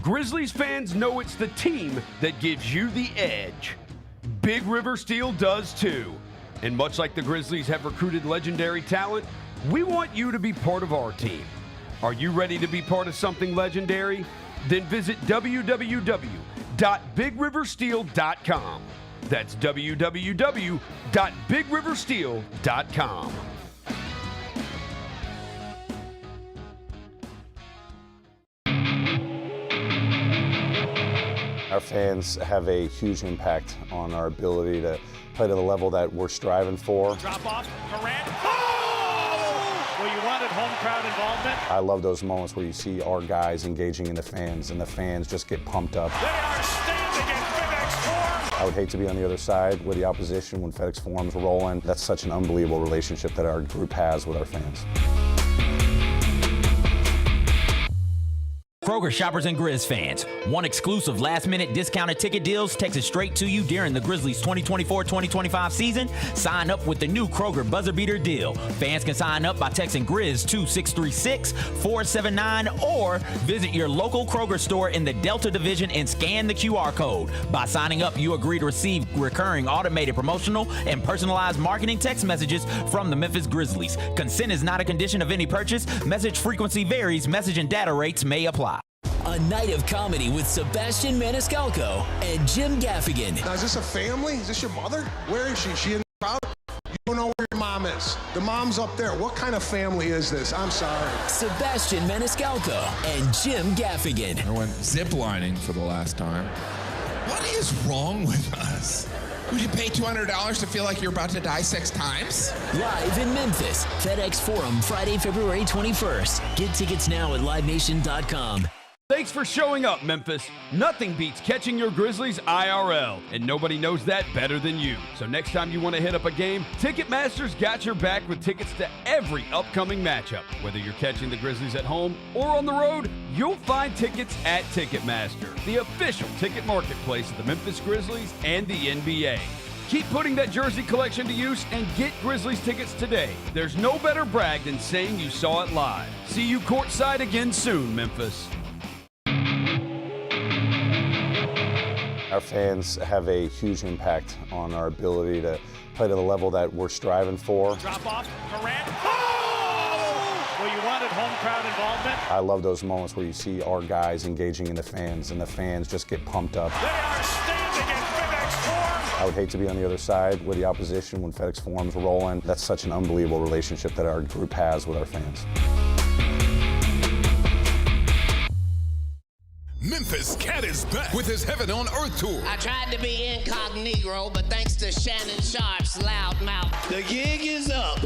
Grizzlies fans know it's the team that gives you the edge. Big River Steel does too. And much like the Grizzlies have recruited legendary talent, we want you to be part of our team. Are you ready to be part of something legendary? Then visit www.bigriversteel.com. That's www.bigriversteel.com. Our fans have a huge impact on our ability to play to the level that we're striving for. Drop off, Durant. Oh! Well, you wanted home crowd involvement. I love those moments where you see our guys engaging in the fans, and the fans just get pumped up. They are standing in FedExForum. I would hate to be on the other side with the opposition when FedExForum's rolling. That's such an unbelievable relationship that our group has with our fans. Kroger shoppers and Grizz fans, want exclusive last-minute discounted ticket deals texted straight to you during the Grizzlies 2024-2025 season? Sign up with the new Kroger Buzzer Beater deal. Fans can sign up by texting Grizz to 636-479 or visit your local Kroger store in the Delta Division and scan the QR code. By signing up, you agree to receive recurring automated promotional and personalized marketing text messages from the Memphis Grizzlies. Consent is not a condition of any purchase. Message frequency varies. Message and data rates may apply. A night of comedy with Sebastian Maniscalco and Jim Gaffigan. Now, is this a family? Is this your mother? Where is she? Is she in the crowd? You don't know where your mom is. The mom's up there. What kind of family is this? I'm sorry. Sebastian Maniscalco and Jim Gaffigan. I went ziplining for the last time. What is wrong with us? Would you pay $200 to feel like you're about to die 6 times? Live in Memphis. FedExForum, Friday, February 21st. Get tickets now at livenation.com. Thanks for showing up, Memphis. Nothing beats catching your Grizzlies IRL, and nobody knows that better than you. So next time you want to hit up a game, Ticketmaster's got your back with tickets to every upcoming matchup. Whether you're catching the Grizzlies at home or on the road, you'll find tickets at Ticketmaster, the official ticket marketplace of the Memphis Grizzlies and the NBA. Keep putting that jersey collection to use and get Grizzlies tickets today. There's no better brag than saying you saw it live. See you courtside again soon, Memphis. Our fans have a huge impact on our ability to play to the level that we're striving for. Drop off, Durant. Oh! Well, you wanted home crowd involvement. I love those moments where you see our guys engaging in the fans, and the fans just get pumped up. They are standing in FedExForum. I would hate to be on the other side with the opposition when FedExForum's rolling. That's such an unbelievable relationship that our group has with our fans. Memphis Cat is back with his Heaven on Earth tour. I tried to be incognito, but thanks to Shannon Sharp's loud mouth, the gig is up.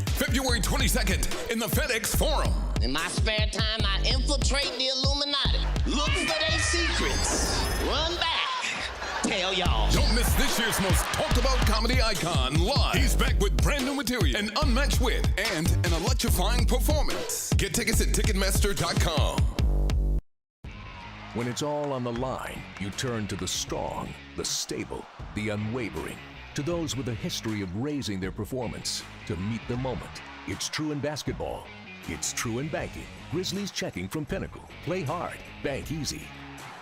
February 22nd in the FedExForum. In my spare time, I infiltrate the Illuminati, look for their secrets, run back, tell y'all. Don't miss this year's most talked about comedy icon live. He's back with brand new material, an unmatched wit, and an electrifying performance. Get tickets at Ticketmaster.com. When it's all on the line, you turn to the strong, the stable, the unwavering. To those with a history of raising their performance to meet the moment. It's true in basketball. It's true in banking. Grizzlies Checking from Pinnacle. Play hard. Bank easy.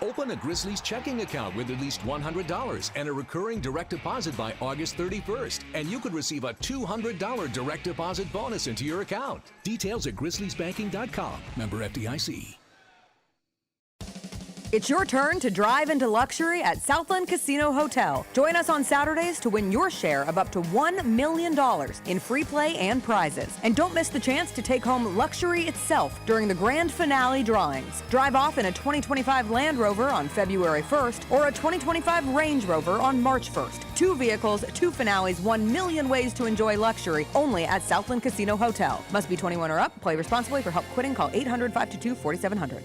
Open a Grizzlies checking account with at least $100 and a recurring direct deposit by August 31st. And you could receive a $200 direct deposit bonus into your account. Details at grizzliesbanking.com. Member FDIC. It's your turn to drive into luxury at Southland Casino Hotel. Join us on Saturdays to win your share of up to $1 million in free play and prizes. And don't miss the chance to take home luxury itself during the grand finale drawings. Drive off in a 2025 Land Rover on February 1st or a 2025 Range Rover on March 1st. 2 vehicles, 2 finales, 1 million ways to enjoy luxury only at Southland Casino Hotel. Must be 21 or up. Play responsibly. For help quitting, call 800-522-4700.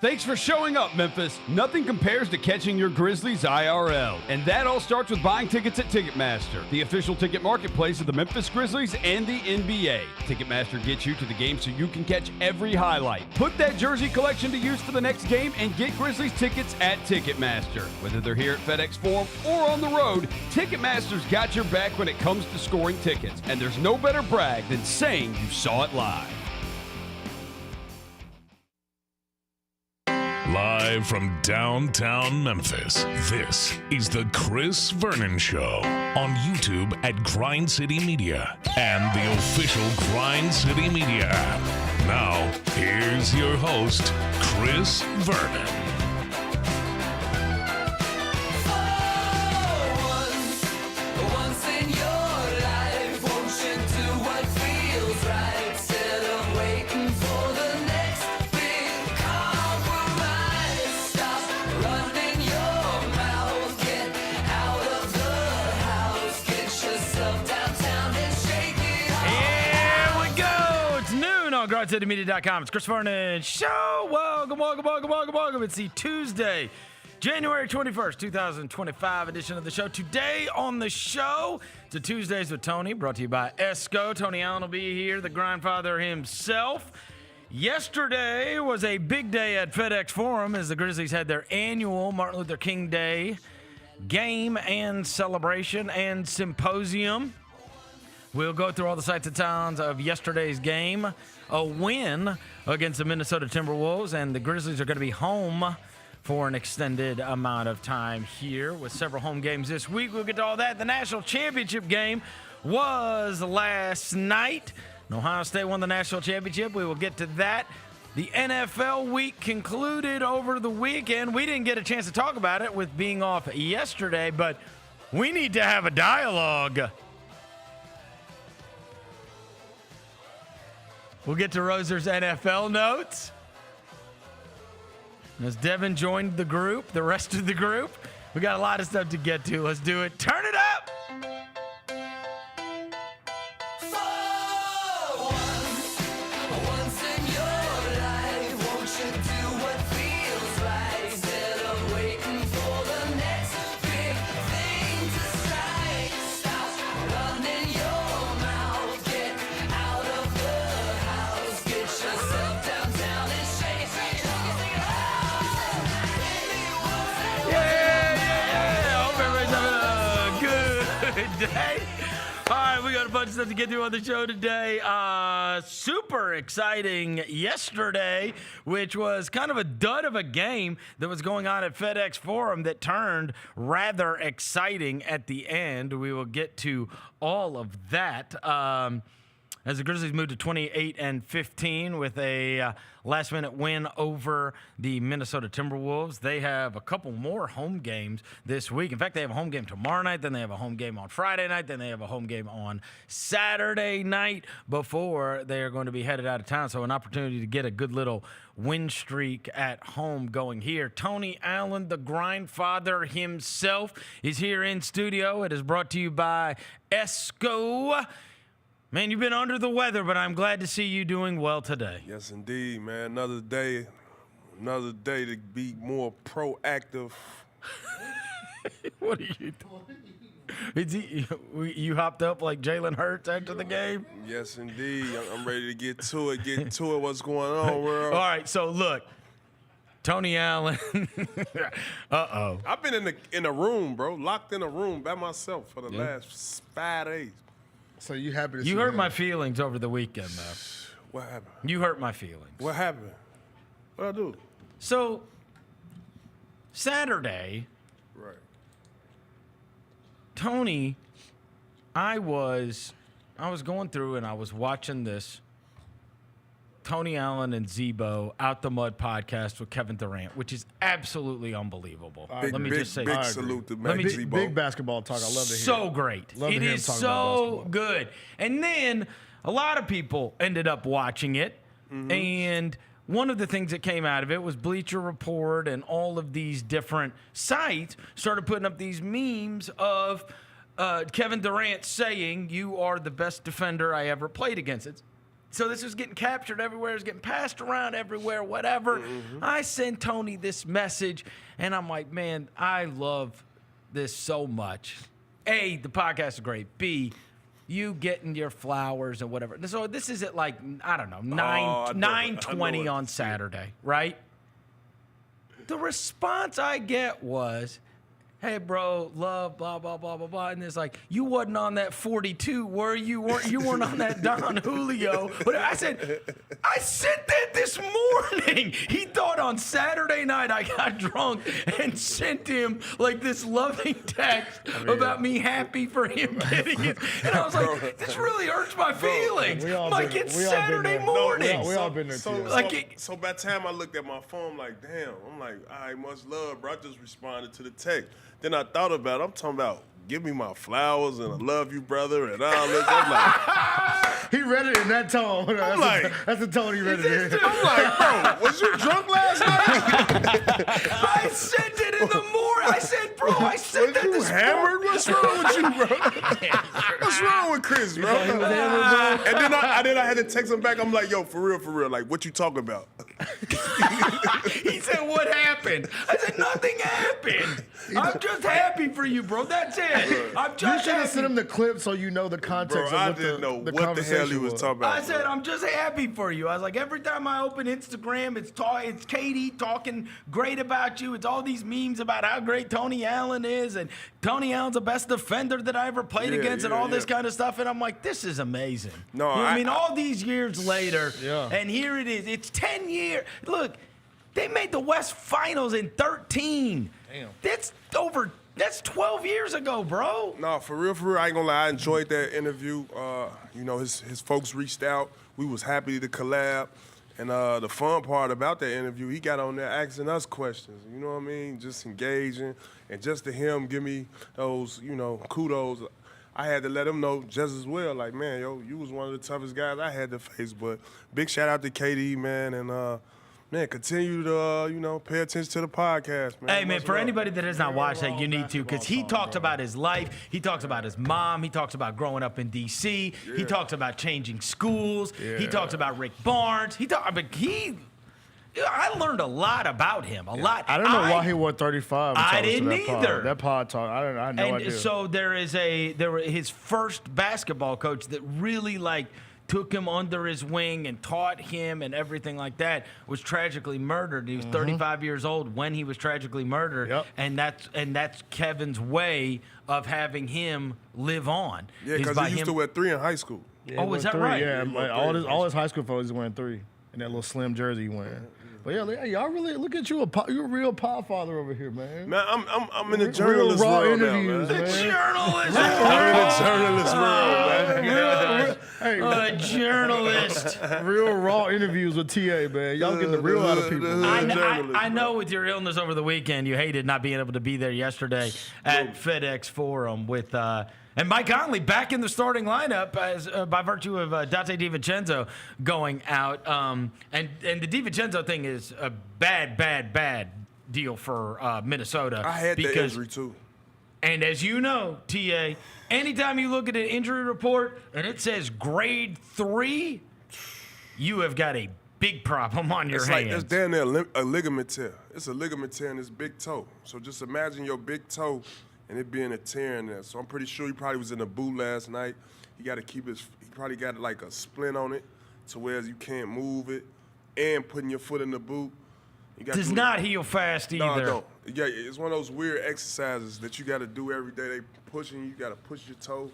Thanks for showing up, Memphis. Nothing compares to catching your Grizzlies IRL. And that all starts with buying tickets at Ticketmaster, the official ticket marketplace of the Memphis Grizzlies and the NBA. Ticketmaster gets you to the game so you can catch every highlight. Put that jersey collection to use for the next game and get Grizzlies tickets at Ticketmaster. Whether they're here at FedExForum or on the road, Ticketmaster's got your back when it comes to scoring tickets. And there's no better brag than saying you saw it live. Live from downtown Memphis, this is the Chris Vernon Show on YouTube at Grind City Media and the official Grind City Media app. Now, here's your host, Chris Vernon. GrindCityMedia.com. It's Chris Vernon Show. Welcome. It's the Tuesday, January 21st, 2025 edition of the show. Today on the show, it's a Tuesdays with Tony, brought to you by ESCO. Tony Allen will be here, the grindfather himself. Yesterday was a big day at FedExForum as the Grizzlies had their annual Martin Luther King Day game and celebration and symposium. We'll go through all the sights and sounds of yesterday's game, a win against the Minnesota Timberwolves, and the Grizzlies are going to be home for an extended amount of time here with several home games this week. We'll get to all that. The national championship game was last night. Ohio State won the national championship. We will get to that. The NFL week concluded over the weekend. We didn't get a chance to talk about it with being off yesterday, but we need to have a dialogue. We'll get to Roser's NFL notes. As Devin joined the group, the rest of the group, we got a lot of stuff to get to. Let's do it. Turn it up. Day. All right, we got a bunch of stuff to get through on the show today. Super exciting yesterday, which was kind of a dud of a game that was going on at FedExForum that turned rather exciting at the end. We will get to all of that. As the Grizzlies moved to 28-15 with a last-minute win over the Minnesota Timberwolves. They have a couple more home games this week. In fact, they have a home game tomorrow night, then they have a home game on Friday night, then they have a home game on Saturday night before they are going to be headed out of town. So an opportunity to get a good little win streak at home going here. Tony Allen, the grindfather himself, is here in studio. It is brought to you by ESCO. Man, you've been under the weather, but I'm glad to see you doing well today. Yes, indeed, man. Another day to be more proactive. What are you doing? You hopped up like Jalen Hurts after the game? Yes, indeed. I'm ready to get to it. What's going on, world? All right, so look. Tony Allen. Uh-oh. I've been in a room, bro, locked in a room by myself for the last 5 days. So you happy to see You hurt him? my feelings over the weekend, though. What happened? You hurt my feelings. What happened? What'd I do? So, Saturday, right. Tony, I was going through and I was watching this Tony Allen and Zebo Out the Mud podcast with Kevin Durant, which is absolutely unbelievable. Let me just say, big salute to Matt Zebo. Big basketball talk. I love to hear. So great. Love to it hear him is talk so about basketball. good. And then a lot of people ended up watching it, and one of the things that came out of it was Bleacher Report and all of these different sites started putting up these memes of Kevin Durant saying, "You are the best defender I ever played against." So this was getting captured everywhere. It was getting passed around everywhere, whatever. I sent Tony this message, and I'm like, man, I love this so much. A, the podcast is great. B, you getting your flowers and whatever. So this is at like, I don't know, 9:20 on Saturday, right? The response I get was, hey, bro, love, blah, blah, blah, blah, blah. And it's like, you wasn't on that 42, were you? You weren't on that Don Julio. But I said, I sent that this morning. He thought on Saturday night I got drunk and sent him like this loving text about me happy for him getting it. And I was like, this really hurts my feelings. Like, it's Saturday morning. We all been there, too. So by the time I looked at my phone, I'm like, damn. I'm like, all right, much love, bro. I just responded to the text. Then I thought about it. I'm talking about give me my flowers and I love you, brother, and all this. I'm like, he read it in that tone. That's the tone he read it in. I'm like, bro, was you drunk last night? I sent it in the morning. I said, bro, I sent that this hammered? What's wrong with you, bro? What's wrong with Chris, bro? And then I had to text him back. I'm like, yo, for real, like, what you talking about? He said, what happened? I said, nothing happened. I'm just happy for you, bro. That's it. I'm just you should have sent him the clip so you know the context bro, of I what didn't know the what the hell he was talking about. I said, I'm just happy for you. I was like, every time I open Instagram, it's Katie talking great about you. It's all these memes about how great Tony Allen is, and Tony Allen's the best defender that I ever played against, and all this kind of stuff. And I'm like, this is amazing. No, you know I mean, all these years later, and here it is. It's 10 years. Look, they made the West Finals in 13. Damn. That's 12 years ago, bro. No, for real, I ain't gonna lie. I enjoyed that interview. You know, his folks reached out. We was happy to collab. And the fun part about that interview, he got on there asking us questions. You know what I mean? Just engaging. And just to him give me those, you know, kudos. I had to let him know just as well. Like, man, yo, you was one of the toughest guys I had to face. But big shout out to KD, man. And, man, continue to, you know, pay attention to the podcast, man. Hey, man, for anybody that has not watched that, you need to, because he talks about his life. He talks about his mom. He talks about growing up in D.C. Yeah. He talks about changing schools. Yeah. He talks about Rick Barnes. I learned a lot about him, a lot. I don't know why he wore 35. I didn't either. That pod talk, I had no idea. So there was his first basketball coach that really, like, took him under his wing and taught him and everything like that, was tragically murdered. He was 35 years old when he was tragically murdered. Yep. And that's Kevin's way of having him live on. Yeah, because he used to wear 3 in high school. Yeah, is that right? Yeah, all his high school photos, he's wearing 3 in that little slim jersey he wearing. But yeah, y'all really look at you. You're a real pod father over here, man. Man, I'm in the journalist raw world interviews, now, man. The journalist I'm in the journalist world, man. A journalist. Real raw interviews with TA, man. Y'all getting the real out of people. I know with your illness over the weekend, you hated not being able to be there yesterday at FedExForum with and Mike Conley back in the starting lineup as by virtue of Dante DiVincenzo going out. And the DiVincenzo thing is a bad deal for Minnesota. I had that injury too. And as you know, TA, anytime you look at an injury report and it says grade 3, you have got a big problem on your hands. It's down there a ligament tear. It's a ligament tear in his big toe. So just imagine your big toe and it being a tear in there. So I'm pretty sure he probably was in the boot last night. He probably got like a splint on it to where you can't move it, and putting your foot in the boot. Does not heal fast either. No. Yeah, it's one of those weird exercises that you got to do every day. They pushing you, got to push your toe.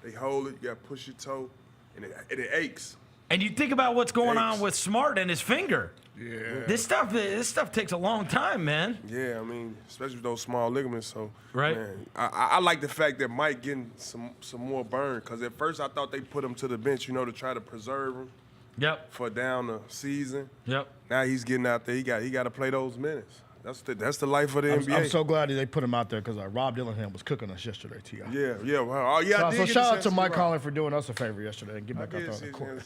They hold it, you got to push your toe, and it aches. And you think about what's going on with Smart and his finger. Yeah. This stuff takes a long time, man. Yeah, I mean, especially with those small ligaments. So, right. Man, I like the fact that Mike getting some more burn, because at first I thought they put him to the bench, to try to preserve him. Yep. For down the season. Yep. Now he's getting out there. He got to play those minutes. That's the life of the NBA. I'm so glad that they put him out there because Rob Dillingham was cooking us yesterday, T.I. Yeah. Wow. Oh, yeah. So shout out to Mike Conley for doing us a favor yesterday and get back out there on the court.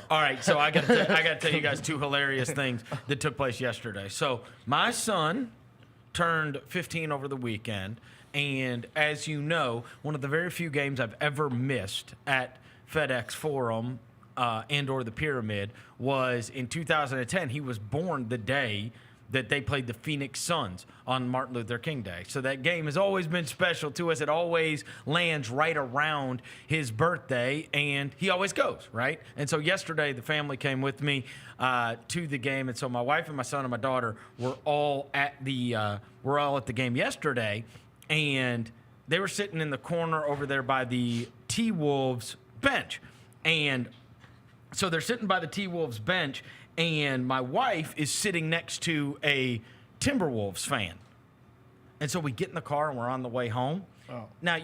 All right, so I got to tell you guys 2 hilarious things that took place yesterday. So my son turned 15 over the weekend, and as you know, one of the very few games I've ever missed at FedExForum and/or the Pyramid was in 2010. He was born the day that they played the Phoenix Suns on Martin Luther King Day. So that game has always been special to us. It always lands right around his birthday, and he always goes, right? And so yesterday, the family came with me to the game, and so my wife and my son and my daughter were all at the game yesterday. and they were sitting in the corner over there by the T-Wolves bench. And so they're sitting by the T-Wolves bench, and my wife is sitting next to a Timberwolves fan. And so we get in the car, and we're on the way home. Oh. Now,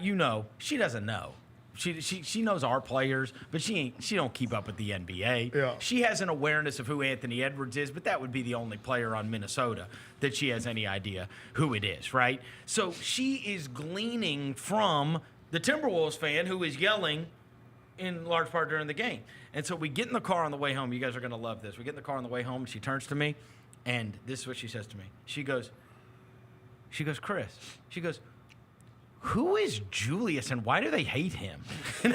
she doesn't know. She knows our players, but she don't keep up with the NBA. Yeah. She has an awareness of who Anthony Edwards is, but that would be the only player on Minnesota that she has any idea who it is, right? So she is gleaning from the Timberwolves fan who is yelling in large part during the game. And so we get in the car on the way home. You guys are going to love this. We get in the car on the way home. She turns to me, and this is what she says to me. She goes, Chris, she goes, who is Julius and why do they hate him? And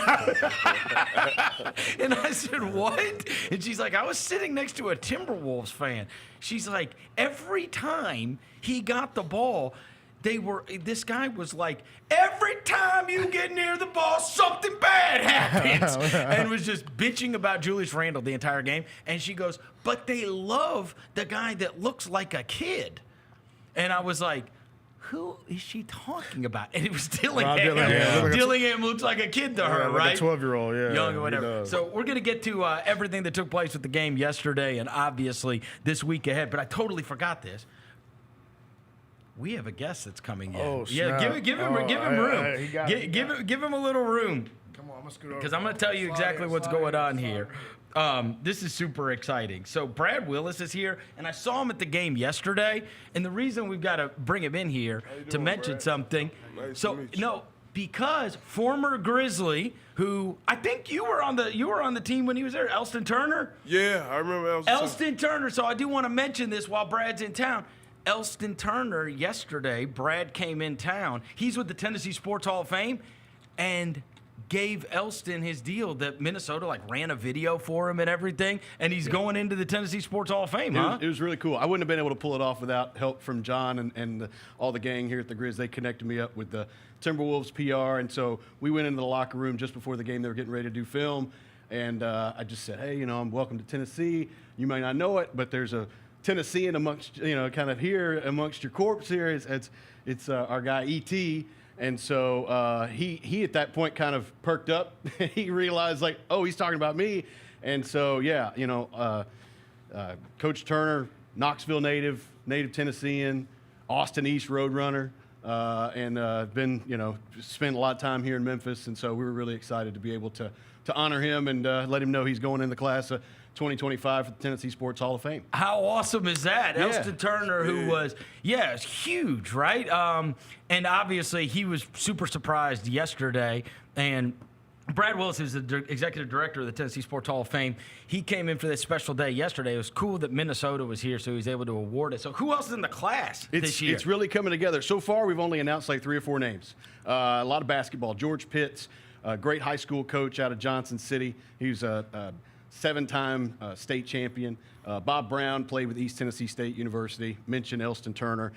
I said, what? And she's like, I was sitting next to a Timberwolves fan. She's like, every time he got the ball, this guy was like, every time you get near the ball, something bad happens. And was just bitching about Julius Randle the entire game. And she goes, but they love the guy that looks like a kid. And I was like, who is she talking about? And it was Dillingham. Dillingham looks like a kid to her, right? Like a 12-year-old, yeah. Young or whatever. So we're going to get to everything that took place with the game yesterday and obviously this week ahead. But I totally forgot this. We have a guest that's coming in. Oh, yeah, snap. give him room. Give him a little room. Come on, I'm going to scoot over. Because I'm going to tell you exactly what's going on here. This is super exciting. So Brad Willis is here, and I saw him at the game yesterday. And the reason we've got to bring him in here to mention Brad? Something. Nice to meet you. No, because former Grizzly, who I think you were on the team when he was there, Elston Turner. Yeah, I remember Elston Turner. So I do want to mention this while Brad's in town. Elston Turner yesterday, Brad came in town. He's with the Tennessee Sports Hall of Fame, and gave Elston his deal that Minnesota ran a video for him and everything, and he's going into the Tennessee Sports Hall of Fame, huh? It was really cool. I wouldn't have been able to pull it off without help from John and all the gang here at the Grizz. They connected me up with the Timberwolves PR, and so we went into the locker room just before the game. They were getting ready to do film, and I just said, hey, I'm welcome to Tennessee. You may not know it, but there's a Tennessean amongst, kind of here amongst your corpse here. It's our guy E.T., and so he at that point kind of perked up. He realized he's talking about me. And so, Coach Turner, Knoxville native Tennessean, Austin East Roadrunner, and been, spent a lot of time here in Memphis. And so we were really excited to be able to honor him and let him know he's going in the class of 2025 for the Tennessee Sports Hall of Fame. How awesome is that? Yeah. Elston Turner, who was, it's huge, right? And obviously he was super surprised yesterday. And Brad Willis is the executive director of the Tennessee Sports Hall of Fame. He came in for this special day yesterday. It was cool that Minnesota was here, so he was able to award it. So who else is in the class this year? It's really coming together. So far, we've only announced 3 or 4 names. A lot of basketball. George Pitts, a great high school coach out of Johnson City. He was a 7-time state champion. Bob Brown played with East Tennessee State University. Mentioned Elston Turner.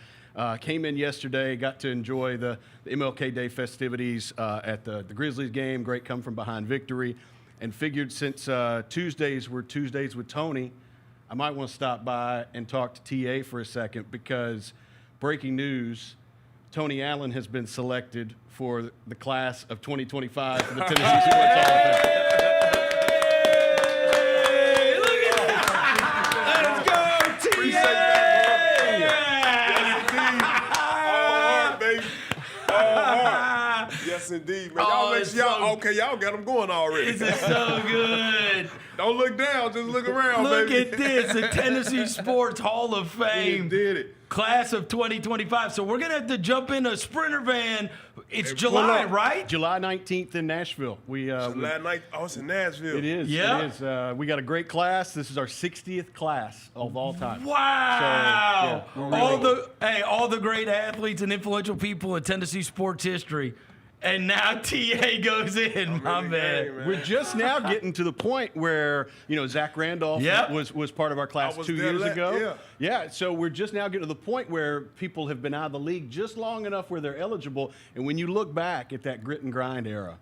Came in yesterday, got to enjoy the MLK Day festivities at the Grizzlies game. Great come-from-behind victory. And figured since Tuesdays were Tuesdays with Tony, I might want to stop by and talk to TA for a second because breaking news, Tony Allen has been selected for the class of 2025 for the Tennessee Sports Hall of Fame. Yes, indeed, man. Y'all got them going already. This is so good. Don't look down, just look around, baby. Look at this, the Tennessee Sports Hall of Fame. He did it. Class of 2025. So we're going to have to jump in a Sprinter van. It's July, right? July 19th in Nashville. July 9th. Oh, it's in Nashville. It is. Yeah. It is. We got a great class. This is our 60th class of all time. Wow. So, really all the great athletes and influential people in Tennessee sports history. And now TA goes in, my man. We're just now getting to the point where, Zach Randolph was part of our class 2 years ago. Yeah, so we're just now getting to the point where people have been out of the league just long enough where they're eligible. And when you look back at that grit and grind era,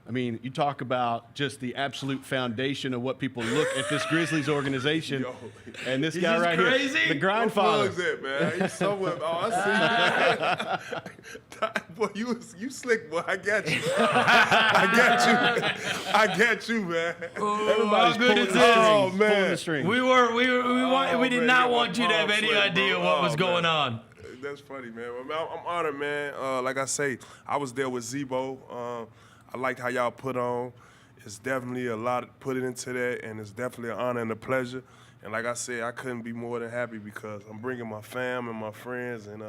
I mean, you talk about just the absolute foundation of what people look at this Grizzlies organization. And this guy right crazy? here, the grind father. What it, man? He's somewhere. Oh, I see. Boy, you slick, boy. I got you. I got you, man. Everybody's pulling the strings. We did not want you to have any idea what was going on. That's funny, man. I'm honored, man. Like I say, I was there with Zebo. I liked how y'all put on. It's definitely a lot put into that, and it's definitely an honor and a pleasure. And like I said, I couldn't be more than happy because I'm bringing my fam and my friends. And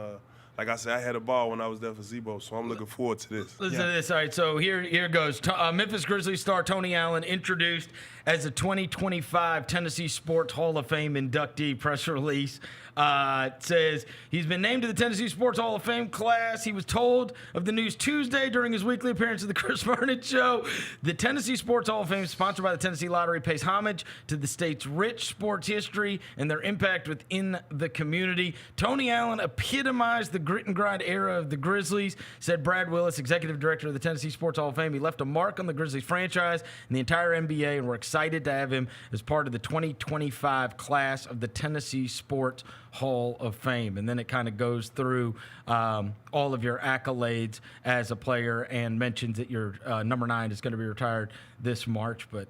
like I said, I had a ball when I was there for Zebo, so I'm looking forward to this. Listen to this. All right, so here goes. Memphis Grizzlies star Tony Allen introduced as a 2025 Tennessee Sports Hall of Fame inductee. Press release. It says he's been named to the Tennessee Sports Hall of Fame class. He was told of the news Tuesday during his weekly appearance at the Chris Vernon Show. The Tennessee Sports Hall of Fame, sponsored by the Tennessee Lottery, pays homage to the state's rich sports history and their impact within the community. Tony Allen epitomized the grit and grind era of the Grizzlies, said Brad Willis, executive director of the Tennessee Sports Hall of Fame. He left a mark on the Grizzlies franchise and the entire NBA, and we're excited to have him as part of the 2025 class of the Tennessee Sports Hall of Fame. And then it kind of goes through all of your accolades as a player and mentions that your number 9 is going to be retired this March, but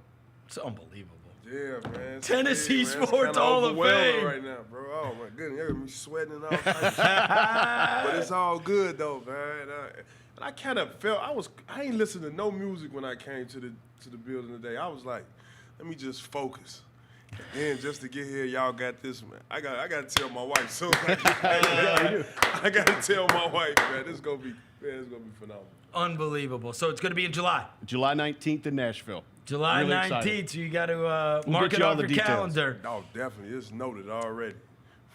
it's unbelievable. Yeah, man. Tennessee Sports Hall of Fame right now, bro. Oh my goodness, you got me sweating and all kinds of but it's all good though, man. And I kind of felt I ain't listened to no music when I came to the building today. I was like, let me just focus. And just to get here, y'all got this, man. I got to tell my wife soon. I got to tell my wife, man. This is gonna be phenomenal. Unbelievable. So it's going to be in July. July 19th in Nashville. July really 19th. Excited. So you got to mark it off your calendar. Oh, definitely. It's noted already,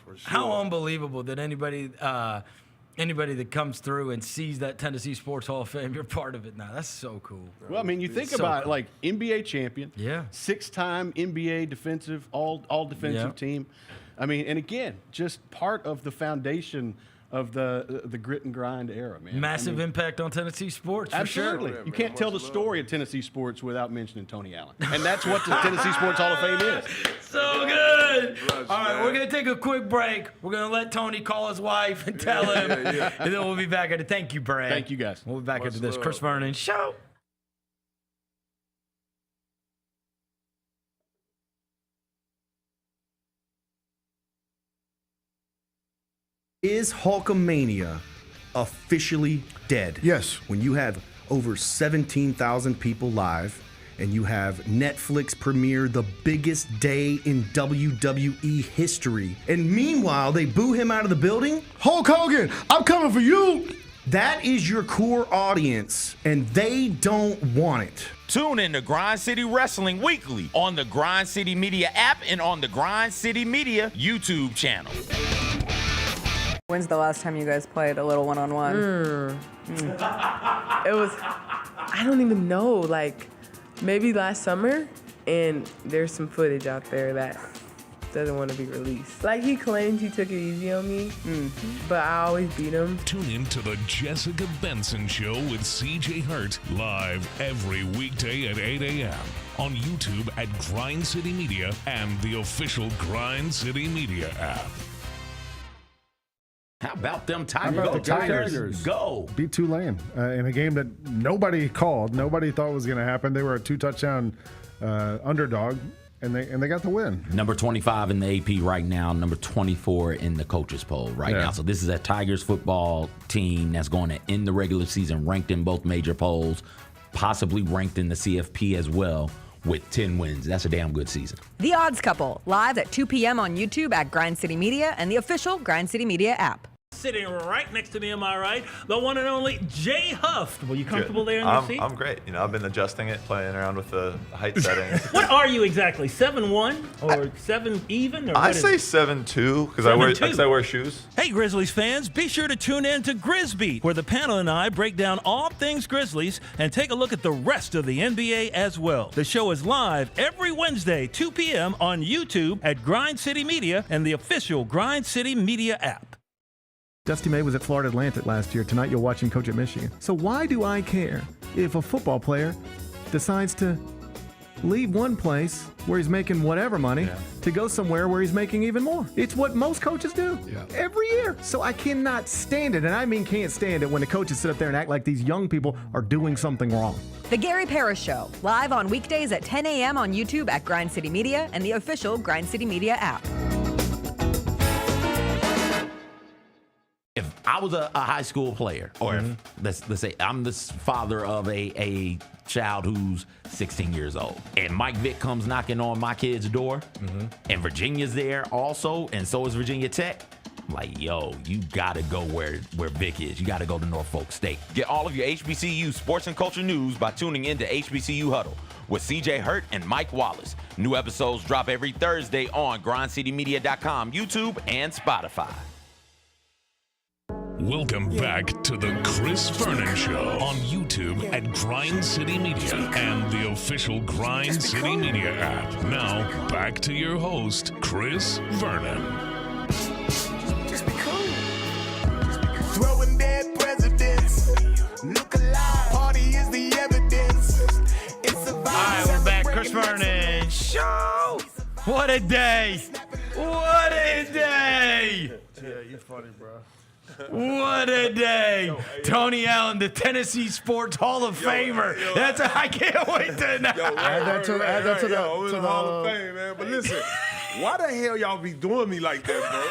for sure. How unbelievable that anybody that comes through and sees that Tennessee Sports Hall of Fame, you're part of it now. That's so cool. Well, I mean, you think about it, like NBA champion, 6-time NBA defensive, all defensive team. I mean, and again, just part of the foundation of the grit and grind era, man. Massive impact on Tennessee sports, for absolutely. sure. You can't tell the story of Tennessee sports without mentioning Tony Allen. And that's what the Tennessee Sports Hall of Fame is. So good. All right, we're going to take a quick break. We're going to let Tony call his wife and tell him. And then we'll be back at it. Thank you, Brad. Thank you, guys. We'll be back into this Chris Vernon Show. Is Hulkamania officially dead? Yes. When you have over 17,000 people live and you have Netflix premiere the biggest day in WWE history, and meanwhile they boo him out of the building? Hulk Hogan, I'm coming for you! That is your core audience, and they don't want it. Tune in to Grind City Wrestling weekly on the Grind City Media app and on the Grind City Media YouTube channel. When's the last time you guys played a little one-on-one? It was, I don't even know, like maybe last summer, and there's some footage out there that doesn't want to be released. Like, he claims he took it easy on me, but I always beat him. Tune in to the Jessica Benson Show with CJ Hurt, live every weekday at 8 a.m. on YouTube at Grind City Media and the official Grind City Media app. How about them How Tigers? about Go the Tigers. Go. Beat Tulane in a game that nobody called. Nobody thought was going to happen. They were a 2-touchdown underdog, and they got the win. Number 25 in the AP right now, number 24 in the coaches poll right now. So this is a Tigers football team that's going to end the regular season ranked in both major polls, possibly ranked in the CFP as well, with 10 wins. That's a damn good season. The Odds Couple, live at 2 p.m. on YouTube at Grind City Media and the official Grind City Media app. Sitting right next to me, am I right? The one and only Jay Huff. Were you comfortable there in your seat? I'm great. You know, I've been adjusting it, playing around with the height settings. What are you exactly? 7'1" or 7 even? Or I say 7'2" because I wear shoes. Hey, Grizzlies fans, be sure to tune in to Grizzbeat, where the panel and I break down all things Grizzlies and take a look at the rest of the NBA as well. The show is live every Wednesday, 2 p.m. on YouTube at Grind City Media and the official Grind City Media app. Dusty May was at Florida Atlantic last year. Tonight you'll watch him coach at Michigan. So why do I care if a football player decides to leave one place where he's making whatever money to go somewhere where he's making even more? It's what most coaches do every year. So I cannot stand it, and I mean can't stand it when the coaches sit up there and act like these young people are doing something wrong. The Gary Parrish Show, live on weekdays at 10 a.m. on YouTube at Grind City Media and the official Grind City Media app. If I was a high school player, or if, let's say I'm the father of a child who's 16 years old, and Mike Vick comes knocking on my kid's door, and Virginia's there also, and so is Virginia Tech, I'm like, yo, you gotta go where Vick is. You gotta go to Norfolk State. Get all of your HBCU sports and culture news by tuning into HBCU Huddle with CJ Hurt and Mike Wallace. New episodes drop every Thursday on grindcitymedia.com, YouTube, and Spotify. Welcome back to the Chris Vernon Show on YouTube at Grind City Media and the official Grind City Media app. Now, back to your host, Chris Vernon. Just be cool. Throwing dead presidents. Look alive. Party is the evidence. It's a vibe. All right, we're back. Chris Vernon Show. What a day. What a day. Yeah, you're funny, bro. What a day. Tony Allen, the Tennessee Sports Hall of Famer. I can't wait to know. Add that to the Hall of Fame, man. But listen, why the hell y'all be doing me like that, bro?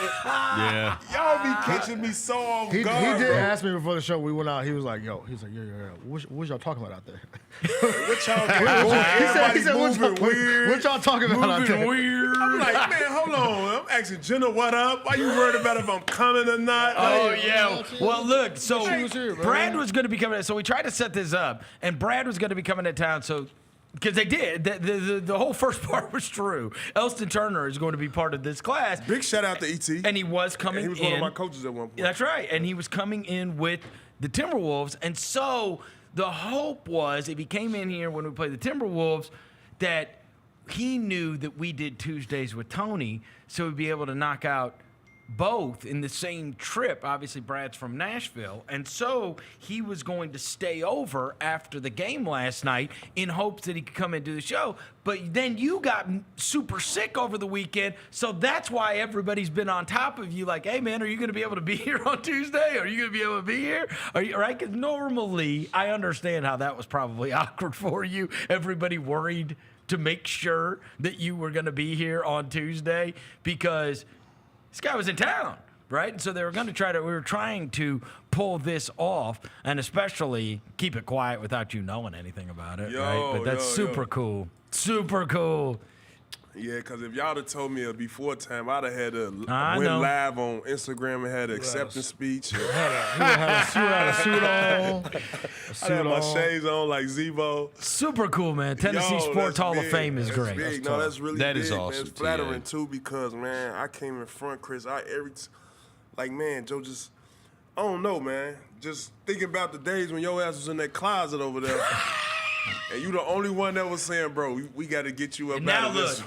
Yeah. Y'all be catching me so off He guard, did bro. ask me before the show. We went out. He was like, yeah. What y'all talking about out there? What y'all Everybody moving weird. What y'all talking about out there? Weird. I'm like, man, hold on. I'm asking Jenna what up. Why you worried about if I'm coming or not? Oh, yeah. Well, look, so Brad was going to be coming in. So we tried to set this up, and Brad was going to be coming to town. So, because they did. The whole first part was true. Elston Turner is going to be part of this class. Big shout out to E.T. And he was coming in. He was one of my coaches at one point. That's right. And he was coming in with the Timberwolves. And so the hope was, if he came in here when we played the Timberwolves, that he knew that we did Tuesdays with Tony, so we'd be able to knock out both in the same trip. Obviously, Brad's from Nashville, and so he was going to stay over after the game last night in hopes that he could come and do the show. But then you got super sick over the weekend, so that's why everybody's been on top of you like, hey, man, are you going to be able to be here on Tuesday? Are you going to be able to be here? Are you right? Because normally, I understand how that was probably awkward for you. Everybody worried to make sure that you were going to be here on Tuesday because this guy was in town, right? And so they were going to we were trying to pull this off and especially keep it quiet without you knowing anything about it, right? But that's super cool. Super cool. Yeah, because if y'all had told me before time, I'd have had to went live on Instagram and had an acceptance speech. He had a suit on. I had my shades on like Zebo. Super cool, man. Tennessee Sports Hall of Fame is great. Big. No, that's really that big, is awesome. Man. It's flattering too because man, I came in front, Chris. Man, Joe, just I don't know, man. Just thinking about the days when your ass was in that closet over there. And you the only one that was saying, bro, we got to get you up out of this.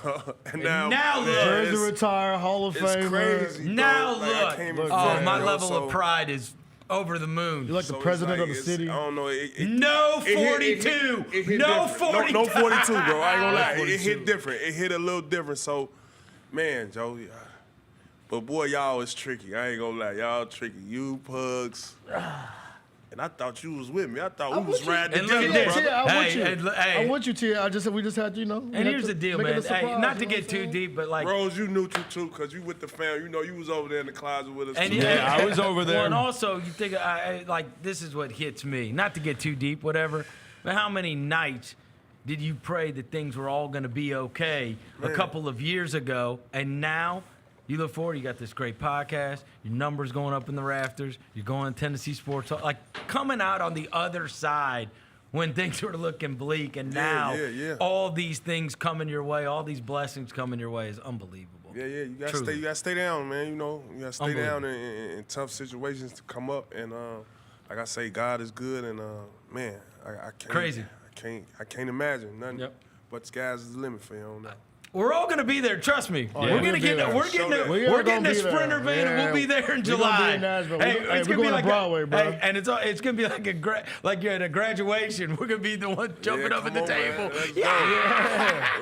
And now look. Jersey retire, Hall of Fame. It's crazy, bro. Now like, look. My level of pride is over the moon. You're like the president of the city. I don't know. No 42. No 42. No 42, bro. I ain't gonna lie. It hit different. It hit a little different. So, man, Joe. But boy, y'all is tricky. I ain't gonna lie. Y'all tricky. You, Pugs. And I thought you was with me. I thought we was riding together, brother. I want you, Tia. We just had, And here's the deal, man. Hey, not to get too deep, but like. Rose, you neutral too, because you with the fam. You know, you was over there in the closet with us. And too. I was over there. Well, and also, you think, like, this is what hits me. Not to get too deep, whatever. But how many nights did you pray that things were all going to be okay a couple of years ago, and now you look forward, you got this great podcast, your numbers going up in the rafters, you're going to Tennessee Sports, like coming out on the other side when things were looking bleak, and now all these things coming your way, all these blessings coming your way is unbelievable. Yeah, you gotta stay down, man. You know, you gotta stay down in tough situations to come up, and like I say, God is good, and I can't crazy. I can't imagine nothing. But the sky's the limit for you on that. We're all gonna be there. Trust me. Oh, yeah. We're getting a sprinter van, and we'll be there in July. It's gonna be like Broadway, bro. And it's gonna be like you're at a graduation. We're gonna be the one jumping up at the table.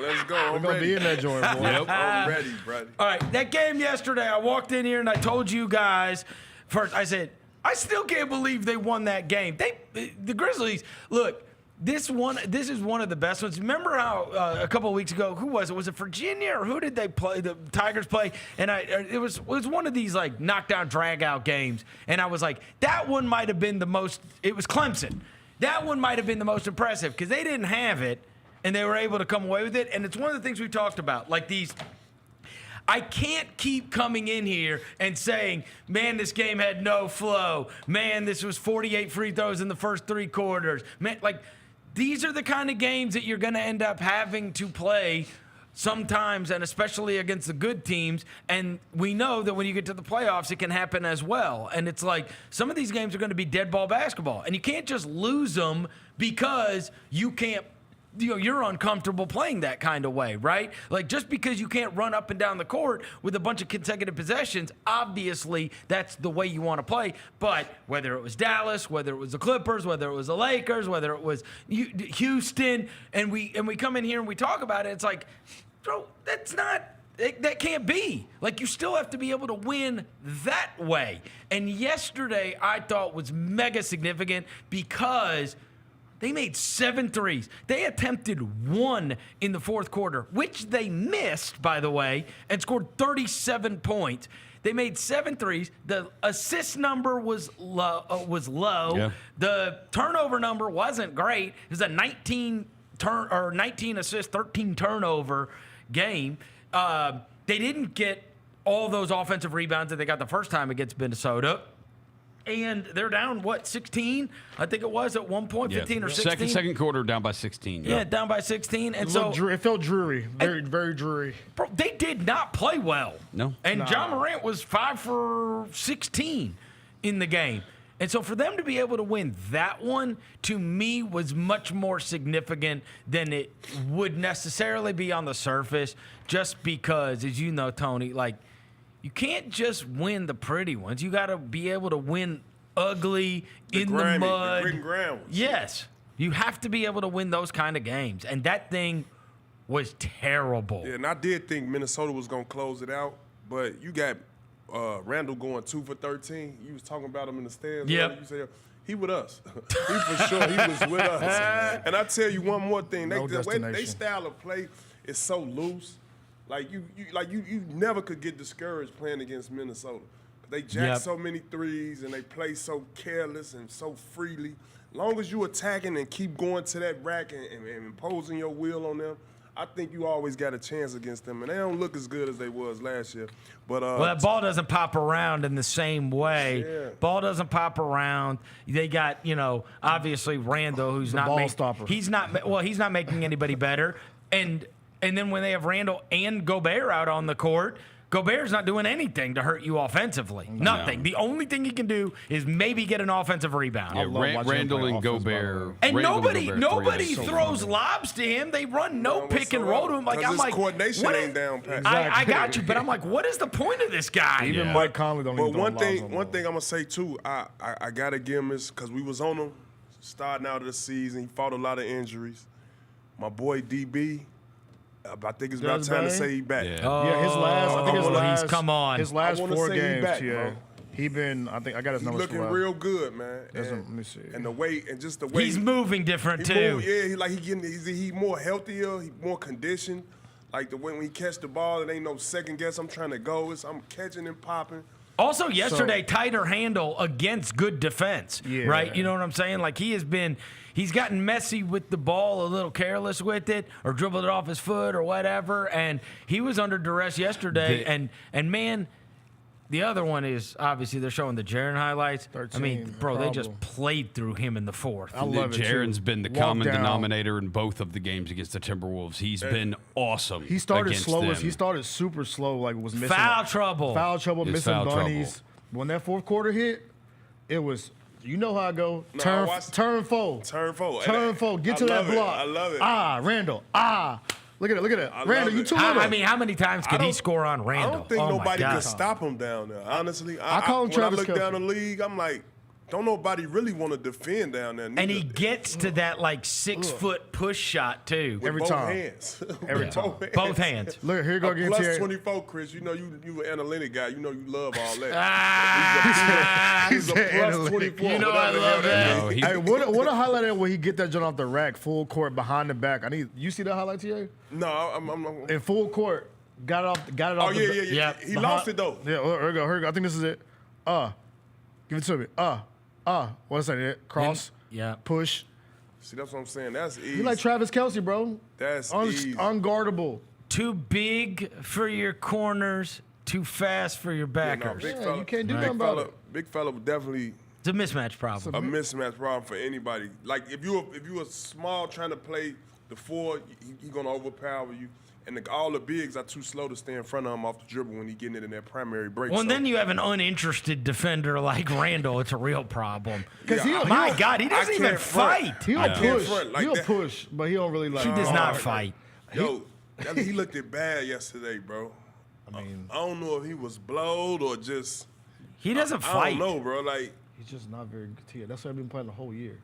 Let's go. We're gonna be in that joint, boy. Yep. I'm ready, brother. All right, that game yesterday, I walked in here and I told you guys first. I said I still can't believe they won that game. The Grizzlies, look. This is one of the best ones. Remember how a couple of weeks ago, who was it? Was it Virginia or who did they play? The Tigers play, and it was one of these like knockdown drag out games, and I was like, that one might have been the most. It was Clemson. That one might have been the most impressive because they didn't have it, and they were able to come away with it. And it's one of the things we talked about, like these. I can't keep coming in here and saying, man, this game had no flow. Man, this was 48 free throws in the first 3 quarters. Man, like. These are the kind of games that you're going to end up having to play sometimes, and especially against the good teams. And we know that when you get to the playoffs, it can happen as well. And it's like some of these games are going to be dead ball basketball. And you can't just lose them because you can't. You're uncomfortable playing that kind of way, right? Like just because you can't run up and down the court with a bunch of consecutive possessions, obviously that's the way you want to play. But whether it was Dallas, whether it was the Clippers, whether it was the Lakers, whether it was Houston, and we come in here and we talk about it, it's like, bro, that can't be. Like, you still have to be able to win that way. And yesterday I thought was mega significant because they made 7 threes. They attempted 1 in the fourth quarter, which they missed, by the way, and scored 37 points. They made 7 threes. The assist number was low. Yeah. The turnover number wasn't great. It was a 19 assist, 13 turnover game. They didn't get all those offensive rebounds that they got the first time against Minnesota. And they're down, 16? I think it was at one point, 15 or 16. Second quarter, down by 16. Yeah, down by 16. And it felt dreary, very dreary. Bro, they did not play well. No. And John Morant was 5 for 16 in the game. And so for them to be able to win that one, to me, was much more significant than it would necessarily be on the surface, just because, as you know, Tony, like, you can't just win the pretty ones. You got to be able to win ugly, in the mud. The grit and ground. Yes. You have to be able to win those kind of games. And that thing was terrible. Yeah, and I did think Minnesota was going to close it out, but you got Randle going 2 for 13. You was talking about him in the stands. Yeah. You said, he with us. He for sure, he was with us. And I tell you one more thing. They style of play is so loose. Like you never could get discouraged playing against Minnesota. They jack so many threes and they play so careless and so freely. Long as you attacking and keep going to that rack and imposing your will on them, I think you always got a chance against them. And they don't look as good as they was last year. But well, that ball doesn't pop around in the same way. Yeah. Ball doesn't pop around. They got, obviously Randle, who's not ball stopper. He's not making anybody better. And then when they have Randle and Gobert out on the court, Gobert's not doing anything to hurt you offensively. Nothing. The only thing he can do is maybe get an offensive rebound. Yeah, Randle and Gobert. And nobody throws lobs to him. They run pick and roll to him. Like, I'm like, coordination ain't down pat. I got you, but I'm like, what is the point of this guy? Even Mike Conley don't even throw one lobs thing I'm gonna say too, I gotta give him this because we was on him starting out of the season. He fought a lot of injuries. My boy DB. I think it's about time to say he's back. Yeah, his last. Come on. His last 4 games. Back, he been. I think I got his numbers. He's looking real good, man. Let me see. And the way and just the way he's moving different too. He more healthier. He more conditioned. Like the way when he catch the ball, it ain't no second guess. I'm trying to go. I'm catching and popping. Also, yesterday, tighter handle against good defense, right? You know what I'm saying? Like, he's gotten messy with the ball, a little careless with it, or dribbled it off his foot or whatever, and he was under duress yesterday. And man, the other one is, obviously, they're showing the Jaren highlights. 13, I mean, bro, they just played through him in the fourth. I love it, Jaren's been the common denominator in both of the games against the Timberwolves. He's been awesome. He started slow. He started super slow, like was missing foul trouble, missing bunnies. When that fourth quarter hit, it was. You know how I go. Turn fold. Turn fold. Get to that block. I love it. Randle. Look at it. Randle, you too little. I mean, how many times can he score on Randle? I don't think nobody can stop him down there. Honestly, I call him Travis when I look Kelce. down the league, I'm like, don't nobody really want to defend down there. And he gets to that like 6-foot push shot too. With both hands. Every time. Both hands. Look, here you go again. Plus 24, Chris. You know you an analytic guy. You know you love all that. He's a plus 24. You know I love that. Hey, what a highlight is when he get that joint off the rack, full court, behind the back. You see that highlight, TA? No, I'm in full court. Got it off. Oh, yeah. He lost it, though. Yeah, here we go. I think this is it. Give it to me. What's that? Cross. Yeah. Push. See, that's what I'm saying. That's easy. You like Travis Kelce, bro. That's easy. Unguardable. Too big for your corners, too fast for your backers. You can't do nothing about it. Big fella would definitely. It's a mismatch problem. A mismatch problem for anybody. Like if you a small trying to play the 4, he gonna overpower you. And all the bigs are too slow to stay in front of him off the dribble when he getting it in that primary break. Well, and then you have an uninterested defender like Randle. It's a real problem. Because my God, he doesn't even fight. He'll push. He'll push, but he don't really like. He does not fight. Yo, he looked it bad yesterday, bro. I don't know if he was blowed or just. He doesn't fight. I don't know, bro. Like he's just not very good. That's why I've been playing the whole year.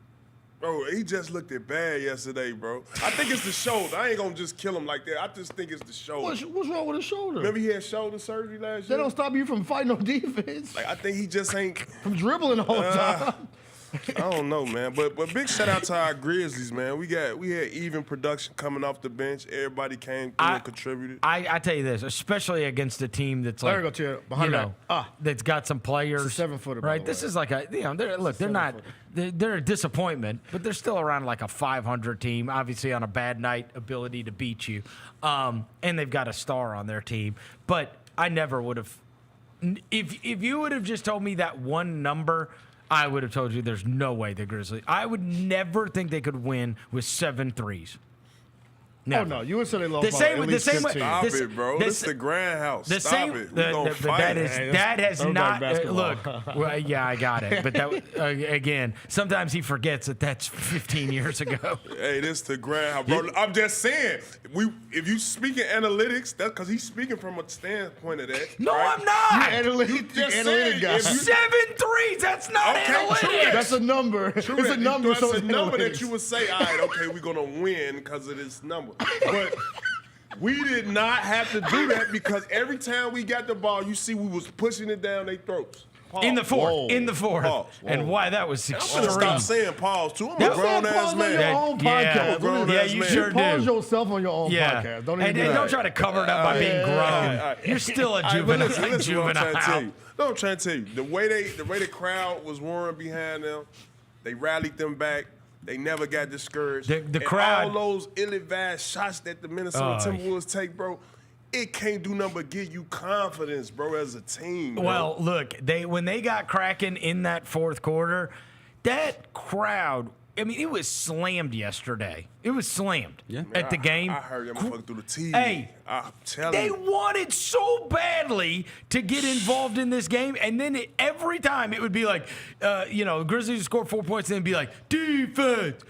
Bro, he just looked it bad yesterday, bro. I think it's the shoulder. I ain't gonna just kill him like that. I just think it's the shoulder. What's wrong with his shoulder? Remember he had shoulder surgery last year? That don't stop you from fighting no defense. Like I think he just ain't from dribbling all the time. I don't know, man. But big shout out to our Grizzlies, man. We had even production coming off the bench. Everybody came through and contributed. I tell you this, especially against a team that's like, there you go, Tia, behind that's got some players. It's a 7-footer, right? This is like they're a disappointment, but they're still around like a 500 team. Obviously, on a bad night, ability to beat you, and they've got a star on their team. But I never would have, if you would have just told me that one number. I would have told you there's no way the Grizzlies. I would never think they could win with 7 threes. Never. Oh no, you would say they lost by at least 15. Stop it, bro. This is the Grand House. Stop it. We gonna fight. That has not look. Well, yeah, I got it. But that again, sometimes he forgets that that's 15 years ago. Hey, this is the Grand House, bro. I'm just saying. If you speak in analytics, that's because he's speaking from a standpoint of that. No, right? I'm not. Analytic guy. 7 threes. That's not analytics. That's a number. It's a number. That's so a number analytics. that you would say, all right, okay, we're gonna win because of this number. But we did not have to do that because every time we got the ball, you see we was pushing it down their throats. Pause. In the fourth. Pause. And why that was extreme. I'm gonna stop saying pause too. I'm a grown ass man. Your own podcast. Yeah, you sure do. Pause yourself on your own podcast. Don't even and don't try to cover it up by being grown. You're still a juvenile. Listen, what I'm trying to tell you. No, I'm trying to tell you. The way the crowd was roaring behind them, they rallied them back. They never got discouraged. The crowd, all those ill-advised shots that the Minnesota Timberwolves take, bro, it can't do nothing but give you confidence, bro, as a team. Well, look, when they got cracking in that fourth quarter, that crowd, I mean, it was slammed yesterday. It was slammed at the game. I heard them fucking through the TV. Hey, I'm telling they you. wanted so badly to get involved in this game, and then every time it would be like, Grizzlies would score 4 points, and then be like, defense.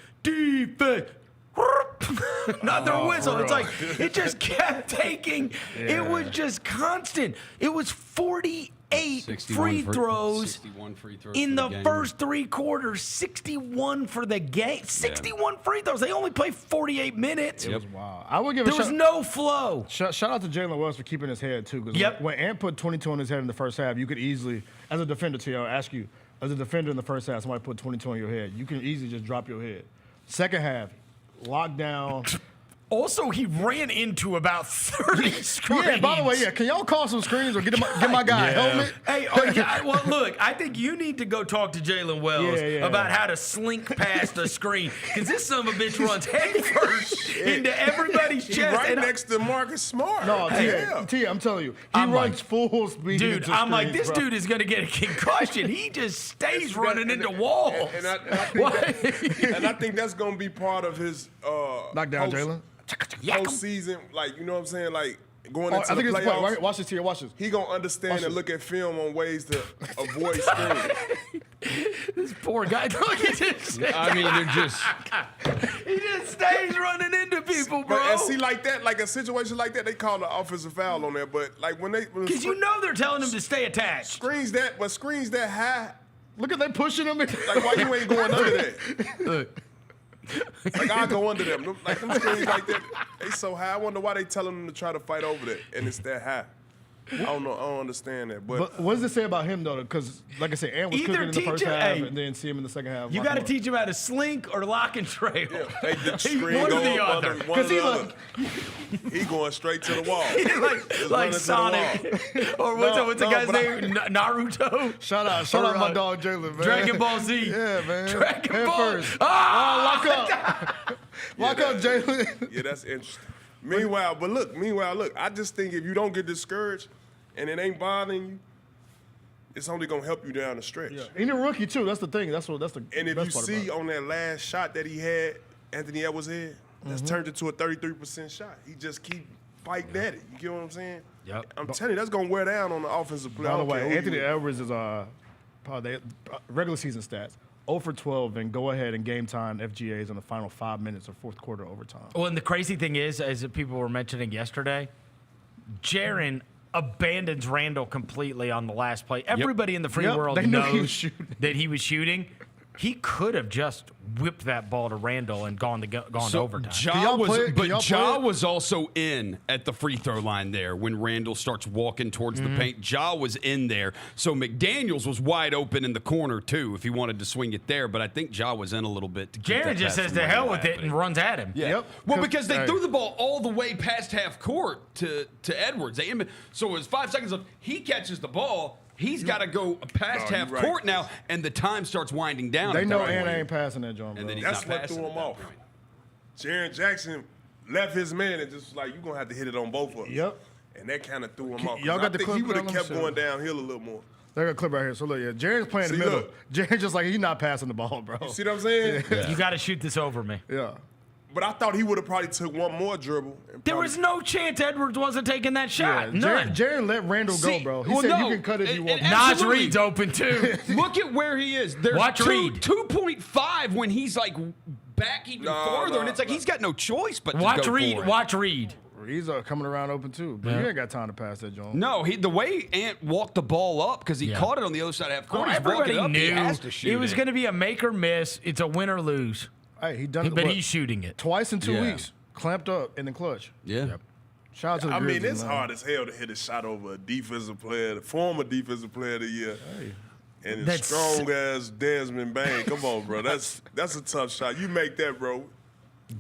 Another whistle. It's like it just kept taking. It was just constant. It was 48 free throws in the first 3 quarters. 61 for the game. 61 free throws. They only played 48 minutes. It was wild. I would give there was no flow. Shout out to Jalen Wells for keeping his head too. Because when Ant put 22 on his head in the first half, you could easily, as a defender, I'll ask you, as a defender in the first half, somebody put 22 on your head, you can easily just drop your head. Second half, lockdown. Also, he ran into about 30 screens. Yeah, by the way, can y'all call some screens or get my guy a helmet? Hey, well, look, I think you need to go talk to Jalen Wells about how to slink past a screen. Because this son of a bitch runs headfirst into everybody's chest. Right next to Marcus Smart. No, Tia, I'm telling you, he runs full speed. Dude, I'm like, this dude is going to get a concussion. He just stays running into walls. And I think that's going to be part of his knockdown, Jalen. Postseason, like, you know what I'm saying? Like, going into I think the it's playoffs. Right, watch this, Tia, watch this. He going to understand and look at film on ways to avoid screens. This poor guy. Look at this. I mean, they're just... He just stays running into people, bro. But at see, like that, like a situation like that, they call the offensive foul on there. But like because you know they're telling him to stay attached. Screens that high. Look at they pushing him. Like why you ain't going under that? Like I go under them. Like them screens like that, they so high. I wonder why they telling them to try to fight over that, and it's that high. I don't know. I don't understand that. But what does it say about him though? Because like I said, Ant was cooking in the first half, and then see him in the second half. You got to teach him how to slink or lock and trail. Yeah, they did screen one go or the up other. one or the other. He going straight to the wall. like Sonic. Or what's the guy's name? Naruto. Shout out my dog Jalen, man. Dragon Ball Z. Yeah, man. Dragon Ball. First. Lock up. Lock up, Jalen. Yeah, that's interesting. Meanwhile, look, I just think if you don't get discouraged and it ain't bothering you, it's only gonna help you down the stretch. Yeah. And a rookie too. That's the thing. That's the. And if best you part see about it. on that last shot that he had, Anthony Edwards had, that's turned into a 33% shot. He just keep fighting at it. You get what I'm saying? Yep. I'm telling you, that's gonna wear down on the offensive play. By the way, Anthony Edwards is probably regular season stats. 0 for 12 and go ahead and game time FGAs in the final 5 minutes of fourth quarter overtime. Well, and the crazy thing is, as people were mentioning yesterday, Jaren abandons Randle completely on the last play. Everybody in the free world knows that he was shooting. He could have just whipped that ball to Randle and gone to overtime. Ja was also in at the free throw line there when Randle starts walking towards the paint. Ja was in there. So McDaniels was wide open in the corner, too, if he wanted to swing it there. But I think Ja was in a little bit. Jaren just says to hell with it and runs at him. Yeah. Yep. Well, because they threw the ball all the way past half court to Edwards. So it was 5 seconds left. He catches the ball. He's got to go past half court now, and the time starts winding down. They know Ant ain't passing that joint, and then he's that's not what threw passing him off. Jaren Jackson left his man and just was like, you're going to have to hit it on both of us. Yep. And that kind of threw him off. Y'all got the clip? He would have kept going downhill a little more. They got a clip right here. So look, Jaren's playing in the middle. Jaren's just like, he's not passing the ball, bro. You see what I'm saying? Yeah. You got to shoot this over me. Yeah. But I thought he would have probably took one more dribble. There was no chance Edwards wasn't taking that shot. None. Jaren let Randle go, bro. He said you can cut it if you want. Naz Reid's open, too. Look at where he is. There's Watch Reid. 2.5 when he's like back even farther, and it's like he's got no choice but to go for it. Watch Reid. Reid's coming around open, too. But you ain't got time to pass that, John. No, the way Ant walked the ball up, because he caught it on the other side of half court. Everybody knew he has to shoot it was going to be a make or miss. It's a win or lose. Hey, he done it. But he's shooting it. Twice in 2 weeks. Clamped up in the clutch. Yeah. Yep. Shout out to the I Grizzlies, mean, it's man. hard as hell to hit a shot over a defensive player, the former defensive player of the year. And as strong as Desmond Bain. Come on, bro. That's a tough shot. You make that, bro.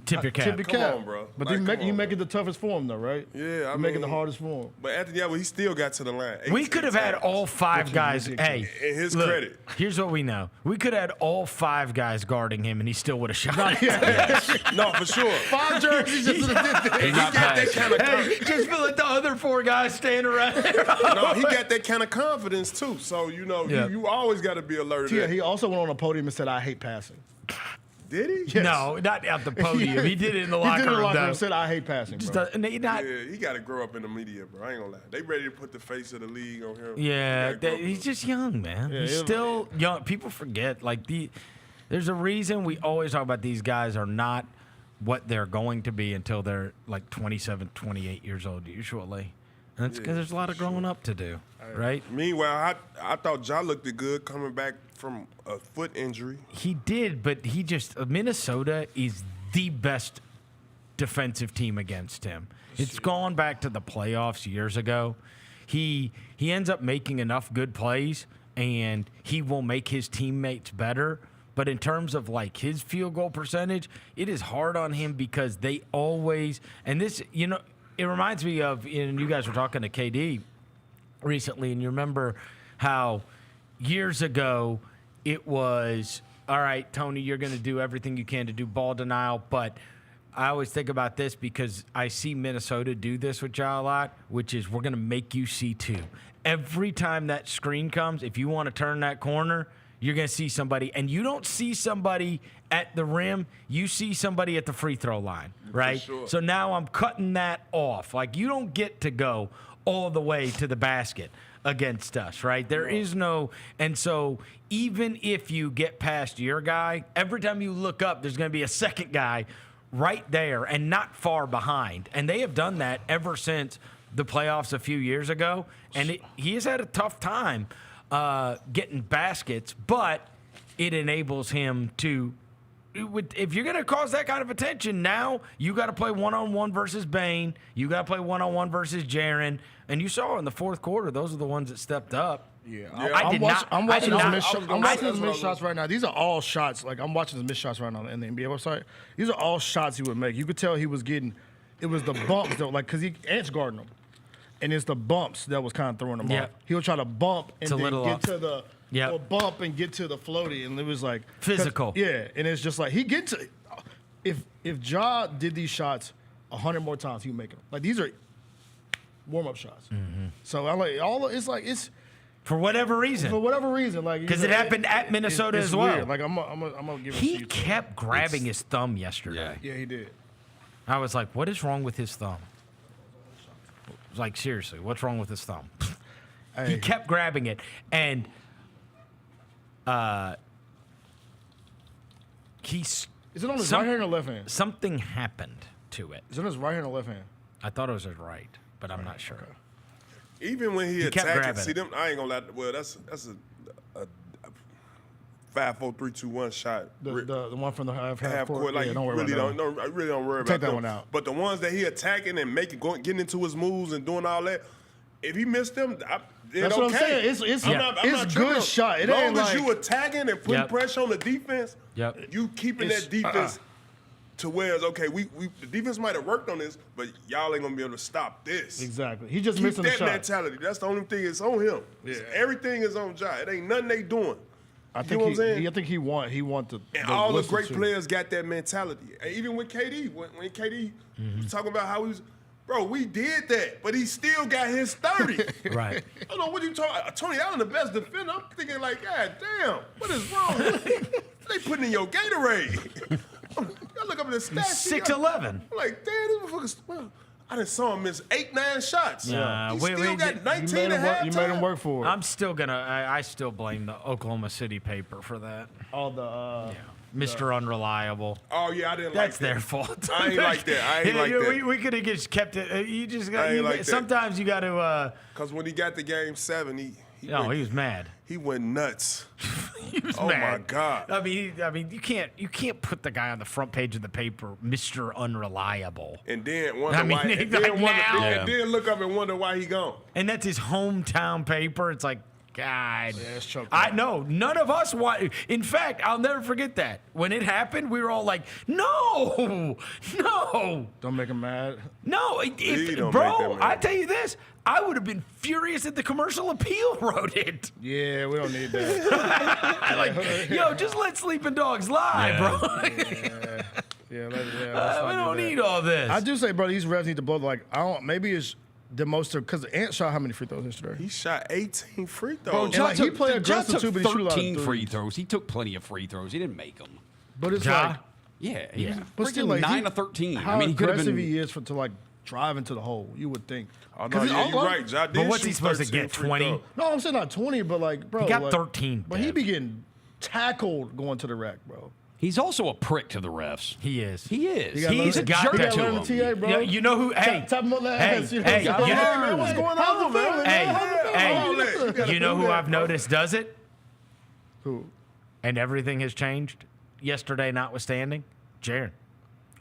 Tip your cap. Come on, bro. But Like, you make it the toughest for him, though, right? Yeah, I you make it mean, the hardest for him. But Anthony Edwards, he still got to the line. We could have had all 5 guys. Hey, in his look, credit. Here's what we know. We could have had all 5 guys guarding him, and he still would have shot it. No, for sure. 5 jerseys just would have did that. He got that kind of Hey, just feel like the other 4 guys stand around there. No, he got that kind of confidence, too. So, you know, you always got to be alert. Yeah, he also went on a podium and said, I hate passing. Did he? Yes. No, not at the podium. Yeah. He did it in the He locker did it in the room. locker room though. and said, I hate passing, Just bro. he Yeah, he got to grow up in the media, bro. I ain't going to lie. They ready to put the face of the league on him. Yeah, he's just young, man. Yeah, He's still young. People forget. There's a reason we always talk about these guys are not what they're going to be until they're like 27, 28 years old, usually. And that's because there's a lot of growing up to do, right? Meanwhile, I thought Ja looked good coming back from a foot injury. He did, but Minnesota is the best defensive team against him. It's gone back to the playoffs years ago. He ends up making enough good plays, and he will make his teammates better. But in terms of like his field goal percentage, it is hard on him because they always – and this, it reminds me of – and you guys were talking to KD recently, and you remember how years ago it was, all right, Tony, you're going to do everything you can to do ball denial, but I always think about this because I see Minnesota do this with Ja a lot, which is we're going to make you see 2. Every time that screen comes, if you want to turn that corner – you're going to see somebody, and you don't see somebody at the rim. You see somebody at the free throw line, right? Sure. So now I'm cutting that off. Like, you don't get to go all the way to the basket against us, right? There is no – and so even if you get past your guy, every time you look up, there's going to be a second guy right there and not far behind. And they have done that ever since the playoffs a few years ago. And he has had a tough time getting baskets, but it enables him to. If you're going to cause that kind of attention, now you got to play one-on-one versus Bane. You got to play one-on-one versus Jaren. And you saw in the fourth quarter, those are the ones that stepped up. Yeah, I'm watching his missed shots right now. These are all shots. Like, I'm watching his missed shots right now in the NBA website. These are all shots he would make. You could tell he was getting. It was the bumps though, like because Ant's guarding him, and it's the bumps that was kind of throwing him off. He'll try to bump and then get to the. Or bump and get to the floaty, and it was like physical. Yeah, and it's just like he gets to. If Ja did these shots 100 more times, he would make them. Like these are warm-up shots. Mm-hmm. So I like it's for whatever reason. For whatever reason, like because it happened at Minnesota it's as well. Weird. Like I'm gonna give. He kept grabbing his thumb yesterday. Yeah, he did. I was like, what is wrong with his thumb? Like seriously, what's wrong with his thumb? He kept grabbing it and. Is it on his right hand or left hand? Something happened to it. Is it on his right hand or left hand? I thought it was his right, but I'm not sure. Okay. Even when he kept attacked, grabbing see them. I ain't gonna lie. Well, that's a 5-4-3-2-1 shot. The one from the half court. Like don't worry really about don't. I really don't worry about Take that them. one out. But the ones that he attacking and getting into his moves and doing all that, if he missed them, that's what I'm saying. It's not good shot. It as ain't long as like you attacking and putting pressure on the defense, you keeping that defense to where it's okay. We the defense might have worked on this, but y'all ain't gonna be able to stop this. Exactly. He just Keep missing the that shot. mentality. That's the only thing that's on him. Yeah. Everything is on Ja. It ain't nothing they doing. I think what I'm saying? I think he want the. And all the great players got that mentality. And even with KD, when KD was talking about how he was. Bro, we did that, but he still got his 30. Right. I don't know what you talking. Tony Allen, the best defender. I'm thinking like, God damn, what is wrong? They putting in your Gatorade. I look up at the stats. 6'11". I'm like, damn, this motherfucker's. Well, I done saw him miss 8-9 shots. Yeah, he still got 19 at halftime. You made him work for it. I'm still I still blame the Oklahoma City paper for that. All the. Mr. Unreliable. Oh yeah, I didn't. That's like their fault. I ain't like that. I ain't like that. We could have just kept it. You just got. Like sometimes you got to. Because when he got to Game 7, he was mad. He went nuts. He was mad. mad. My God. I mean, you can't put the guy on the front page of the paper, Mr. Unreliable. And then wonder why. And then look up and wonder why he gone. And that's his hometown paper. It's like. God, it's choking. I know none of us want. In fact, I'll never forget that when it happened. We were all like, "No, don't make him mad." No, bro. I tell you this, I would have been furious if the Commercial Appeal wrote it. Yeah, we don't need that. Yo, just let Sleeping Dogs lie, bro. We don't need all this. I do say, bro, these refs need to blow. Like, maybe it's. The most, because Ant shot how many free throws yesterday? He shot 18 free Bro, throws. He played aggressive too, but he shoot 13 free throws. He took plenty of free throws. He didn't make them. But it's like, but still, like 9 of 13. How aggressive he is to drive into the hole. You would think. Oh, no, you're right. Ja but what's he supposed to get? 20? No, I'm saying not 20, but bro, he got 13. But he be getting tackled going to the rack, bro. He's also a prick to the refs. He is. He's a jerk to him. TA, bro. You know who? Hey, tap him on the ass. What's going on, man? Hey, you know who I've noticed does it? Who? And everything has changed. Yesterday, notwithstanding, Jaren.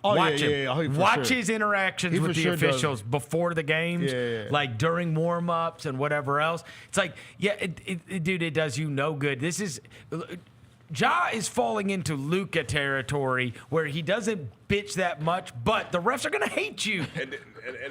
Oh, Watch him. Yeah, Watch his interactions with the officials before the games, like during warm-ups and whatever else. It's like, dude, it does you no good. This is. Ja is falling into Luka territory where he doesn't bitch that much, but the refs are gonna hate you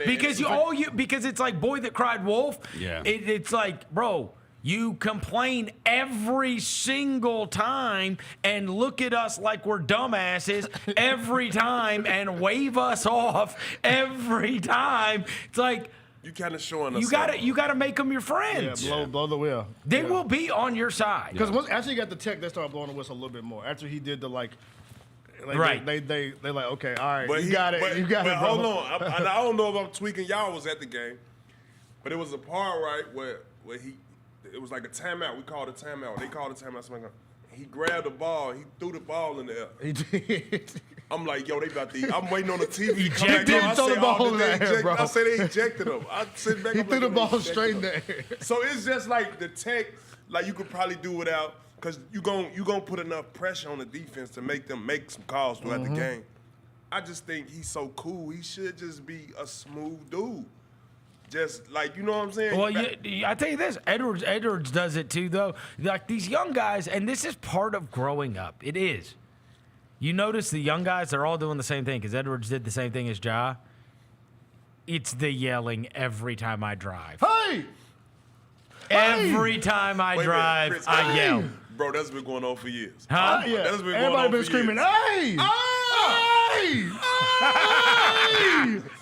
because it's like boy that cried wolf. Yeah, it's like, bro, you complain every single time and look at us like we're dumbasses every time and wave us off every time. It's like. You kind of showing us. You gotta make them your friends. Yeah, blow the wheel. They will be on your side. Because once after he got the tech, they started blowing the whistle a little bit more. After he did the right. They like, okay, all right, but you got it. But hold on, I don't know if I'm tweaking. Y'all was at the game, but it was a part right where it was like a timeout. We called a timeout. They called a timeout. He grabbed the ball. He threw the ball in the air. He did. I'm like, yo, they about to. I'm waiting on the TV. Ejected him. Throw the ball in the air, bro. I said they ejected him. I sit back. He threw the ball straight in the air. So it's just like the tech. Like you could probably do without, because you gonna put enough pressure on the defense to make them make some calls throughout the game. I just think he's so cool. He should just be a smooth dude. Just like, you know what I'm saying? Well, I tell you this, Edwards does it too, though. Like these young guys, and this is part of growing up. It is. You notice the young guys, they're all doing the same thing because Edwards did the same thing as Ja. It's the yelling every time I drive. Hey! Every time I drive, Chris, I yell. Bro, that's been going on for years. Huh? Yeah. That's been going Everybody on been for screaming, years. hey! Hey! Hey!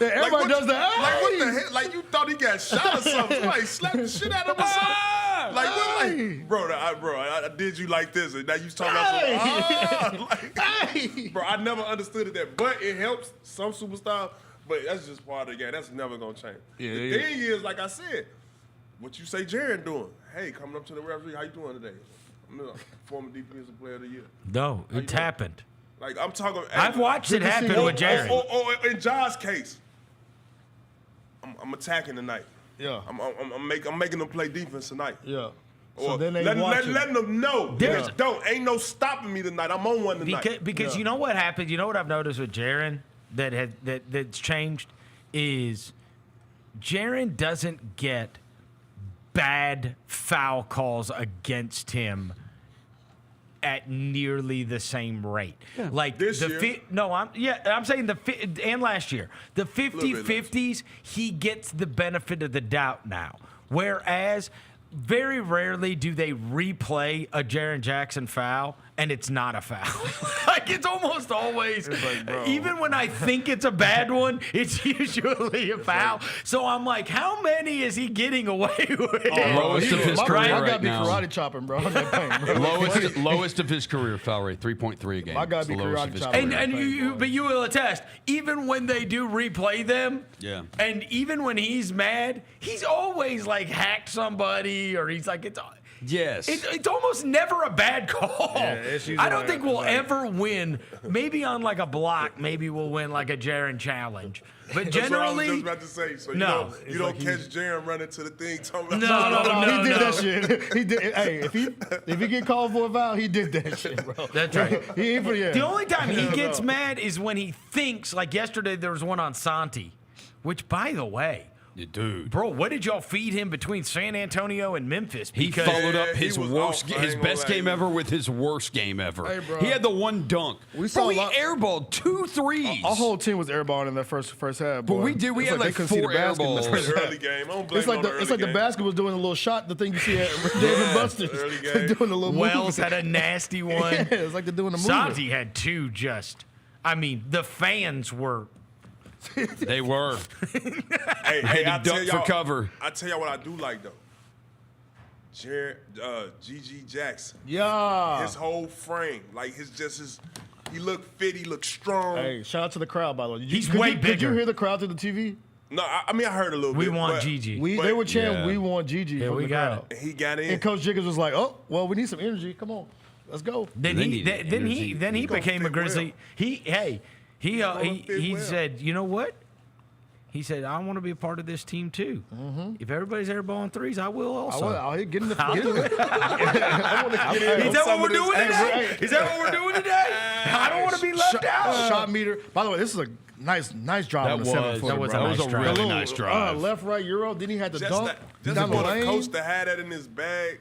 Everybody does that. Like what the hell? Like you thought he got shot or something? Somebody slapped the shit out of him or something? Like what? Like, bro, I did you like this, and now you talking about some. Bro, I never understood it that, but it helps some superstars. But that's just part of the game. That's never gonna change. Yeah, the thing is, like I said, what you say, Jaren doing? Hey, coming up to the referee, how you doing today? I'm the former defensive player of the year. No, it's happened. Like I'm talking. I've watched it happen with Jaren. Or in Ja's case, I'm attacking tonight. Yeah. I'm making them play defense tonight. Yeah. Or So then they letting them know. Ain't no stopping me tonight. I'm on one tonight. Because you know what happened? You know what I've noticed with Jaren that's changed is Jaren doesn't get bad foul calls against him at nearly the same rate. Yeah. Like this year? I'm saying and last year. The 50-50s, he gets the benefit of the doubt now. Whereas very rarely do they replay a Jaren Jackson foul and it's not a foul. Like it's almost always, even when I think it's a bad one, it's usually a foul. So I'm like, how many is he getting away with? Lowest of his career I gotta right be now. karate chopping, bro. I'm not paying, bro. Lowest of his career foul rate, 3.3 a game. I gotta be karate chopping. But you will attest, even when they do replay them, and even when he's mad, he's always like hacked somebody, or he's like it's almost never a bad call. I don't think we'll ever win. Maybe on like a block, maybe we'll win like a Jaren challenge. But generally, that's what I was just about to say. So no, you don't catch Jaren running to the thing. Talking No, about he did that shit. He did. Hey, if he get called for a foul, he did that shit, bro. That's right. He ain't for The only time he gets mad is when he thinks, like yesterday, there was one on Santi, which, by the way, dude, bro, what did y'all feed him between San Antonio and Memphis? He followed up his his best game ever with his worst game ever. Hey, bro. He had the one dunk. He airballed 2 threes. Our whole team was airballing in that first half. But we did. We had like 4 airballs. Early game. I don't blame It's like the basket was doing a little shot. The thing you see at David Buster's. Early game. Doing a little Wells had a nasty one. Yeah, it's like they're doing a movie. Santi had 2 just. I mean, the fans were. They were. Hey, had to duck for cover. I tell y'all what I do like though. GG Jackson. Yeah. His whole frame, like he look fit. He look strong. Hey, shout out to the crowd, by the way. He's way bigger. Did you hear the crowd through the TV? No, I mean I heard a little We bit. want Gigi. They were chanting, "We want Gigi." Yeah, from we the got crowd. it. And he got in. And Coach Jiggers was like, "Oh, well, we need some energy. Come on, let's go." Then he became a Grizzly. Well. He said, you know what? He said, I want to be a part of this team too. Mm-hmm. If everybody's airballing threes, I will also. I'll get in the. I'll do it. I want to get in. Is that what we're doing today? Is that what we're doing today? I don't want to be left out. Shot meter. By the way, this is a nice drive on the 7-footer. That was a really nice drive. Left, right, Euro. Then he had the Just dunk. for the coach to have that in his bag.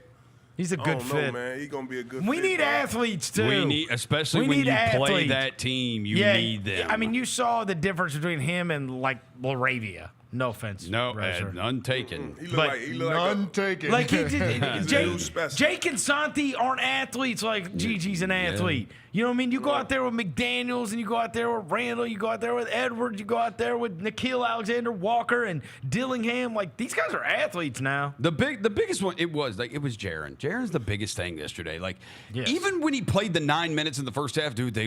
He's a good fit. Man. He's going to be a good fit. We need athletes, too. We need, especially when you play that team, you need them. I mean, you saw the difference between him and, like, Laravia. No offense. No, none taken. He looked none taken. Like Jake and Santi aren't athletes like Gigi's an athlete. Yeah. You know what I mean? You go out there with McDaniels, and you go out there with Randle, you go out there with Edwards, you go out there with Nikhil Alexander-Walker and Dillingham. Like, these guys are athletes now. The biggest one, it was Jaren. Jaren's the biggest thing yesterday. Like, even when he played the 9 minutes in the first half, dude,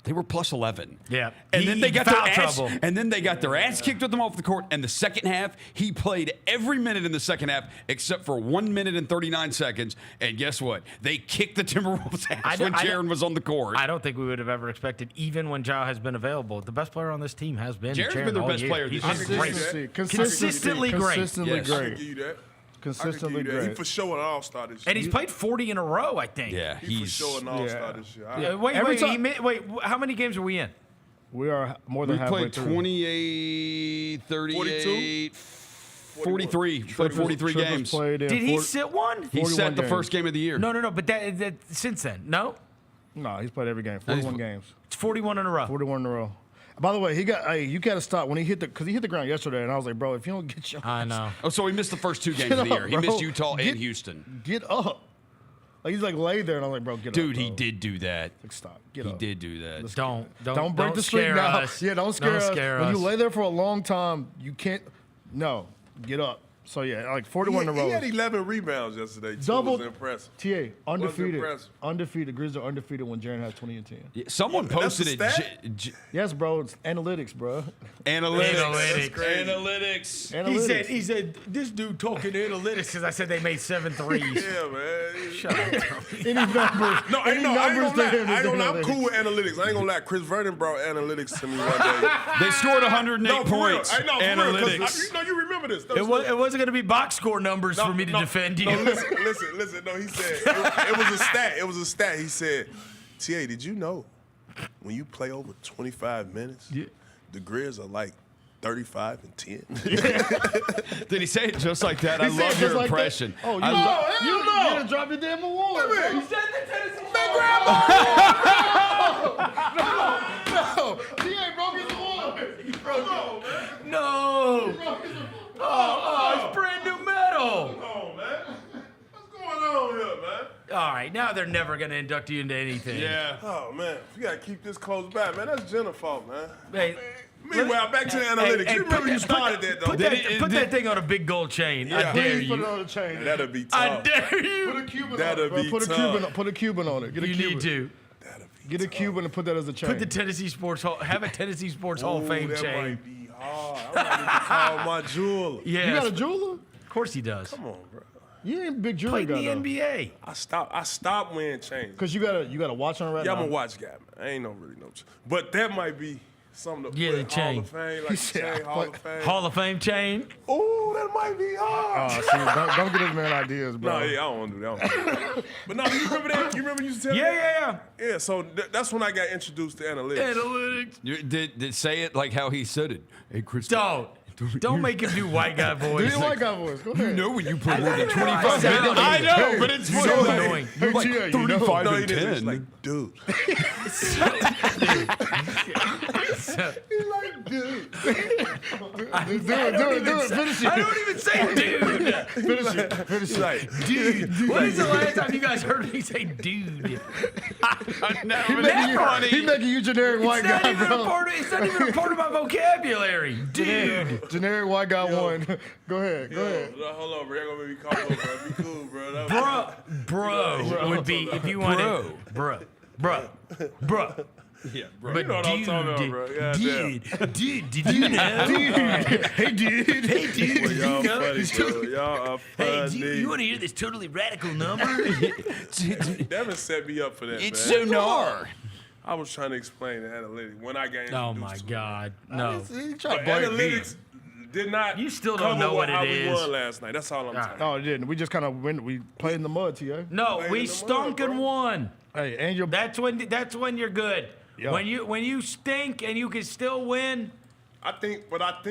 They were plus 11. Yeah. And then they got their foul ass, trouble. and then they got their ass kicked with them off the court. And the second half, he played every minute in the second half except for 1 minute and 39 seconds. And guess what? They kicked the Timberwolves' ass when Jaren was on the court. I don't think we would have ever expected, even when Ja has been available. The best player on this team has been Jaren's Jaren been their all best year. player He's this been year. great. Consistently great. Consistently Yes. I can great. give you that. Consistently I can give you that. great. He for sure an all-star this year. And he's played 40 in a row, I think. Yeah, He for sure an all-star this year. Wait, how many games are we in? We are more than We halfway played through. 28, 38, 43. We played 43 Trivers games. played in Did he 40 sit one? He 41 sat the games. first game of the year. No, but that since then, no? No, he's played every game. 41 games. It's 41 in a row. 41 in a row. By the way, you got to stop when he hit because he hit the ground yesterday, and I was like, bro, if you don't get your I know. Oh, so he missed the first 2 games Get of the up, year. He bro. missed Utah Get- and Houston. get up. Like he's like laid there, and I'm like, bro, get up. Dude, bro. he did do that. Like, stop. Get He up. did do that. Don't break the streak scare now. us. Yeah, don't scare Don't us. scare When us. you lay there for a long time, you can't. No, get up. So yeah, like 41 in a row. He had 11 rebounds yesterday. Too. Double. It was impressive. TA undefeated. impressive. Undefeated. Grizz are undefeated when Jaren has 20 and 10. Yeah, someone That's a posted it. stat? Yes, bro. It's analytics, bro. Analytics. Analytics. He said this dude talking analytics because I said they made 7 threes. Yeah, man. Shut up. Any numbers. No, any I ain't numbers gonna lie. to him I is ain't gonna lie. I'm analytics. cool with analytics. I ain't gonna lie. Chris Vernon brought analytics to me one day. They scored 108 No, for real. points. I know, for real, 'cause Analytics. you remember this. It wasn't going to be box score numbers for me to defend you. No, listen. No, he said it was a stat. It was a stat. He said, "TA, did you know when you play over 25 minutes, the Grizz are like 35 and 10?" Did he say it just like that? I He said love just your like that. impression. Oh, you I know. lo- You know. You drop your damn award. He said No. TA broke his award. No. Oh, it's brand new metal. Come on, man. What's going on here, man? All right, now they're never going to induct you into anything. Yeah. Oh man, we gotta keep this close back, man. That's Jenna's fault, man. Hey, Meanwhile, back to the analytics. You remember you started that, though. Put that thing on a big gold chain. I Yeah. dare Please put it you. on the chain. That'll be tough. I dare you. Put a Cuban That'll on it, bro. be Put a tough. Cuban. Put a Cuban on it. Get a You Cuban. need to. Get a Cuban and put that as a chain. Put the Tennessee Sports Hall. Have a Tennessee Sports Hall of Fame that chain. might be hard. I might need to call my jeweler. Yeah. You got a jeweler? Of course he does. Come on, bro. You ain't a big jewelry Played guy in the though. NBA. I stopped wearing chains. Cause you got a watch on right Yeah, now. I'm a watch guy, man. I ain't really no. But that might be something to Yeah, put the Hall chain. of Fame, He like the said, chain, I Hall put- of Fame. Hall of Fame chain. Ooh, that might be hard. Oh, see, don't get this man ideas, bro. No, yeah, I don't want to do that. But no, you remember that? You remember you used to tell me? Yeah. Yeah, so that's when I got introduced to analytics. Analytics. Did say it like how he said it. Hey, Chris. Don't make him do white guy Do voice. your white guy voice. Go ahead. You know when you put more than I 25 sound minutes. like- I know, but it's You're so so annoying. You're like Tia, you know. 35 No, he and didn't. He's 10. like, dude. He's like, dude. Do it. Finish I it. don't even say dude. Finish it. Finish it. Like, Dude. When is the last time you guys heard me say dude? He making you generic white It's not guy, even a bro. part of, it's not even a part of my vocabulary. Dude. Generic white guy one. Go ahead. Go ahead. hold on, bro. You're going to make me call over, bro. Be cool, bro. Bro would be if you wanted. Bro. Yeah, bro. But You know what I'm talking about, bro. Goddamn. Dude, did you know? Hey, dude. Hey, dude, Well, did y'all you know? funny, bro. Y'all are Hey, funny. do you want to hear this totally radical number? Devin set me up for that, It's man. so gnar. I was trying to explain the analytics when I got introduced Oh my to it. God, no. He But tried to blame me. analytics did not You still don't cover know what how it we is. won last night. That's all I'm saying. No, it didn't. We just kind of went. We played in the mud, T.A. No, Playing we in the stunk mud, and bro. won. Hey, and your That's when you're good. Yeah. When you stink and you can still win. I think that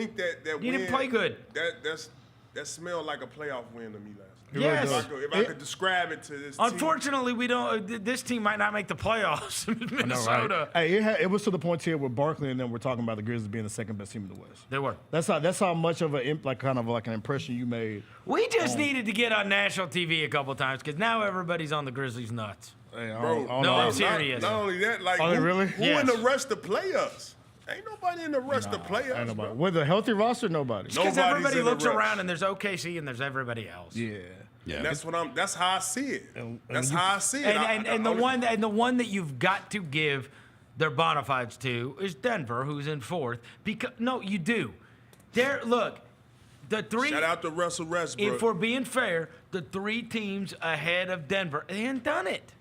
You win, didn't play good. That smelled like a playoff win to me last night. Yes. If I could describe it to this team. Unfortunately, we don't. This team might not make the playoffs in Minnesota. Hey, it was to the point here where Barkley and them were talking about the Grizzlies being the second best team in the West. They were. That's how much of an an impression you made. We just needed to get on national TV a couple times because now everybody's on the Grizzlies nuts. Hey, Bro, I don't no, know. I'm serious. Not only that, like, Are they really? who Yes. in the rush to play us? Ain't nobody in the rush to play us. Ain't nobody. Bro. With a healthy roster, nobody. Because Nobody's everybody in the looks rush. around and there's OKC and there's everybody else. Yeah. Yeah. That's how I see it. That's how I see it. And the one that you've got to give they're bona fides to is Denver, who's in 4th. No, you do. Look, the 3. Shout out to Russell Westbrook. If we're being fair, the 3 teams ahead of Denver, they ain't done it.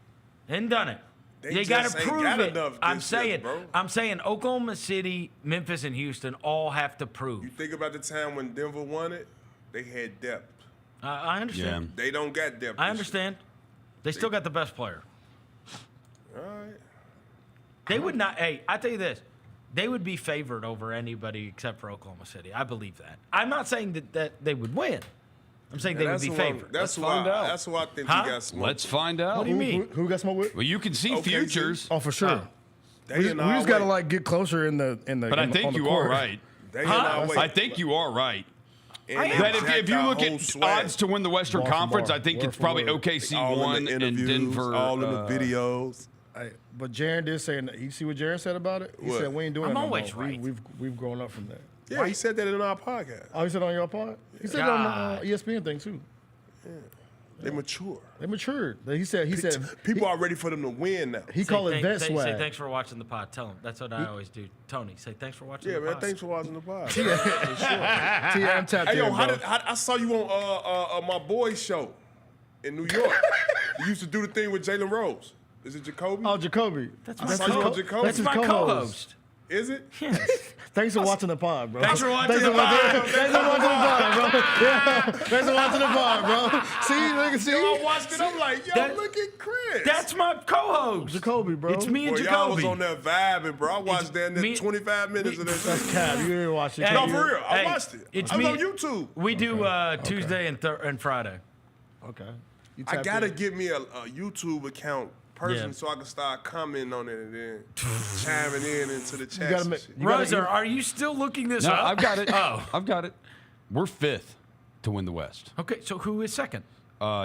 They got to prove it. I'm saying Oklahoma City, Memphis, and Houston all have to prove. You think about the time when Denver won it, they had depth. I understand. They don't got depth. I understand. They still got the best player. All right. They would not. Hey, I tell you this. They would be favored over anybody except for Oklahoma City. I believe that. I'm not saying that they would win. I'm saying they would be favored. That's why I think he got smoked. Let's find out. What do you mean? Who got smoked with? Well, you can see futures. Oh, for sure. We just got to get closer in the. But I think you are right. I think you are right. That if you look at odds to win the Western Conference, I think it's probably OKC 1 and Denver. All in the videos. But Jaren did say, you see what Jaren said about it? He said, we ain't doing it no more. I'm always right. We've grown up from that. Yeah, he said that in our podcast. Oh, he said it on your pod? He said it on the ESPN thing, too. Yeah. They mature. They matured. He said people are ready for them to win now. He called it vet swag. Say thanks for watching the pod. Tell him. That's what I always do. Tony, say thanks for watching the pod. Yeah, man, thanks for watching the pod. I'm tapped hey, yo, in, I saw you on my boy's show in New York. You used to do the thing with Jalen Rose. Is it Jacoby? Oh, Jacoby. That's my co-host. Is it? Yes. Thanks for watching the pod, bro. Thanks for watching the pod. Thanks for watching the pod, bro. Yeah. Thanks for watching the pod, bro. See? I watched it. I'm like, yo, look at Chris. That's my co-host. Jacoby, bro. It's me and Jacoby. Jacoby. Y'all was on there vibing, bro. I watched that in the 25 minutes of that. That's cap. You didn't watch it. No, for real. I watched it. I was on YouTube. We do Tuesday and Friday. Okay. I got to get me a YouTube account person so I can start commenting on it and then chiming into the chat. Rosa, are you still looking this up? I've got it. I've got it. We're 5th to win the West. Okay, so who is 2nd?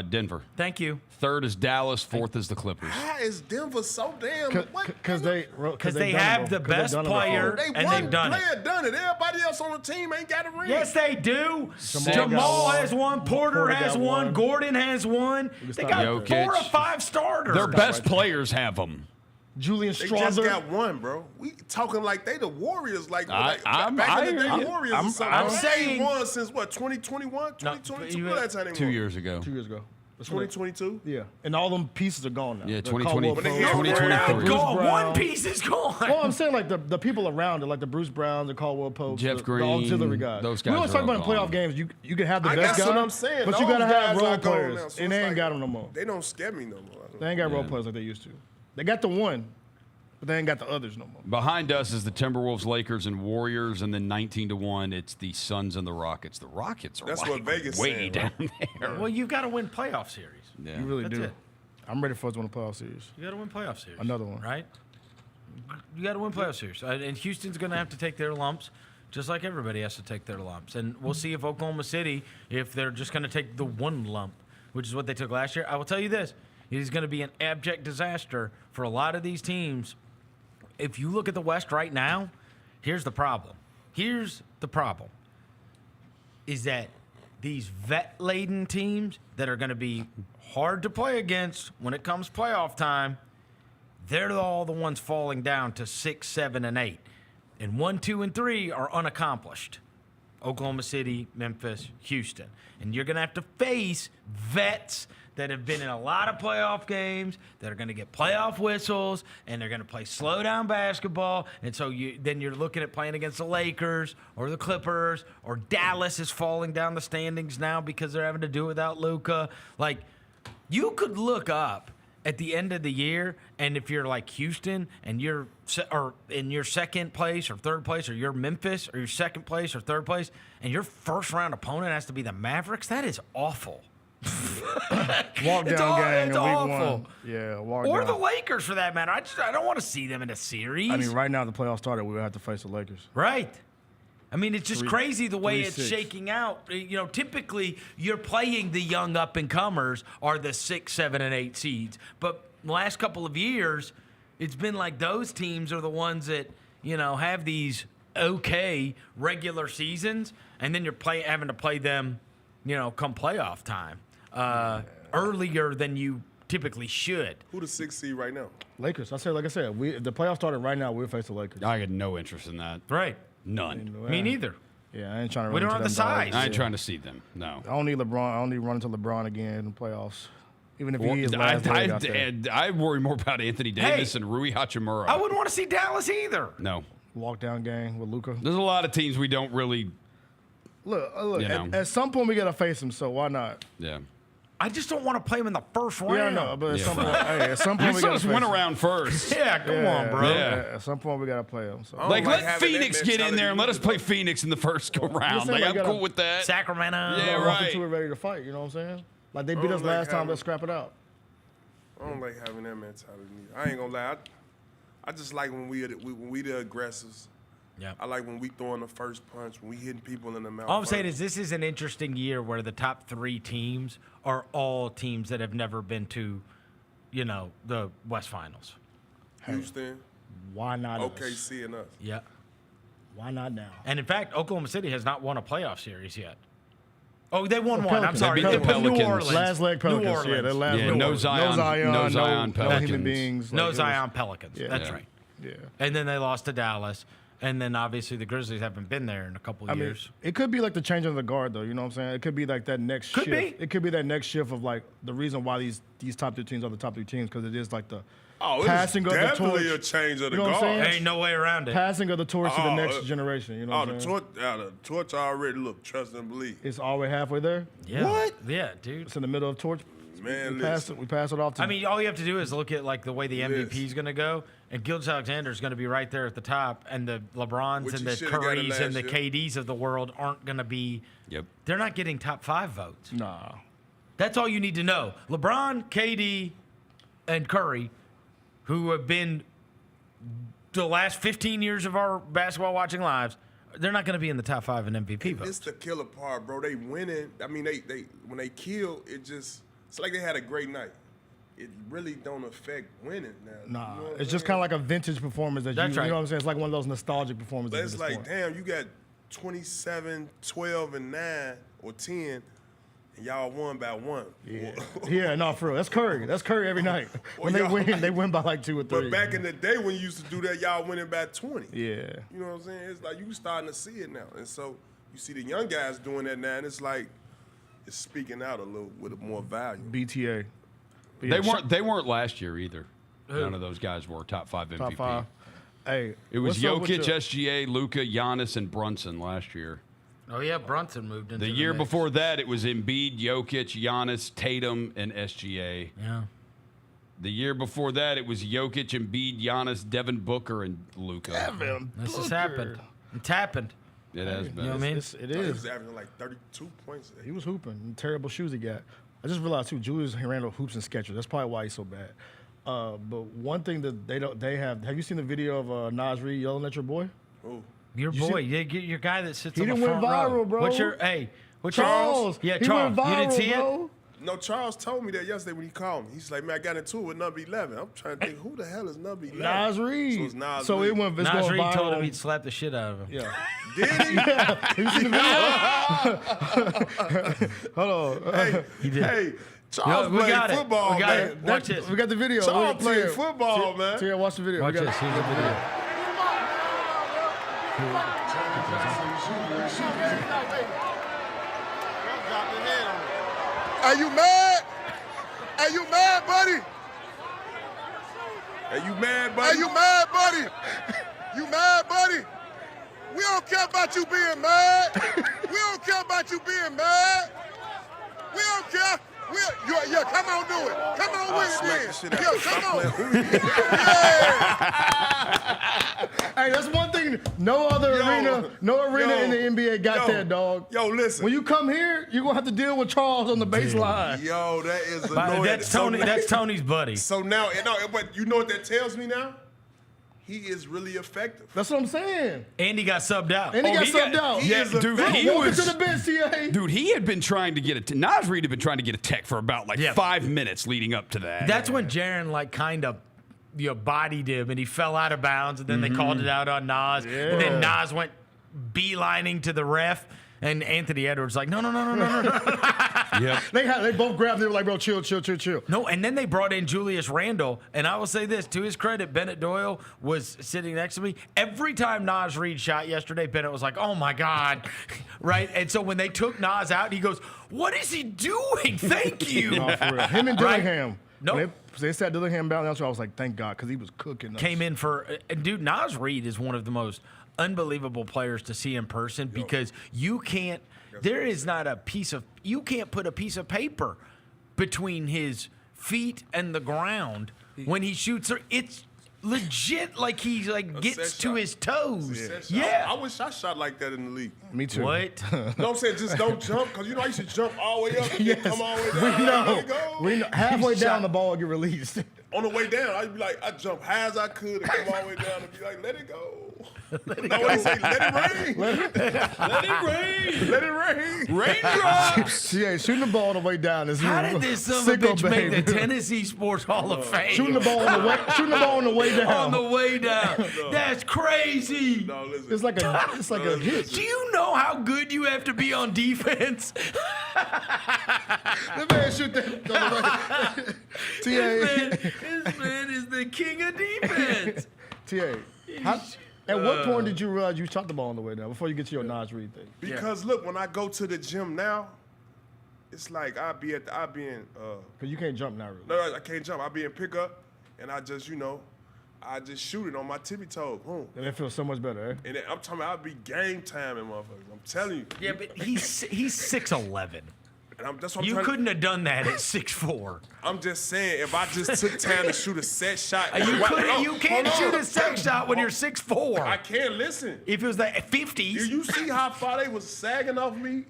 Denver. Thank you. 3rd is Dallas. 4th is the Clippers. How is Denver so damn? Because they have the best player and they've done it. Everybody else on the team ain't got a ring. Yes, they do. Jamal has one. Porter has one. Gordon has one. They got Jokic. 4 or 5 starters. Their best players have them. Julian They Strawther. just got one, bro. We talking like they the Warriors, like back in the day, Warriors. I'm saying they won since what 2021, 2022. What that time they 2 won? years ago. 2 years ago. 2022. Yeah, and all them pieces are gone now. Yeah, The 2020. Caldwell Pope, 2023. Gone. Brown. One piece is gone. Well, I'm saying like the people around it, like the Bruce Browns, the Caldwell Pope, Jeff the Green, auxiliary guys. those guys We always are talk about in all playoff gone. games. You can have the best That's guys, what I'm saying. but you Those gotta have guys role are gone players, now, so and it's they ain't like, got them no more. They don't scare me no more. They ain't got role players like they used to. They got the one, but they ain't got the others no more. Behind us is the Timberwolves, Lakers, and Warriors, and then 19-1. It's the Suns and the Rockets. The Rockets are That's what Vegas way saying, down there. Well, you've got to win playoff series. Yeah. You really That's do. it. I'm ready for us to win a playoff series. You got to win playoff series. Another one. Right? You got to win playoff series. And Houston's going to have to take their lumps, just like everybody has to take their lumps. And we'll see if Oklahoma City, if they're just going to take the one lump, which is what they took last year. I will tell you this. It is going to be an abject disaster for a lot of these teams. If you look at the West right now, here's the problem. Is that these vet-laden teams that are going to be hard to play against when it comes playoff time, they're all the ones falling down to 6, 7, and 8. And 1, 2, and 3 are unaccomplished. Oklahoma City, Memphis, Houston. And you're going to have to face vets that have been in a lot of playoff games, that are going to get playoff whistles, and they're going to play slow-down basketball. And so then you're looking at playing against the Lakers or the Clippers, or Dallas is falling down the standings now because they're having to do it without Luka. Like, you could look up at the end of the year, and if you're like Houston and you're or in your second place or third place, or you're Memphis or your second place or third place, and your first-round opponent has to be the Mavericks, that is awful. Walk down gang it's in week awful. 1. Yeah, walk or down. the Lakers, for that matter. I don't want to see them in a series. I mean, right now the playoffs started, we would have to face the Lakers. Right. I mean, it's just crazy the way 3-6. it's shaking out. You know, typically you're playing the young up-and-comers are the 6, 7, and 8 seeds. But the last couple of years, it's been like those teams are the ones that, you know, have these okay regular seasons, and then you're having to play them, you know, come playoff time earlier than you typically should. Who the 6th seed right now? Lakers. Like I said, if the playoffs started right now, we'll face the Lakers. I got no interest in that. Right. None. Me neither. Yeah, I ain't trying to. We run don't into have the them size. dogs. I ain't trying to see them. No. I don't need LeBron. I don't need to run into LeBron again in the playoffs. Even if he is last leg out there. I worry more about Anthony Davis and Rui Hachimura. I wouldn't want to see Dallas either. No. Walk down gang with Luka. There's a lot of teams we don't really. Look. You know. At some point we gotta face him. So why not? Yeah. I just don't want to play him in the first round. Yeah, I know, but at some point You we saw gotta us face win him. around first. Yeah, come on, bro. Yeah. At some point we gotta play him. So. Like let Phoenix get in there and let us play Phoenix in the first go round. Like I'm cool with that. Sacramento. Yeah, right. We're ready to fight. You know what I'm saying? Like they beat us last time. Let's scrap it out. I don't like having that mentality. I ain't gonna lie. I just like when we the aggressors. Yeah. I like when we throwing the first punch, when we hitting people in the mouth. All I'm saying is this is an interesting year where the top 3 teams are all teams that have never been to, the West Finals. Houston. Why not? OKC and us. Yeah. Why not now? And in fact, Oklahoma City has not won a playoff series yet. Oh, they won one. Pelicans. I'm sorry. They beat the New Pelicans. Orleans. Last leg Pelicans. New Orleans. Yeah, that last leg. no Zion. No Zion Pelicans. human beings. No Like, Zion Pelicans. Yeah. That's Yeah. right. Yeah. And then they lost to Dallas. And then obviously the Grizzlies haven't been there in a couple of years. It could be like the change of the guard, though. You know what I'm saying? It could be like that next shift. It could be that next shift of like the reason why these top 2 teams are the top 2 teams because it is like the passing of the torch. Definitely a change of the You know what I'm guard. saying? Ain't no way around it. Passing of the torch to the next generation. You know what I'm saying? The torch already look, trust and believe. It's always halfway there. Yeah. What? Yeah, dude. It's in the middle of torch. Man, we pass it off to. I mean, all you have to do is look at like the way the MVP is going to go, and Gilgeous-Alexander is going to be right there at the top, and the LeBrons Which and he the should've got it Currys and the last year. KDs of the world aren't going to be. Yep. They're not getting top 5 votes. Nah. That's all you need to know. LeBron, KD, and Curry, who have been the last 15 years of our basketball watching lives, they're not going to be in the top 5 in MVP votes. It's the killer part, bro. They winning. I mean, they when they kill, it's like they had a great night. It really don't affect winning now. Nah, You know what it's I'm just kind of like a vintage performance that That's you right. know what I'm saying? It's like one of those nostalgic performances. But at it's this like, point. damn, you got 27, 12, and 9 or 10, and y'all won by 1. Yeah, no, for real. That's Curry. That's Curry every night. When Well, they win by like 2 or 3. But back in the day when you used to do that, y'all winning by 20. Yeah. You know what I'm saying? It's like you starting to see it now. And so you see the young guys doing that now, and it's like it's speaking out a little with more value. BTA. They weren't last year either. None of those guys were top 5 MVP. Top 5. Hey, It was what's up with Jokic, your- SGA, Luka, Giannis, and Brunson last year. Oh, yeah, Brunson moved into The the year mix. before that, it was Embiid, Jokic, Giannis, Tatum, and SGA. Yeah. The year before that, it was Jokic, Embiid, Giannis, Devin Booker, and Luka. This has happened. It's happened. It has been. You know what I mean? It He is. was averaging like 32 points. He was hooping. Terrible shoes he got. I just realized too, Julius Randle hoops and Skechers. That's probably why he's so bad. But one thing that they have you seen the video of Nas Reed yelling at your boy? Oh. Your You boy, see- your guy that sits He on the didn't went front row. viral, bro. What's your Charles? Yeah, He Charles. went You didn't viral, see bro. it? No, Charles told me that yesterday when he called me. He's like, man, I got into it with number 11. I'm trying to think, who the hell is number 11? Nas Reed. So it's Nas So Reed. it went. It's Nas going Reed viral. told him he'd slap the shit out of him. Yeah. Did he? Have you seen the video? Hold on. Hey, He did. hey, Charles we played got it. football, We got man. it. Watch this. We got the video. Charles Play played it. football, man. So yeah, watch the video. Watch We got this. Here's the video. Are you mad? Are you mad, buddy? Are you mad, Are buddy? you mad, buddy? You mad, buddy? We don't care about you being mad. We don't care about you being mad. We don't care. Yeah, come on, do it. Come on with smack it the shit then. out Yeah, of come on. you. Hey, that's one thing. No other arena in the NBA got that, dog. Yo, listen. When you come here, you're gonna have to deal with Charles on the baseline. Yo, that is But annoying. that's Tony. That's Tony's buddy. So now, but you know what that tells me now? He is really effective. That's what I'm saying. And he got subbed out. And he got subbed out. he is a dude, vet. he Welcome was. to the bench, CA. Dude, he had been trying to get Nas Reed had been trying to get a tech for about 5 minutes leading up to that. That's when Jaren kind of bodied him and he fell out of bounds, and then they called it out on Nas. Yeah. And then Nas went beelining to the ref, and Anthony Edwards no. Yeah, Yep. They both grabbed. They were like, bro, chill. No, and then they brought in Julius Randle, and I will say this to his credit, Bennett Doyle was sitting next to me. Every time Naz Reid shot yesterday, Bennett was like, "Oh my God," right? And so when they took Naz out, he goes, "What is he doing? Thank you." No, for real. Him and Dillingham. No. Nope. They sat Dillingham down. That's why I was like, thank God, because he was cooking. Came in for, dude, Naz Reid is one of the most unbelievable players to see in person because you can't, there is not a piece of, you can't put a piece of paper between his feet and the ground when he shoots. It's legit like he gets to his toes. Yeah. I wish I shot like that in the league. Me too. What? No, I'm saying just don't jump, because you know I used to jump all the way up and then come all the way down. We know. Halfway down, the ball get released. On the way down, I'd be like, I jump high as I could and come all the way down and be like, let it go. Let it rain. Let it rain. Let it rain. Raindrops. Yeah, shooting the ball on the way down is How did this son of a bitch make the Tennessee Sports Hall of Fame? Shooting the ball on the way. Shooting the ball on the way down. On the way down. That's crazy. No, listen. It's like a hit. Do you know how good you have to be on defense? The man shoot that on the way. This man is the king of defense. At what point did you realize you shot the ball on the way down before you get to your Naz Reid thing? Because look, when I go to the gym now, it's like I be in. Cause you can't jump now, really. No, I can't jump. I be in pickup, and I just shoot it on my tippy toe. Boom. And it feels so much better, eh? And then, I'm talking about I'll be game timing, motherfuckers. I'm telling you. Yeah, but he's 6'11". And that's what you couldn't have done that at 6'4". I'm just saying, if I just took time to shoot a set shot. You can't shoot a set shot when you're 6'4". I can't listen. If it was the 50s. Do you see how far they was sagging off me?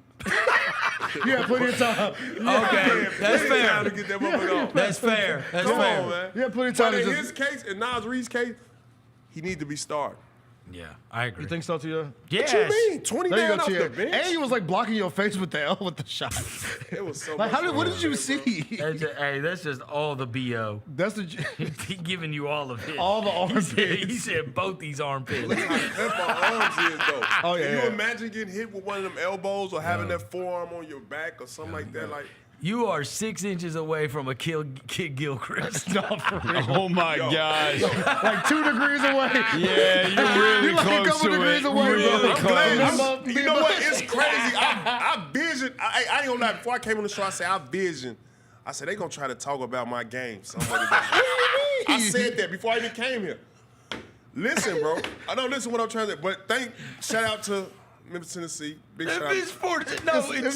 Yeah, plenty of time. Okay, that's fair. Time to get that motherfucker off. That's fair. That's Come fair. on, man. Yeah, plenty of time. But in his case, in Naz Reid's case, he need to be started. Yeah, I agree. You think so, Tia? Yes. What you mean? 20 down off the bench? And he was like blocking your face with the shot. It was so like, much what did you see? That's just all the BO. That's He giving you all of it. All the armpits. He said both these armpits. Look how cut my arms is, though. Oh, yeah. Can you imagine getting hit with one of them elbows or having that forearm on your back or something like that? Like, you are 6 inches away from a Kid Gilchrist. No, for real. Oh my gosh. Like 2 degrees away. Yeah, you're really You're like close a couple to degrees it. away, Really bro. close. you know what? It's crazy. I vision. I ain't gonna lie. Before I came on the show, I said I vision. I said they gonna try to talk about my game. Somebody. I said that before I even came here. Listen, bro. I don't listen what I'm trying to. But shout out to Memphis, Tennessee. Big shout out. It's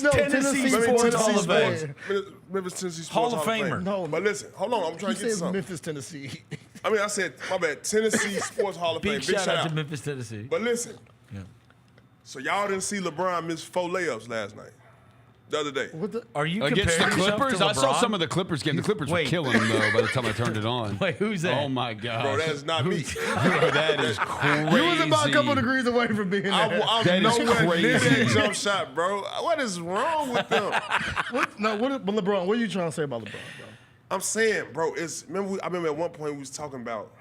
Tennessee Sports Hall of Fame. Memphis, Tennessee Sports Hall of Famer. No, but listen, hold on. I'm trying to get said something. Memphis, Tennessee. I mean, I said, my bad, Tennessee Sports Hall of Fame. Big shout out to Memphis, Tennessee. But listen, so y'all didn't see LeBron miss 4 layups last night, the other day. Are you Against the comparing yourself Clippers? to I saw LeBron? some of the Clippers game. The Clippers were killing them, though, by the time I turned it on. Wait, who's that? Oh, my God. Bro, that is not me. That is crazy. You was about a couple degrees away from being there. I'm That is nowhere near crazy. that jump shot, bro. What is wrong with them? But LeBron, what are you trying to say about LeBron, bro? I'm saying, bro, I remember at one point we was talking about,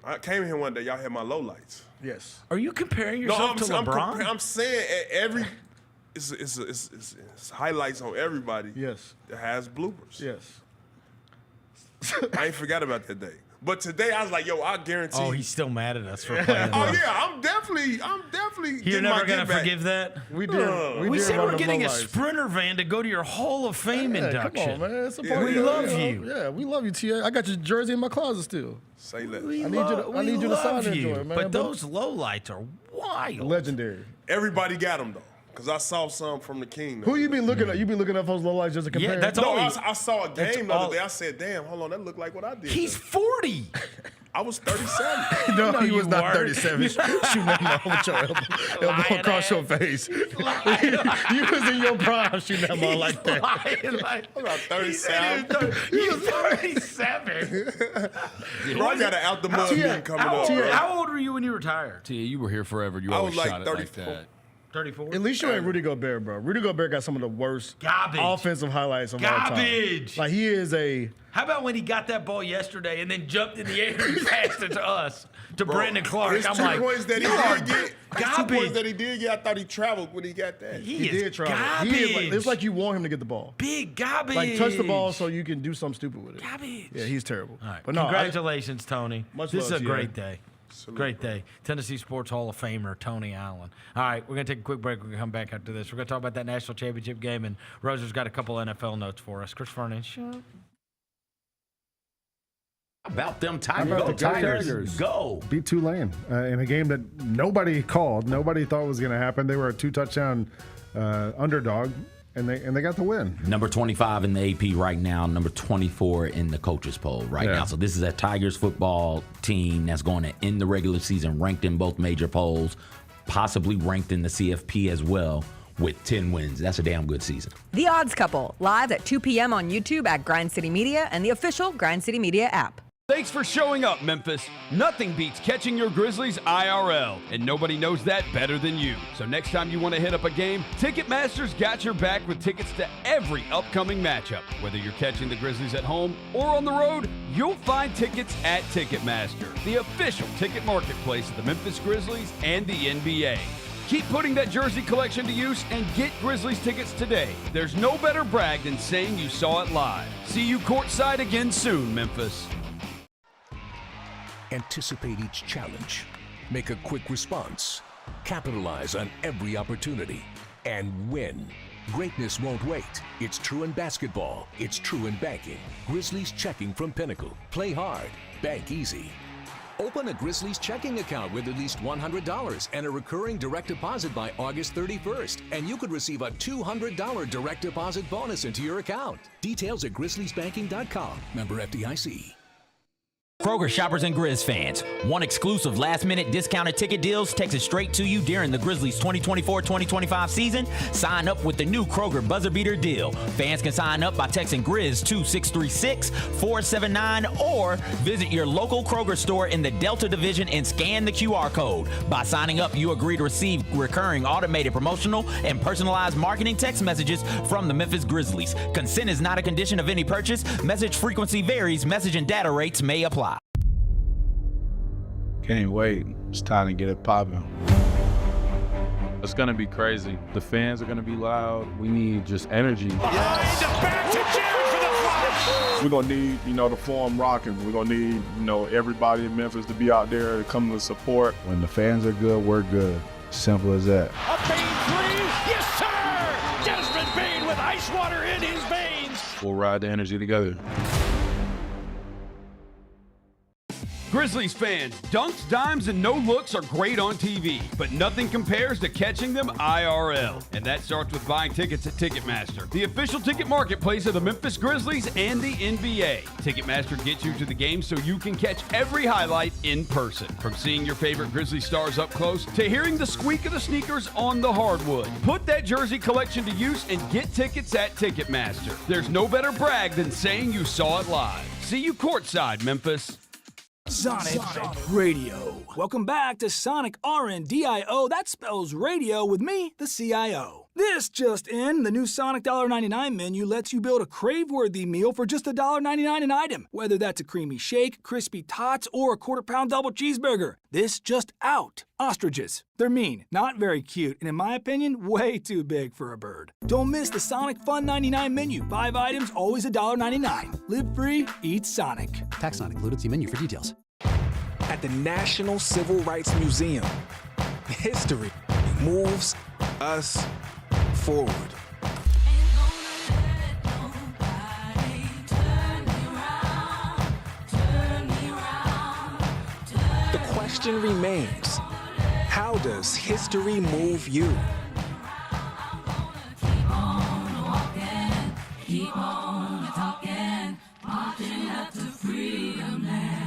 I came here one day, y'all had my lowlights. Yes. Are you comparing yourself to LeBron? I'm saying at every, it's highlights on everybody. Yes. That has bloopers. Yes. I ain't forgot about that day. But today I was like, yo, I guarantee. Oh, he's still mad at us for playing. Oh yeah, I'm definitely. You're never gonna forgive that. We did. We said run we're them getting a lowlights. Sprinter van to go to your Hall of Fame induction. Come on, man. It's a Yeah, party. we love you. Yeah, we love you, Tia. I got your jersey in my closet still. Say less. I need you to sign and enjoy it, man. But those lowlights are wild. Legendary. Everybody got them though, cause I saw some from the King. Who you been looking at? You been looking up those lowlights just to compare? Yeah, that's No, all. I saw a that's game the all- other day. I said, damn, hold on, that looked like what I did. He's 40. I was 37. No, he you was not weren't. 37. Shooting that ball with your elbow across your face. You was in your prime shooting that ball like that. I'm about 37. You're 37. Bro, I got an out the mud meme coming up. bro. How old were you when you retired? Tia, you were here forever. You I always was like shot it 34. like that. 34? At least you ain't Rudy Gobert, bro. Rudy Gobert got some of the worst offensive highlights of all time. Garbage. Like, he is a... How about when he got that ball yesterday and then jumped in the air and passed it to us, to Brandon Clark? His I'm 2 like, points that he you are did get. His 2 garbage. points that he did get, I thought he traveled when he got that. He did is travel. garbage. It's like you want him to get the ball. Big garbage. Like, touch the ball so you can do something stupid with it. Garbage. Yeah, he's terrible. All right. But no, Congratulations, Tony. Much this love is a to you. great day. Great day. Tennessee Sports Hall of Famer, Tony Allen. All right, we're going to take a quick break. We're going to come back after this. We're going to talk about that national championship game, and Roser's got a couple NFL notes for us. Chris Vernon, show. About them Tigers. Go. Beat Tulane in a game that nobody called. Nobody thought was going to happen. They were a 2-touchdown underdog, and they got the win. Number 25 in the AP right now, number 24 in the coaches poll right now. So this is a Tigers football team that's going to end the regular season ranked in both major polls, possibly ranked in the CFP as well, with 10 wins. That's a damn good season. The Odds Couple, live at 2 p.m. on YouTube at Grind City Media and the official Grind City Media app. Thanks for showing up, Memphis. Nothing beats catching your Grizzlies IRL, and nobody knows that better than you. So next time you want to hit up a game, Ticketmaster's got your back with tickets to every upcoming matchup. Whether you're catching the Grizzlies at home or on the road, you'll find tickets at Ticketmaster, the official ticket marketplace of the Memphis Grizzlies and the NBA. Keep putting that jersey collection to use and get Grizzlies tickets today. There's no better brag than saying you saw it live. See you courtside again soon, Memphis. Anticipate each challenge. Make a quick response. Capitalize on every opportunity. And win. Greatness won't wait. It's true in basketball. It's true in banking. Grizzlies Checking from Pinnacle. Play hard. Bank easy. Open a Grizzlies checking account with at least $100 and a recurring direct deposit by August 31st. And you could receive a $200 direct deposit bonus into your account. Details at grizzliesbanking.com. Member FDIC. Kroger shoppers and Grizz fans, one exclusive last-minute discounted ticket deals texted straight to you during the Grizzlies 2024-2025 season. Sign up with the new Kroger Buzzer Beater deal. Fans can sign up by texting Grizz to 636-479 or visit your local Kroger store in the Delta Division and scan the QR code. By signing up, you agree to receive recurring automated promotional and personalized marketing text messages from the Memphis Grizzlies. Consent is not a condition of any purchase. Message frequency varies. Message and data rates may apply. Can't wait. It's time to get it popping. It's going to be crazy. The fans are going to be loud. We need just energy. We're going to need, the Forum rocking. We're going to need, everybody in Memphis to be out there to come to support. When the fans are good, we're good. Simple as that. A Bane three. Yes, sir. Desmond Bane with ice water in his veins. We'll ride the energy together. Grizzlies fans, dunks, dimes, and no-looks are great on TV, but nothing compares to catching them IRL. And that starts with buying tickets at Ticketmaster, the official ticket marketplace of the Memphis Grizzlies and the NBA. Ticketmaster gets you to the game so you can catch every highlight in person. From seeing your favorite Grizzlies stars up close to hearing the squeak of the sneakers on the hardwood. Put that jersey collection to use and get tickets at Ticketmaster. There's no better brag than saying you saw it live. See you courtside, Memphis. Sonic Radio. Welcome back to Sonic RNDIO. That spells radio with me, the CIO. This just in, the new Sonic $1.99 menu lets you build a crave-worthy meal for just $1.99 an item. Whether that's a creamy shake, crispy tots, or a quarter-pound double cheeseburger. This just out. Ostriches. They're mean, not very cute, and in my opinion, way too big for a bird. Don't miss the Sonic Fun 99 menu. 5 items, always $1.99. Live free, eat Sonic. Tax not included. See menu for details. At the National Civil Rights Museum, history moves us forward. The question remains, how does history move you? Keep on talking, marching up to freedom now.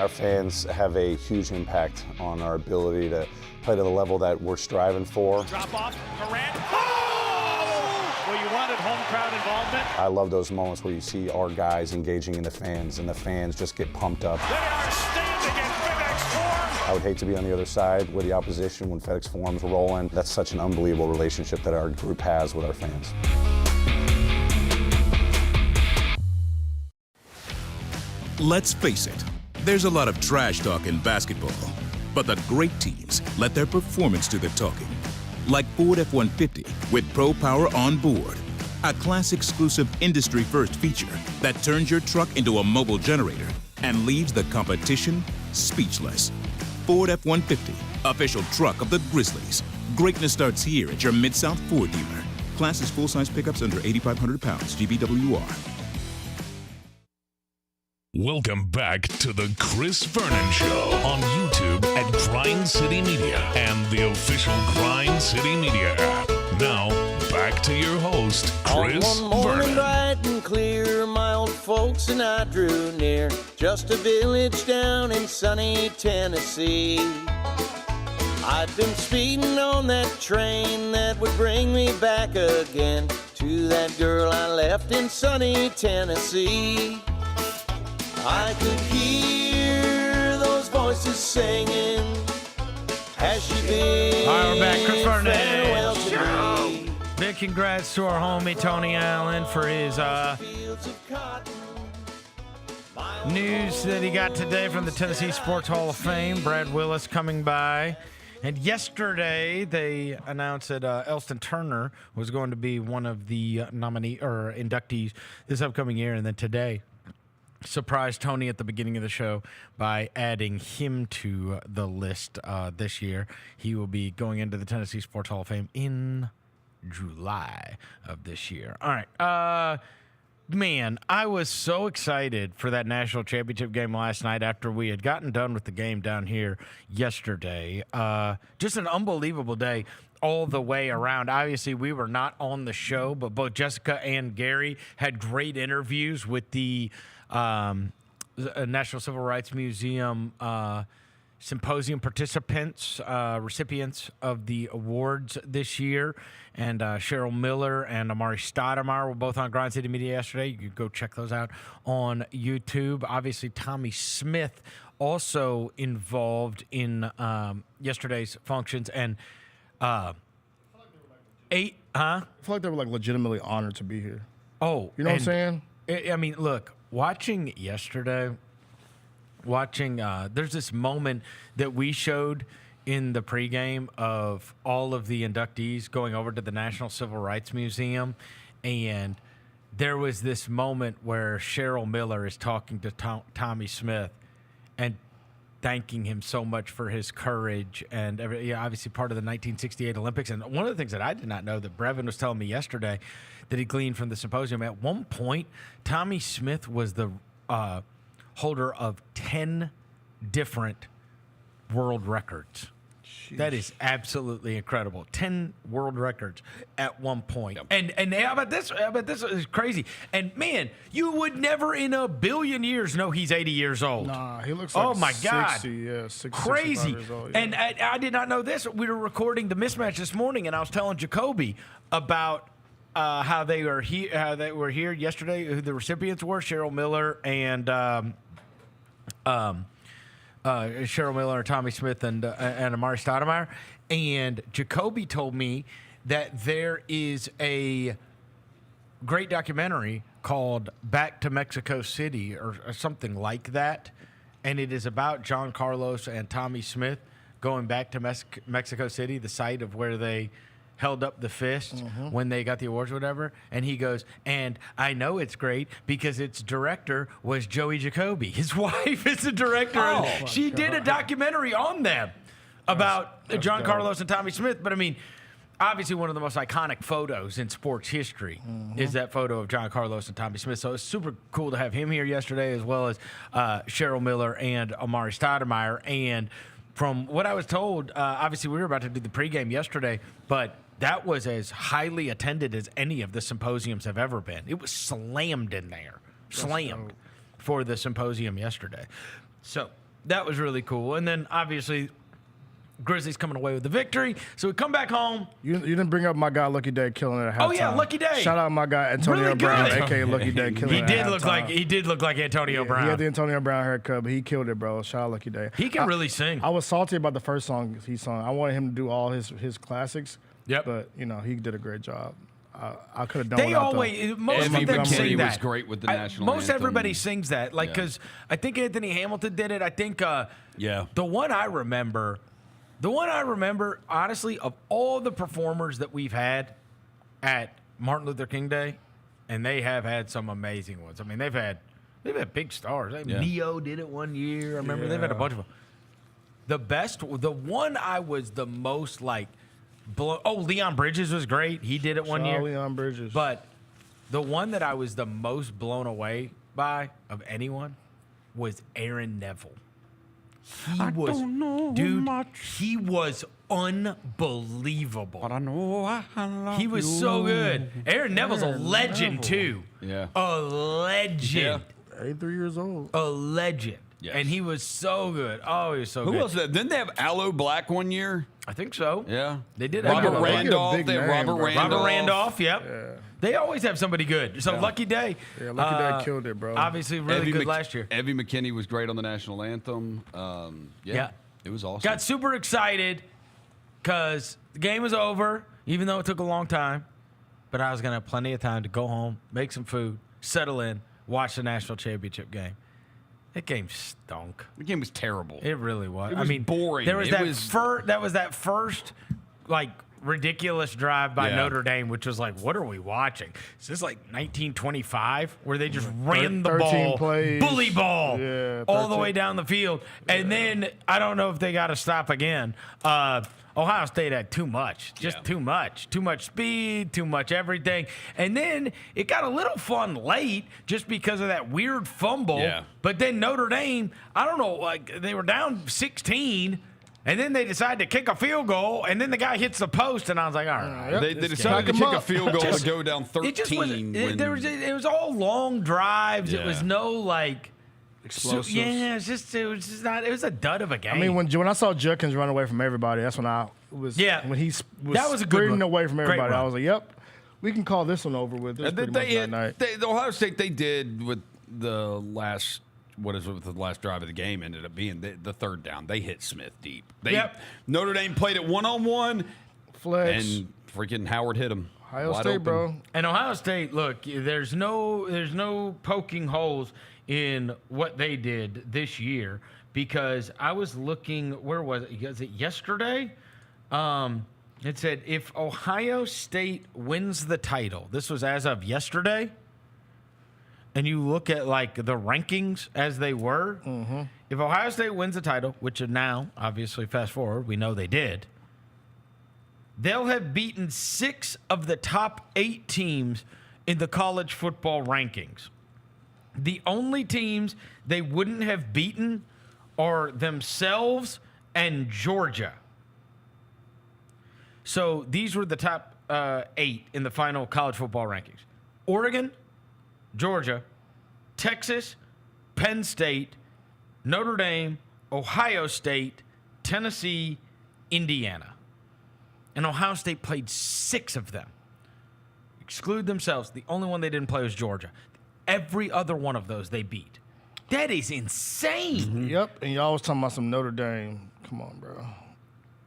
Our fans have a huge impact on our ability to play to the level that we're striving for. Drop off, Durant. Oh! Well, you wanted home crowd involvement. I love those moments where you see our guys engaging in the fans and the fans just get pumped up. They are standing at FedExForum. I would hate to be on the other side with the opposition when FedExForum's rolling. That's such an unbelievable relationship that our group has with our fans. Let's face it, there's a lot of trash talk in basketball, but the great teams let their performance do the talking. Like Ford F-150 with Pro Power on board, a class-exclusive industry-first feature that turns your truck into a mobile generator and leaves the competition speechless. Ford F-150, official truck of the Grizzlies. Greatness starts here at your Mid-South Ford dealer. Class is full-size pickups under 8,500 pounds, GVWR. Welcome back to the Chris Vernon Show on YouTube at Grind City Media and the official Grind City Media app. Now, back to your host, Chris On one morning Vernon. bright and clear, my old folks and I drew near, just a village down in sunny Tennessee. I'd been speeding on that train that would bring me back again to that girl I left in sunny Tennessee. I could hear those voices singing as she bid All right, we're back. Chris farewell Vernon to Show. me. Big congrats to our homie Tony Allen for his news that he got today from the Tennessee Sports Hall of Fame. Brad Willis coming by. And yesterday they announced that Elston Turner was going to be one of the inductees this upcoming year. And then today, surprised Tony at the beginning of the show by adding him to the list this year. He will be going into the Tennessee Sports Hall of Fame in July of this year. All right. Man, I was so excited for that national championship game last night after we had gotten done with the game down here yesterday. Just an unbelievable day all the way around. Obviously, we were not on the show, but both Jessica and Gary had great interviews with the National Civil Rights Museum symposium participants, recipients of the awards this year. And Cheryl Miller and Amari Stoudemire were both on Grind City Media yesterday. You can go check those out on YouTube. Obviously, Tommy Smith also involved in yesterday's functions. And I feel like they were like legitimately honored to be here. Oh, you know what I'm saying? I mean, look, watching yesterday, there's this moment that we showed in the pregame of all of the inductees going over to the National Civil Rights Museum, and there was this moment where Cheryl Miller is talking to Tommy Smith and thanking him so much for his courage and obviously part of the 1968 Olympics. And one of the things that I did not know that Brevin was telling me yesterday that he gleaned from the symposium, at one point, Tommy Smith was the holder of 10 different world records. Jeez. That is absolutely incredible. 10 world records at one point. Yep. And how about this? This is crazy. And man, you would never in a billion years know he's 80 years old. Nah, he looks like 60, yeah, 60, crazy. Years old, yeah. And I did not know this. We were recording the mismatch this morning, and I was telling Jacoby about how they were here yesterday. Who the recipients were: Cheryl Miller and Cheryl Miller, Tommy Smith, and Amari Stoudemire. And Jacoby told me that there is a great documentary called Back to Mexico City or something like that. And it is about John Carlos and Tommy Smith going back to Mexico City, the site of where they held up the fist when they got the awards or whatever. And he goes, and I know it's great because its director was Joey Jacoby. His wife is the director. Oh, she did a documentary on them about John Carlos and Tommy Smith. But I mean, obviously one of the most iconic photos in sports history is that photo of John Carlos and Tommy Smith. So it's super cool to have him here yesterday, as well as Cheryl Miller and Amari Stoudemire. And from what I was told, obviously we were about to do the pregame yesterday, but that was as highly attended as any of the symposiums have ever been. It was slammed in there. Slammed for the symposium yesterday. So that was really cool. And then obviously Grizzlies coming away with the victory. So we come back home. You didn't bring up my guy Lucky Day killing it at halftime. Oh yeah, Lucky Day. Shout out my guy Antonio Really Brown, good. aka Lucky Day, killing it at halftime. He did look like Antonio Brown. He had the Antonio Brown haircut, but he killed it, bro. Shout out Lucky Day. He can really sing. I was salty about the first song he sung. I wanted him to do all his classics. Yep. But he did a great job. I could have done. They always most of them sing that. was great with the national Most anthem. everybody sings that, because I think Anthony Hamilton did it. I think the one I remember, honestly, of all the performers that we've had at Martin Luther King Day, and they have had some amazing ones. I mean, they've had big stars. Neo did it one year. I remember they've had a bunch of them. The one I was the most like. Leon Bridges was great. He did it one year. Leon Bridges. But the one that I was the most blown away by of anyone was Aaron Neville. He was unbelievable. But I know I love He was so good. Aaron Neville's a legend too. Yeah. A legend. 83 years old. A legend. Yes. And he was so good. Oh, he was so good. Who else? Didn't they have Aloe Black one year? I think so. Yeah. They did. Robert have Randolph. big They have name, Robert bro. Randolph. Robert Randolph. Yep. Yeah. They always have somebody good. So Lucky Day. Yeah, Lucky Day killed it, bro. Obviously, really good last year. Evie McKinney was great on the national anthem. Yeah. It was awesome. Got super excited because the game was over, even though it took a long time. But I was going to have plenty of time to go home, make some food, settle in, watch the national championship game. That game stunk. The game was terrible. It really was. It was boring. There was It that was that first like ridiculous drive by Yeah. Notre Dame, which was like, what are we watching? Is this like 1925 where they just ran the 13 ball, plays. bully ball, Yeah, all the 13. way down the field, and then I don't know if they got to stop again. Ohio State had too much, too much speed, too much everything. And then it got a little fun late just because of that weird fumble. Yeah. But then Notre Dame, I don't know, like they were down 16, and then they decided to kick a field goal, and then the guy hits the post, and I was like, all right. They decided to kick a field goal to go down 13. It just wasn't, it was all long drives. It was no like Explosives. it was just not. It was a dud of a game. I mean, when I saw Judkins run away from everybody, that's when I was. Yeah. When he That was a good sprinting run. away from Great everybody, run. I was like, "Yep, we can call this one over with." This And pretty then much that night. the Ohio State, they did with the last, the last drive of the game ended up being the third down. They hit Smith deep. Notre Dame played it one-on-one. Flex. And freaking Howard hit him. Ohio Wide State, open. bro. And Ohio State, look, there's no poking holes in what they did this year because I was looking, where was it? Was it yesterday? It said if Ohio State wins the title, this was as of yesterday, and you look at like the rankings as they were, if Ohio State wins the title, which are now, obviously fast forward, we know they did, they'll have beaten 6 of the top 8 teams in the college football rankings. The only teams they wouldn't have beaten are themselves and Georgia. So these were the top 8 in the final college football rankings. Oregon, Georgia, Texas, Penn State, Notre Dame, Ohio State, Tennessee, Indiana. And Ohio State played 6 of them. Exclude themselves. The only one they didn't play was Georgia. Every other one of those they beat. That is insane. Yep, and y'all was talking about some Notre Dame. Come on, bro.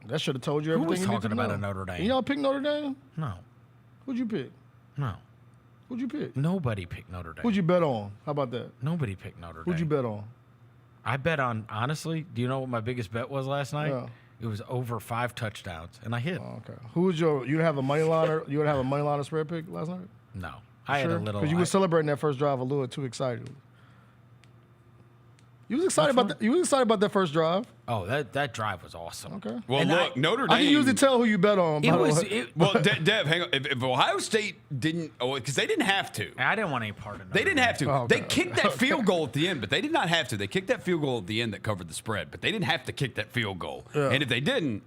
That should have told you Who everything was you need talking to about know. a Notre Dame? And y'all pick Notre Dame? No. Who'd you pick? No. Who'd you pick? Nobody picked Notre Dame. Who'd you bet on? How about that? Nobody picked Notre Dame. Who'd you bet on? I bet on, honestly, do you know what my biggest bet was last night? Yeah. It was over 5 touchdowns, and I hit. Oh, okay. Who was you would have a money liner? You would have a money liner spread pick last night? No. I had a little. Because you were celebrating that first drive a little too excited. You was excited about that. You was excited about that first drive. Oh, that drive was awesome. Okay. Well, And look, Notre Dame. I can usually tell who you bet on. It by the was. way. Well, Dev, hang on. If Ohio State didn't, because they didn't have to. I didn't want any part of it. They didn't have to. Oh, okay. They kicked that field goal at the end, but they did not have to. They kicked that field goal at the end that covered the spread, but they didn't have to kick that field goal. Yeah. And if they didn't,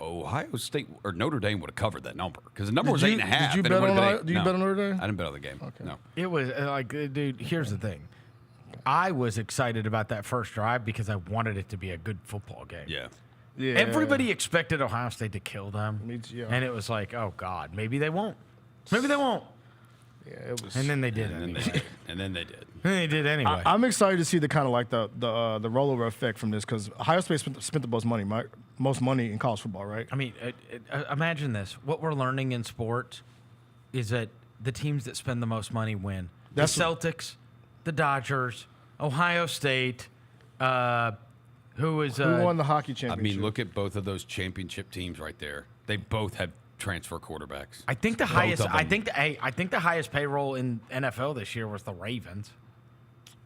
Ohio State or Notre Dame would have covered that number because the number was Did you- 8.5. did you and it bet would've on been that? Did you bet on Notre Dame? I didn't bet on the game. Okay. No. It was like, dude, here's the thing. I was excited about that first drive because I wanted it to be a good football game. Yeah. Yeah. Everybody expected Ohio State to kill them. Yeah. And it was like, oh, God, maybe they won't. Maybe they won't. Yeah, it was. And then they did. And then they did. And they did anyway. I'm excited to see the kind of like the rollover effect from this because Ohio State spent the most money in college football, right? I mean, imagine this. What we're learning in sports is that the teams that spend the most money win. The Celtics, the Dodgers, Ohio State, who won the hockey championship? I mean, look at both of those championship teams right there. They both have transfer quarterbacks. I think the highest. I think the highest payroll in NFL this year was the Ravens.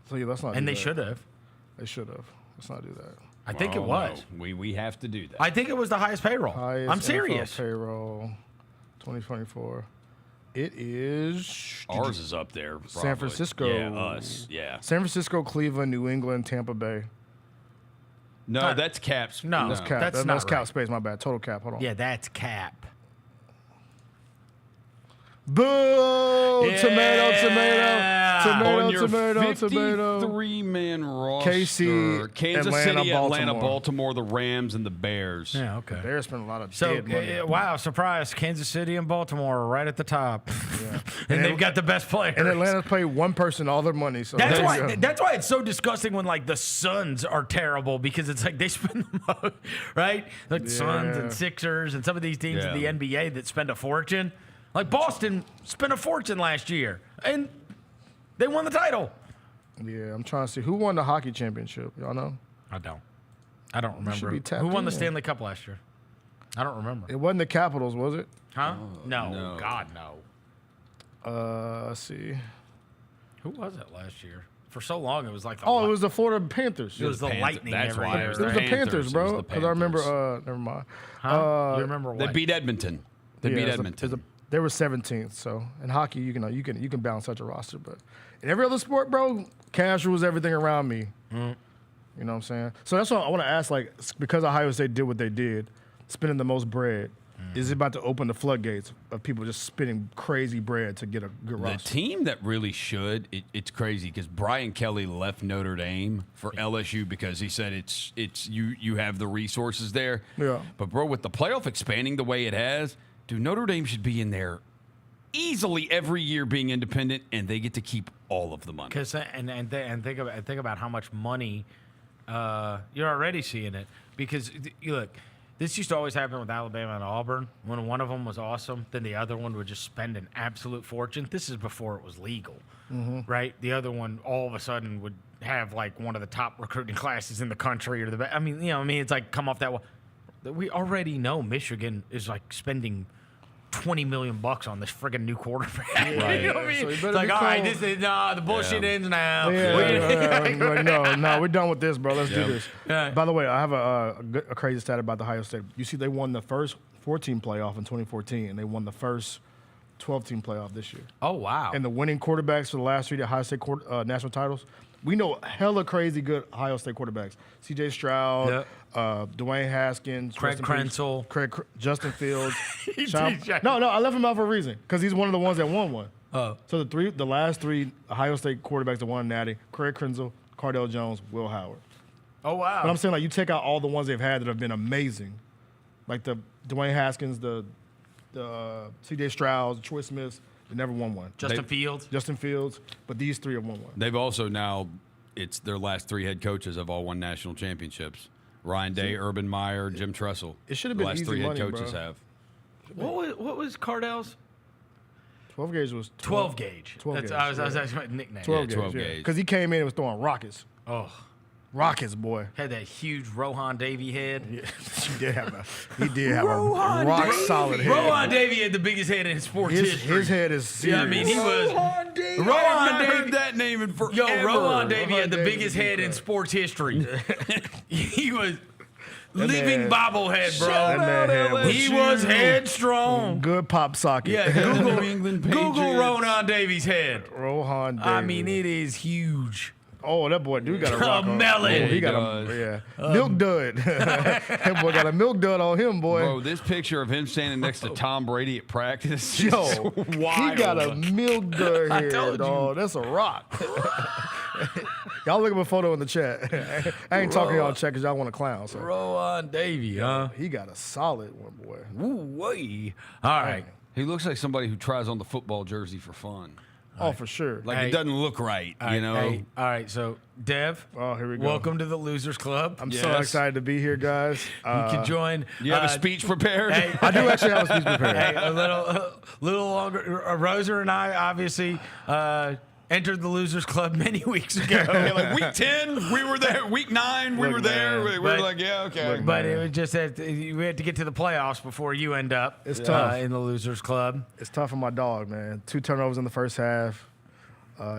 So yeah, let's not. And do they that. should have. They should have. Let's not do that. I think it was. No. We have to do that. I think it was the highest payroll. I'm serious. NFL payroll, 2024. It is. Ours is up there. Probably. San Francisco. Yeah, us. Yeah. San Francisco, Cleveland, New England, Tampa Bay. No, that's caps. No, that's cap. That's that's not cap right. space. My bad. Total cap. Hold on. Yeah, that's cap. Boo! Yeah. Tomato. On your Tomato. 53-man roster. KC, Kansas Atlanta, City, Baltimore. Atlanta, Baltimore, the Rams, and the Bears. Yeah, okay. The Bears spent a lot of So, dead money. wow, surprise. Kansas City and Baltimore are right at the top. Yeah. and they've got the best players. And Atlanta's paid one person all their money. So That's why it's so disgusting when, like, the Suns are terrible because it's like they spend the most, right? Like Suns and Sixers and some of these teams in the NBA that spend a fortune. Like Boston spent a fortune last year, and they won the title. Yeah, I'm trying to see. Who won the hockey championship? Y'all know? I don't remember. be tapped Who won the in. Stanley Cup last year? I don't remember. It wasn't the Capitals, was it? Huh? No. God, no. Let's see. Who was it last year? For so long, it was like the It was the Florida Panthers. It was the Lightning every year. It was the Panthers, bro. Because I remember. Never mind. Huh? You remember what? They beat Edmonton. They beat Edmonton. They were 17th. So in hockey, you can balance such a roster, but in every other sport, bro, cash rules everything around me. You know what I'm saying? So that's what I want to ask. Like, because Ohio State did what they did, spending the most bread, is it about to open the floodgates of people just spending crazy bread to get a good roster? The team that really should, it's crazy because Brian Kelly left Notre Dame for LSU because he said it's you have the resources there. Yeah. But bro, with the playoff expanding the way it has, dude, Notre Dame should be in there easily every year being independent, and they get to keep all of the money. Because and think about how much money you're already seeing it. Because you look, this used to always happen with Alabama and Auburn. When one of them was awesome, then the other one would just spend an absolute fortune. This is before it was legal, right? The other one all of a sudden would have like one of the top recruiting classes in the country or the best. I mean, it's like come off that one. We already know Michigan is like spending $20 million on this friggin' new quarterback. Right. You know what I mean? So you It's better like, be all right, cool. this is the bullshit ends now. No, we're done with this, bro. Let's do this. Yeah. By the way, I have a crazy stat about the Ohio State. You see, they won the first 14 playoff in 2014, and they won the first 12-team playoff this year. Oh, wow. And the winning quarterbacks for the last three Ohio State national titles, we know hella crazy good Ohio State quarterbacks. C.J. Stroud, Dwayne Haskins, Craig Krenzel, Justin Fields. No, I left him out for a reason because he's one of the ones that won one. Oh. So the last three Ohio State quarterbacks that won Natty: Craig Krenzel, Cardale Jones, Will Howard. Oh, wow. But I'm saying, like, you take out all the ones they've had that have been amazing, like the Dwayne Haskins, the C.J. Stroud, Troy Smiths. They never won one. Justin Fields. But these three have won one. They've also now, it's their last three head coaches have all won national championships. Ryan Day, Urban Meyer, Jim Tressel. It should have been the last easy three money, head coaches bro. have. What was Cardell's? 12 gauge was 12 gauge. 12 That's, gauge. I was actually my nickname. 12 Yeah, 12 gauge. gauge. Because he came in and was throwing rockets. Oh. Rockets, boy. Had that huge Rohan Davey head. Yeah, he did have a rock solid head. Rohan Davey had the biggest head in sports history. His head is serious. Yeah, I mean, he was. Rohan Davey. Rohan I've heard that name in forever. Yo, Rohan Davey had the Davey biggest did head in that. sports history. He was That living man- bobblehead, bro. That man had He was headstrong. good pop socket. Yeah, Google Rohan Davies' head. Rohan Davey. I mean, it is huge. Oh, that boy do got a rock on. melon. Oh, he got a milk dud. That boy got a milk dud on him, boy. Bro, this picture of him standing next to Tom Brady at practice is Yo, wild. he got a milk dud I head, told you. dog. That's a rock. Y'all look at my photo in the chat. I ain't talking to y'all in chat because y'all want to clown. So. Rowan Davey, huh? He got a solid one, boy. Woo-wee. All right. He looks like somebody who tries on the football jersey for fun. For sure. Like it doesn't look right, you know? Hey, all right, so Dev. Oh, here we go. Welcome to the Losers Club. I'm so excited to be here, guys. You can join. You have a speech prepared? Hey, I do actually have a speech prepared. Hey, a little longer. Roser and I obviously entered the Losers Club many weeks ago. Like week 10, we were there. Week 9, we were there. We were like, yeah, okay. But it was just that we had to get to the playoffs before you end up It's tough. in the Losers Club. It's tough for my dog, man. 2 turnovers in the first half.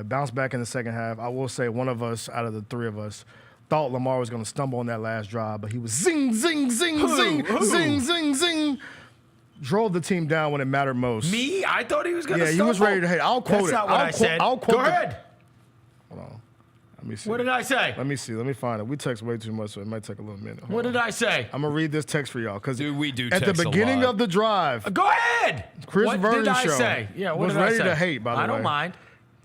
Bounced back in the second half. I will say one of us out of the 3 of us thought Lamar was going to stumble on that last drive, but he was zing, zing, zing, zing, zing, zing. Drove the team down when it mattered most. Me? I thought he was going to stumble. Yeah, he was ready to hate. I'll quote That's it. not what I said. I'll quote Go ahead. Hold on. Let me see. What did I say? Let me see. Let me find it. We text way too much, so it might take a little minute. What did I say? I'm going to read this text for y'all. Dude, we do at text the beginning a lot. of the drive, Go ahead. Chris What Vernon did I show say? Yeah, what was did I ready say? to hate, by the way. I don't mind.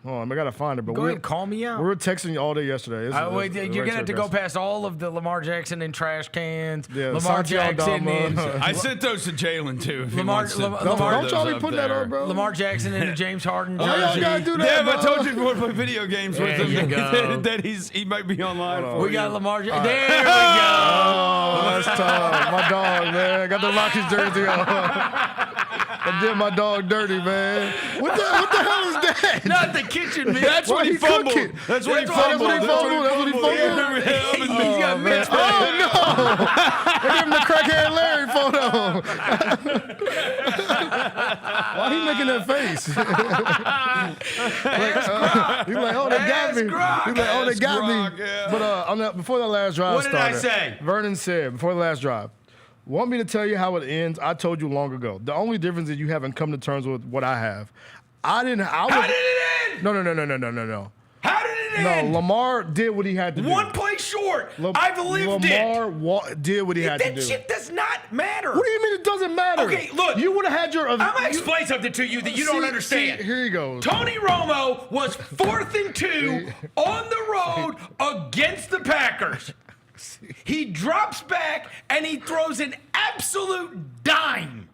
Hold on, I got to find it. But Go ahead and call me out. We were texting you all day yesterday. Wait, you're going to have to go past all of the Lamar Jackson in trash cans. Yeah, Lamar Santiago Jackson in. I sent those to Jalen, too. If Lamar- he wants to Lamar- throw Don't y'all those be putting up that there. up, bro. Lamar Jackson in a James Harden Why jersey. y'all gotta do that, Damn, I bro? told you if you want to play video games with There him, you go. that he might be online for We you. got Lamar Jackson. There we go. Oh, that's tough. My dog, man. Got the Rockies jersey on. I did my dog dirty, man. What the hell is that? Not the kitchen, man. That's when he fumbled. That's when he fumbled. That's what he fumbled. He's got Mitch. Oh, no. They gave him the crackhead Larry photo. Why he making that face? He's like, oh, they got me. He's like, oh, they got me. Yeah. But before the last drive What did I started, say? Vernon said, before the last drive, want me to tell you how it ends? I told you long ago. The only difference is you haven't come to terms with what I have. How did it end? No. How did it end? No, Lamar did what he had to do. One play short. I've lived Lamar did what he had to That do. shit does not matter. What do you mean it doesn't matter? Okay, look. You would have had your. I'm going to explain something to you that you don't understand. Here you go. Tony Romo was 4th and 2 on the road against the Packers. He drops back and he throws an absolute dime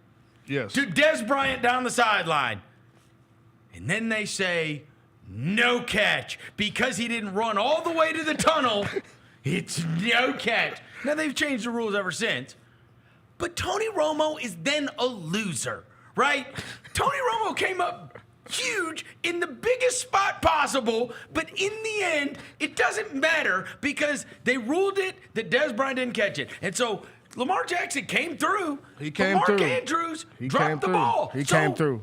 Yes. to Des Bryant down the sideline. And then they say, no catch. Because he didn't run all the way to the tunnel, it's no catch. Now, they've changed the rules ever since. But Tony Romo is then a loser, right? Tony Romo came up huge in the biggest spot possible, but in the end, it doesn't matter because they ruled it that Des Bryant didn't catch it. And so Lamar Jackson came through. He came Mark through. Andrews He dropped came the through. ball. He So came through.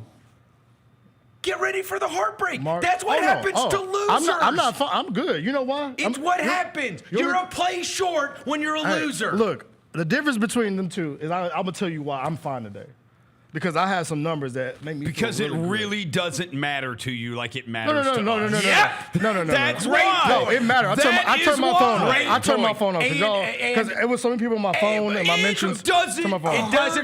Get ready for the heartbreak. That's what happens to losers. I'm good. You know why? It's what happens. You're a play short when you're a loser. Look, the difference between them two is I'm going to tell you why I'm fine today. Because I have some numbers that make me Because feel it really really doesn't matter to you like it matters to us. No. No. That's why. No, it matters. I turned my phone off. I turned my phone off because it was so many people on my phone and my mentions. It doesn't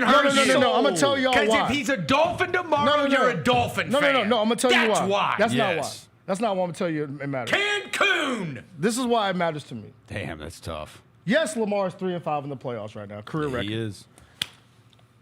hurt you. No. I'm gonna tell y'all why. Because if he's a Dolphin tomorrow, you're a Dolphin fan. No. I'm gonna tell you why. That's why. That's not why. That's not why I'm gonna tell you it matters. Cancun. This is why it matters to me. Damn, that's tough. Yes, Lamar's 3-5 in the playoffs right now, career record. He is.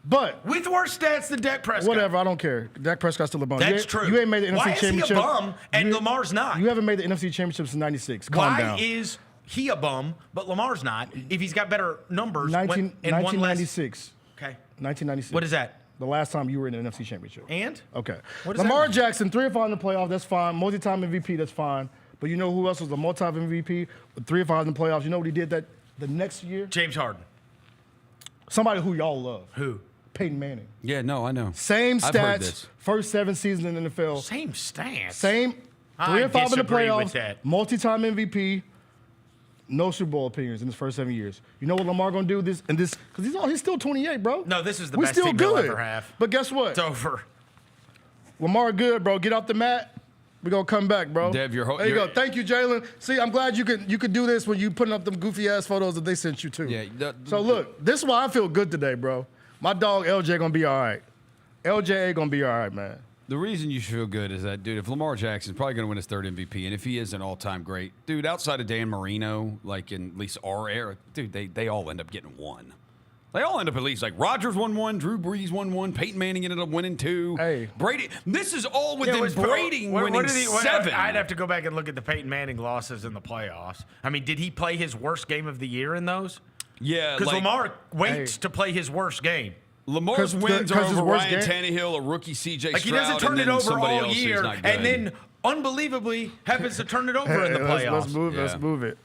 But with worse stats than Dak Prescott. Whatever, I don't care. Dak Prescott's still a bum. That's true. You ain't made the NFC Why Championship. Why is he a bum and Lamar's not? You haven't made the NFC Championship since '96. Calm down. Why is he a bum but Lamar's not? If he's got better numbers. 1996. Okay. 1996. What is that? The last time you were in the NFC Championship. And? Okay. What does Lamar that mean? Jackson, 3-5 in the playoffs. That's fine. Multi-time MVP. That's fine. But you know who else was a multi-time MVP with 3-5 in the playoffs? You know what he did that the next year? James Harden. Somebody who y'all love. Who? Peyton Manning. Yeah, no, I know. Same I've heard stats. this. First 7 seasons in the NFL. Same stats. Same. 3-5 in the disagree with playoffs. that. Multi-time MVP. No Super Bowl appearance in his first 7 years. You know what Lamar gonna do this because he's still 28, bro. No, this is the We're best still team good. they'll ever have. But guess what? It's over. Lamar good, bro. Get off the mat. We're gonna come back, bro. Dev, there you go. Thank you, Jalen. See, I'm glad you could do this when you putting up them goofy ass photos that they sent you too. Yeah. So look, this is why I feel good today, bro. My dog LJ gonna be all right. LJ gonna be all right, man. The reason you should feel good is that, dude, if Lamar Jackson's probably going to win his 3rd MVP, and if he is an all-time great, dude, outside of Dan Marino, like in at least our era, dude, they all end up getting 1. They all end up at least like Rodgers won 1, Drew Brees won 1, Peyton Manning ended up winning 2. Hey, Brady. This is all within Brady winning 7. I'd have to go back and look at the Peyton Manning losses in the playoffs. I mean, did he play his worst game of the year in those? Yeah, because Lamar waits to play his worst game. Lamar's wins are over Ryan Tannehill, a rookie C.J. Like Stroud, he doesn't turn it over all year, and then unbelievably happens to turn it over in the playoffs. Let's move it.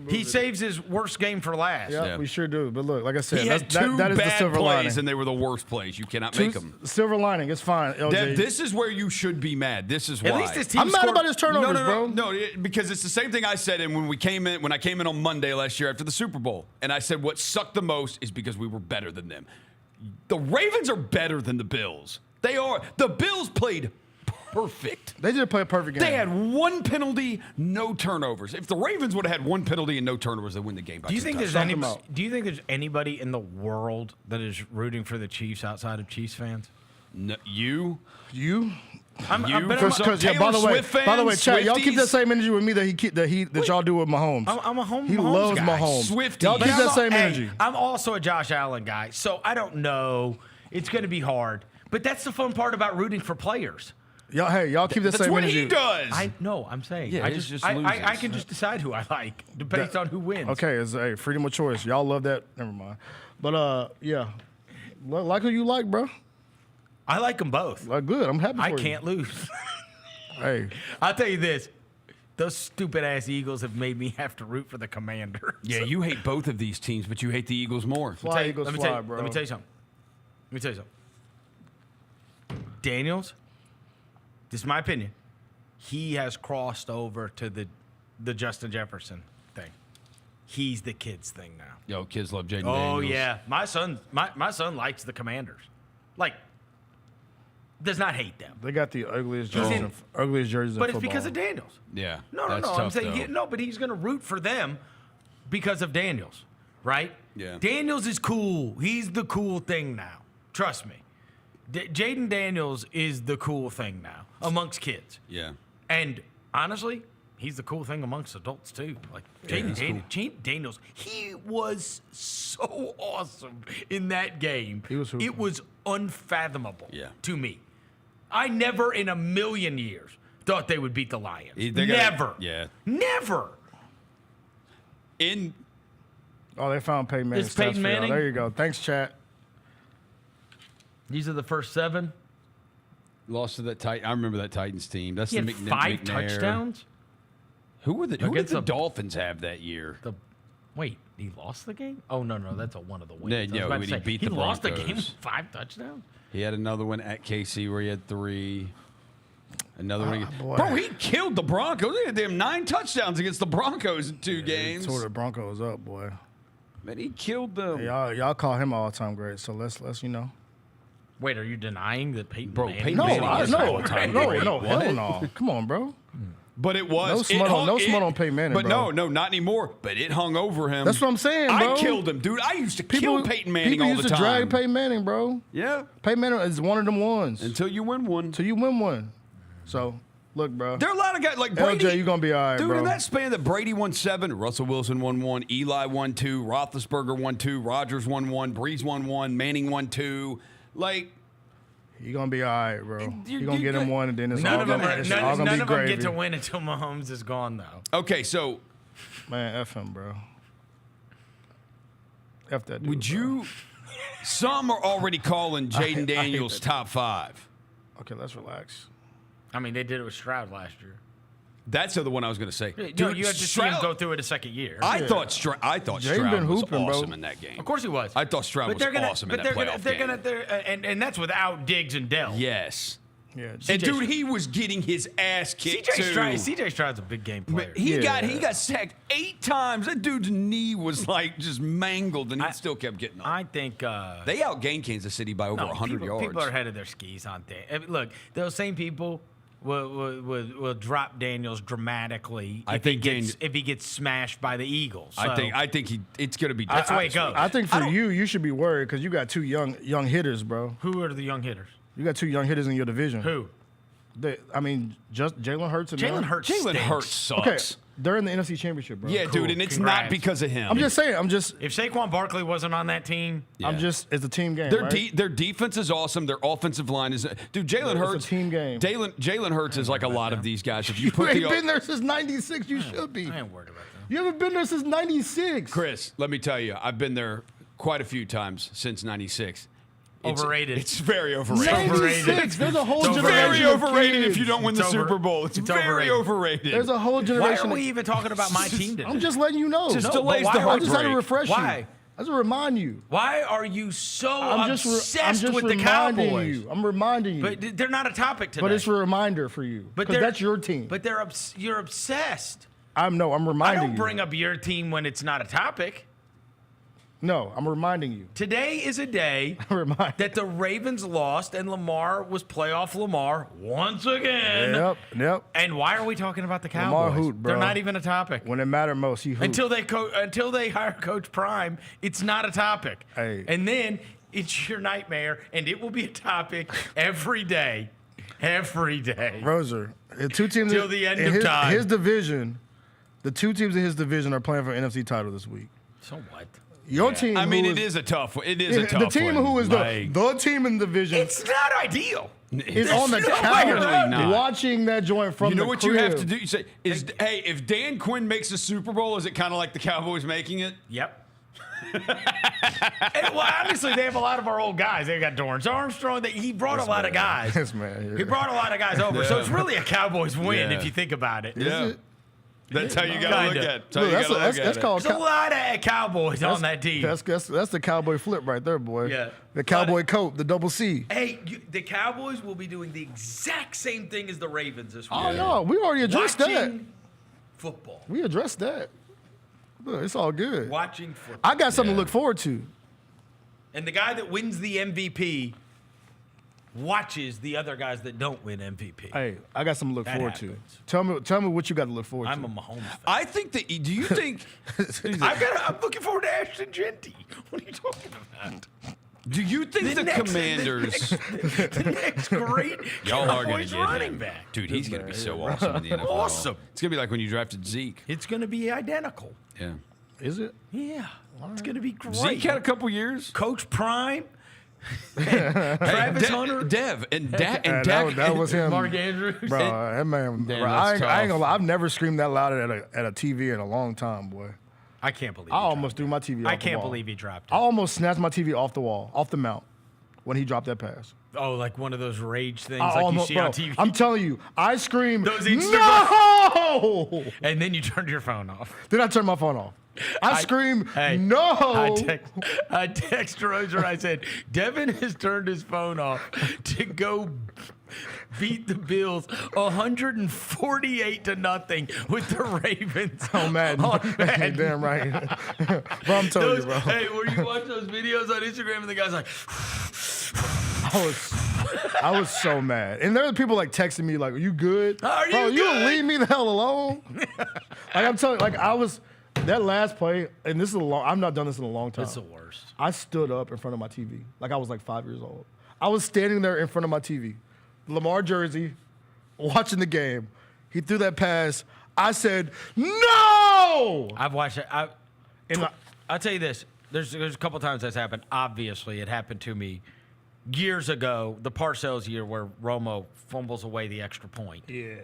He saves his worst game for last. Yeah, we sure do. But look, like I said, he had 2 that is bad the silver plays, lining. and they were the worst plays. You cannot make them. Silver lining, it's fine. LJ. Dev, this is where you should be mad. This is why. At least his team I'm mad about his turnovers, bro. No, because it's the same thing I said when I came in on Monday last year after the Super Bowl, and I said what sucked the most is because we were better than them. The Ravens are better than the Bills. They are. The Bills played perfect. They did play a perfect game. They had 1 penalty, no turnovers. If the Ravens would have had 1 penalty and no turnovers, they win the game by 2 touchdowns. Do you think there's anybody in the world that is rooting for the Chiefs outside of Chiefs fans? No, you. By the way, Chad, y'all keep that same energy with me that y'all do with Mahomes. I'm a Mahomes He loves guy. Mahomes. Swifties. Y'all keep that same energy. I'm also a Josh Allen guy, so I don't know. It's going to be hard, but that's the fun part about rooting for players. Y'all keep that same energy. That's what he does. I know. I'm saying. Yeah, I can just decide who I like based on who wins. Okay, it's freedom of choice. Y'all love that. Never mind. But yeah, like who you like, bro. I like them both. Good. I'm happy for you. I can't lose. Hey, I'll tell you this. Those stupid-ass Eagles have made me have to root for the Commanders. Yeah, you hate both of these teams, but you hate the Eagles more. Fly, Eagles, fly, bro. Let me tell you something. Daniels, this is my opinion, he has crossed over to the Justin Jefferson thing. He's the kids thing now. Yo, kids love Jaden Oh, Daniels. yeah. My son likes the Commanders. Like, does not hate them. They got the ugliest jerseys in football. But it's because of Daniels. Yeah. No. I'm saying but he's going to root for them because of Daniels, right? Yeah. Daniels is cool. He's the cool thing now. Trust me. Jaden Daniels is the cool thing now amongst kids. Yeah. And honestly, he's the cool thing amongst adults too. Like Jaden Daniels, he was so awesome in that game. It was unfathomable to me. I never in a million years thought they would beat the Lions. Never. Never. They found Peyton Manning. It's Peyton Manning. There you go. Thanks, chat. These are the first 7. Lost to that Titan. I remember that Titans team. That's He the had McNair. 5 touchdowns. Who did the Dolphins have that year? Wait, he lost the game? Oh no, that's one of the wins. Yeah, when he beat the Broncos. Lost the game with 5 touchdowns. He had another one at KC where he had 3. Another one. Boy. Bro, he killed the Broncos. They had them 9 touchdowns against the Broncos in 2 games. He tore the Broncos up, boy. Man, he killed them. Y'all call him all-time great. So let's Wait, are you denying that Peyton Manning? Peyton Manning is all-time great. No, hell no. Come on, bro. But it was. No smut on Peyton Manning, but bro. no, not anymore. But it hung over him. That's what I'm saying, bro. I killed him, dude. I used to kill Peyton Manning all the time. People used to drag Peyton Manning, bro. Yeah. Peyton Manning is one of them ones. Until you win one. So, look, bro. There are a lot of guys like Brady. LJ, you're going to be all right, dude, bro. In that span that Brady won 7, Russell Wilson won 1, Eli won 2, Roethlisberger won 2, Rodgers won 1, Brees won 1, Manning won 2. Like, you're going to be all right, bro. You're going to get him one, and then it's none all going to be gravy. None of them get to win until Mahomes is gone, though. Okay, so. Man, F him, bro. F that dude, Would you. Some are already calling Jaden Daniels top 5. Okay, let's relax. I mean, they did it with Stroud last year. That's the other one I was going to say. Dude, you had to see him go through it a second year. I thought Stroud was awesome in that game. Of course he was. I thought Stroud was awesome in that playoff game. And that's without Diggs and Dell. Yes. Yeah, and dude, he was getting his ass kicked too. CJ Stroud's a big game player. He got sacked 8 times. That dude's knee was like just mangled, and he still kept getting up. I think they outgained Kansas City by over 100 yards. People are ahead of their skis on that. I mean, look, those same people will drop Daniels dramatically if he gets smashed by the Eagles. So, I think it's going to be. That's the way it goes. I think for you should be worried because you got 2 young hitters, bro. Who are the young hitters? You got 2 young hitters in your division. Who? Just Jalen Hurts and Jalen Hurts. Jalen Hurts sucks. Okay, they're in the NFC Championship, bro. Yeah, dude, and it's not because of him. I'm just saying. If Saquon Barkley wasn't on that team, it's a team game. Their defense is awesome. Their offensive line is, dude. Jalen Hurts. It's a team game. Jalen Hurts is like a lot of these guys. If you ain't been there since '96, you should be. I ain't worried about that. You haven't been there since '96. Chris, let me tell you, I've been there quite a few times since '96. Overrated. It's very overrated. 96. There's a whole generation. Very of overrated kids. if you don't win the Super Bowl. It's very overrated. There's a whole generation. Why are we even talking about my team today? I'm just letting you know. Just delays the heartbreak. I just had to refresh you. Why? I just remind you. Why are you so obsessed I'm just with the Cowboys? I'm reminding you. But they're not a topic today. But it's a reminder for you. Because that's your team. But you're obsessed. I'm reminding you. I don't bring up your team when it's not a topic. No, I'm reminding you. Today is a day that the Ravens lost and Lamar was playoff Lamar once again. Yep. And why are we talking about the Cowboys? Lamar hoot, bro. They're not even a topic. When it mattered most, he hoot. Until they hire Coach Prime, it's not a topic. Hey. And then it's your nightmare, and it will be a topic every day. Every day. Roser, the 2 teams till the end of time. His division, the 2 teams in his division are playing for an NFC title this week. So what? Your team. It is a tough one. It is a tough one. The team who is the team in the division. It's not ideal. Is on the couch watching that joint from the You know what crib. you have to do? You say, hey, if Dan Quinn makes a Super Bowl, is it kind of like the Cowboys making it? Yep. Well, honestly, they have a lot of our old guys. They've got Dorrance Armstrong. He brought a lot of guys. He brought a lot of guys over. So it's really a Cowboys win if you think about it. Yeah. That's how you got to look at it. That's called There's a lot of Cowboys on that team. That's the Cowboy flip right there, boy. Yeah. The Cowboy coat, the double C. Hey, the Cowboys will be doing the exact same thing as the Ravens this week. Oh, no. We already addressed that. Football. We addressed that. Look, it's all good. Watching football. I got something to look forward to. And the guy that wins the MVP watches the other guys that don't win MVP. Hey, I got something to look forward happens. to. Tell me what you got to look forward to. I'm a Mahomes fan. I think that. Do you think? I'm looking forward to Ashton Genty. What are you talking about? Do you think the Commanders? The next great Y'all are going to get running him. back. Dude, he's going to be so awesome in the NFL. Awesome. It's going to be like when you drafted Zeke. It's going to be identical. Yeah. Is it? Yeah. It's going to be great. Zeke had a couple years. Coach Prime. Travis Hunter. Dev. And Dak. That was him. Mark Andrews. Bro, that man. Damn, Bro, I ain't tough. gonna lie. I've never screamed that loud at a TV in a long time, boy. I can't believe I almost threw my TV off the wall. I can't believe he dropped it. I almost snatched my TV off the wall, off the mount, when he dropped that pass. Oh, like one of those rage things like you see on TV. I'm telling you, I screamed, Those Instagram- no! And then you turned your phone off. Then I turned my phone off. I screamed, no! I text Roser. I said, Devin has turned his phone off to go beat the Bills 148-0 with the Ravens. Oh, man. Damn right. Bro, I'm telling you, bro. Hey, where you watch those videos on Instagram and the guy's like... I was so mad. And there were people like texting me like, are you good? Are you Bro, you good? leave me the hell alone. Like I'm telling you, like I was, that last play, and this is I've not done this in a long time. It's the worst. I stood up in front of my TV. Like I was like 5 years old. I was standing there in front of my TV. Lamar jersey, watching the game. He threw that pass. I said, no! I've watched it. I'll tell you this. There's a couple times that's happened. Obviously, it happened to me years ago, the Parcells year where Romo fumbles away the extra point. Yeah.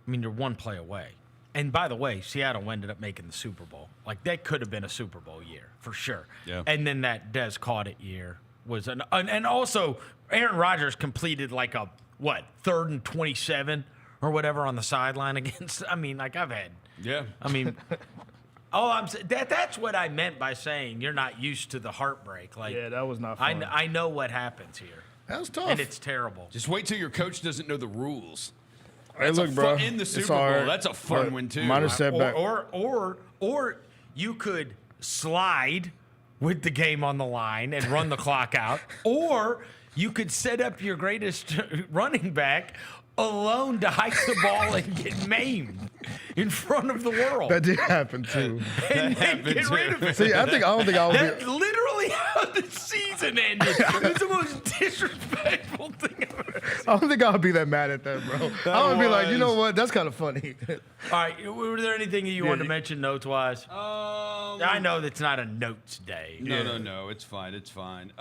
I mean, you're one play away. And by the way, Seattle ended up making the Super Bowl. Like, that could have been a Super Bowl year, for sure. Yeah. And then that Des caught it year was and also Aaron Rodgers completed like a, 3rd and 27 or whatever on the sideline against, I mean, like I've had. Yeah. I mean, I'm saying that's what I meant by saying you're not used to the heartbreak. Like, yeah, that was not fun. I know what happens here. That was tough. And it's terrible. Just wait till your coach doesn't know the rules. Hey, look, bro. In the it's Super Bowl, hard, that's a fun one too. Minor setback. Or you could slide with the game on the line and run the clock out, or you could set up your greatest running back alone to hike the ball and get maimed in front of the world. That did happen too. And then get rid of it. See, I don't think I'll be. That's literally how the season ended. It was the most disrespectful thing I don't think I'll be that mad at that, bro. I would be like, you know what? That's kind of funny. All right. Were there anything you wanted to mention notes-wise? I know that's not a notes day. No. It's fine.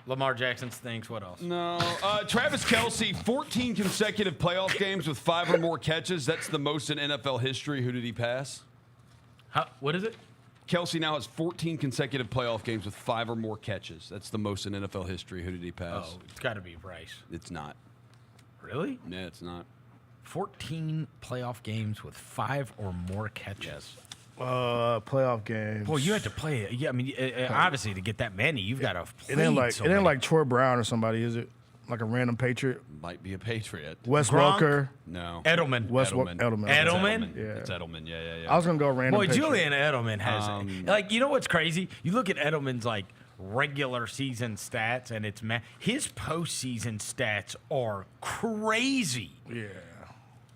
Lamar Jackson stinks. What else? No. Travis Kelce, 14 consecutive playoff games with 5 or more catches. That's the most in NFL history. Who did he pass? What is it? Kelce now has 14 consecutive playoff games with 5 or more catches. That's the most in NFL history. Who did he pass? Oh, it's got to be Bryce. It's not. Really? Yeah, it's not. 14 playoff games with 5 or more catches. Playoff games. Boy, you had to play it. Yeah, I mean, obviously to get that many, you've got to play. It ain't like Troy Brown or somebody, is it? Like a random Patriot? Might be a Patriot. Wes Gronk? Welker. No. Edelman. Edelman. Edelman? Yeah. It's Edelman. Yeah. I was gonna go random. Boy, Patriot. Julian Edelman has you know what's crazy? You look at Edelman's like regular season stats, and it's his postseason stats are crazy. Yeah.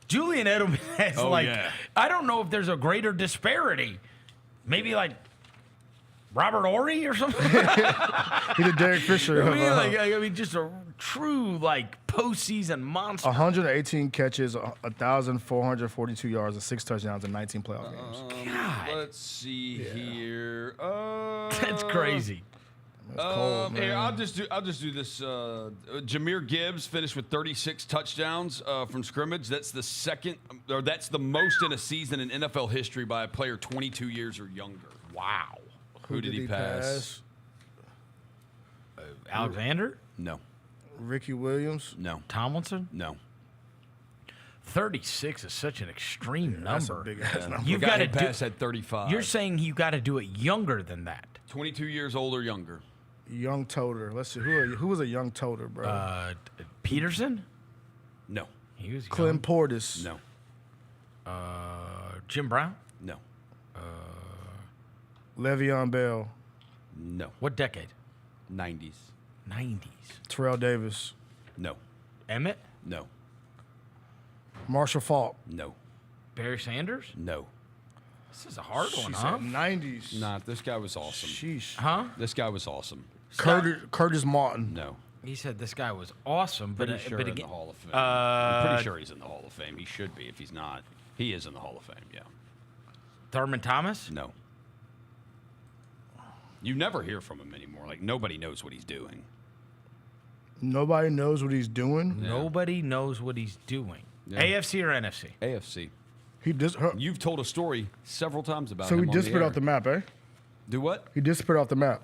Julian Edelman has I don't know if there's a greater disparity. Maybe like Robert Horry or something. He's a Derek Fisher. I mean, just a true postseason monster. 118 catches, 1,442 yards, and 6 touchdowns in 19 playoff games. God. Let's see here. That's crazy. Cold, here, I'll just do this. Jahmyr Gibbs finished with 36 touchdowns from scrimmage. That's that's the most in a season in NFL history by a player 22 years or younger. Wow. Who did he pass? Alexander? No. Ricky Williams? No. Tomlinson? No. 36 is such an extreme number. That's a big ass number. You've got to pass at 35. You're saying you got to do it younger than that. 22 years old or younger. Young toter. Let's see. Who was a young toter, bro? Peterson? No. He was Clem Portis? No. Jim Brown? No. Le'Veon Bell? No. What decade? 90s. 90s. Terrell Davis? No. Emmett? No. Marshall Faulk? No. Barry Sanders? No. This is a hard one, She huh? said 90s. Nah, this guy was awesome. Sheesh. Huh? This guy was awesome. Curtis Martin? No. He said this guy was awesome, Pretty but sure but in again, the Hall of Fame. I'm pretty sure he's in the Hall of Fame. He should be. If he's not, he is in the Hall of Fame. Yeah. Thurman Thomas? No. You never hear from him anymore. Like nobody knows what he's doing. Nobody knows what he's doing? Yeah. Nobody knows what he's doing. Yeah. AFC or NFC? AFC. You've told a story several times about so him. So he disappeared off the map, eh? Do what? He disappeared off the map.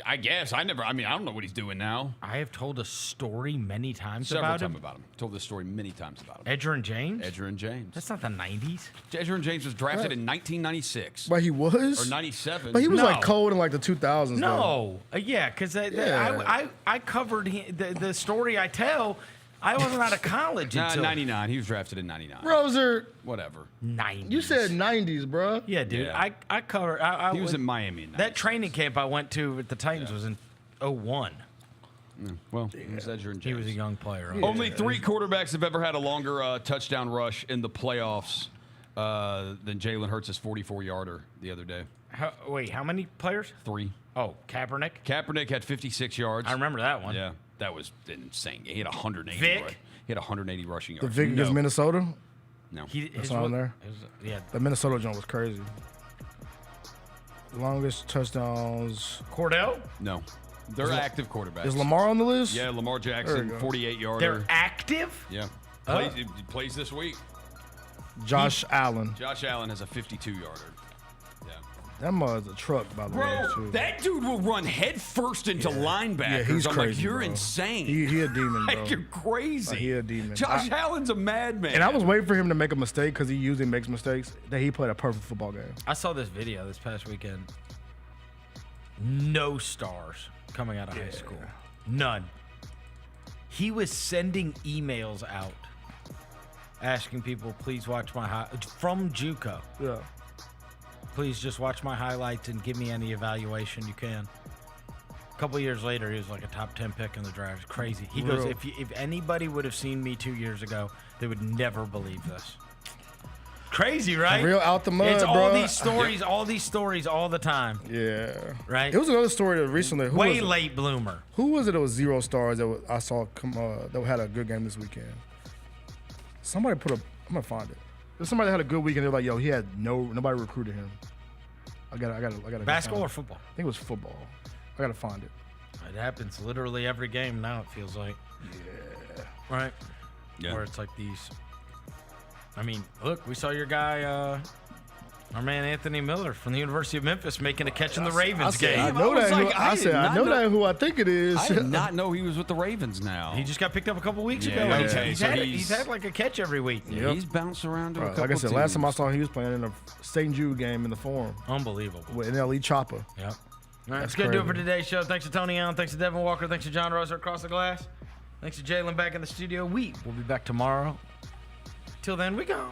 I guess. I don't know what he's doing now. I have told a story many times Several about times him. About him. Told this story many times about him. Edgerrin James? Edgerrin James. That's not the 90s. Edgerrin James was drafted in 1996. But he was? Or 97. But he was like cold in like the 2000s. No. Yeah, because I covered the story I tell. I wasn't out of college until 99. He was drafted in 99. Roser. Whatever. 90s. You said 90s, bro. Yeah, dude. Yeah. I covered. He was in Miami in 96. That training camp I went to with the Titans was in 01. Well, he was Edgerrin James. He was a young player. Only 3 quarterbacks have ever had a longer touchdown rush in the playoffs than Jalen Hurts' 44-yarder the other day. How many players? 3. Oh, Kaepernick? Kaepernick had 56 yards. I remember that one. Yeah, that was insane. He had 180. Vic? He had 180 rushing The yards. Vic against Minnesota? No. That's not on there? Yeah. The Minnesota joint was crazy. Longest touchdowns. Cordell? No. They're active quarterbacks. Is Lamar on the list? Yeah, Lamar Jackson, 48-yarder. They're active? Yeah. He plays this week. Josh Allen. Josh Allen has a 52-yarder. Yeah. That mother's a truck, by the way, too. That dude will run head first into linebackers. Yeah, he's I'm crazy, like, you're bro. insane. He a demon, bro. Like, you're crazy. Like, he a demon. Josh Allen's a madman. And I was waiting for him to make a mistake because he usually makes mistakes. That he played a perfect football game. I saw this video this past weekend. No stars coming out of high school. None. He was sending emails out asking people, please watch my from JUCO. Yeah. Please just watch my highlights and give me any evaluation you can. A couple years later, he was like a top 10 pick in the draft. It's crazy. He goes, if anybody would have seen me 2 years ago, they would never believe this. crazy, right? Real out the mud, It's bro. all these stories all the time. Yeah. Right? It was another story that recently. Who Way was it? late bloomer. Who was it that was 0 stars I saw come that had a good game this weekend? Somebody I'm gonna find it. There's somebody that had a good weekend. They're like, yo, he had nobody recruited him. I gotta. Basketball or football? I think it was football. I gotta find it. It happens literally every game now, it feels like. Yeah. Right? Yeah. Where it's like these. I mean, look, we saw your guy, our man Anthony Miller from the University of Memphis making a catch in the Ravens game. I know that who I think it is. I did not know he was with the Ravens now. He just got picked up a couple weeks ago. Okay, He's had like a catch every week. Yeah, he's bounced around to a couple Like I said, teams. last time I saw him, he was playing in a St. Jude game in the Forum. Unbelievable. With an LE Chopper. Yep. All right, that's going to do it for today's show. Thanks to Tony Allen. Thanks to Devin Walker. Thanks to John Roser across the glass. Thanks to Jalen back in the studio. We'll be back tomorrow. Till then, we gone.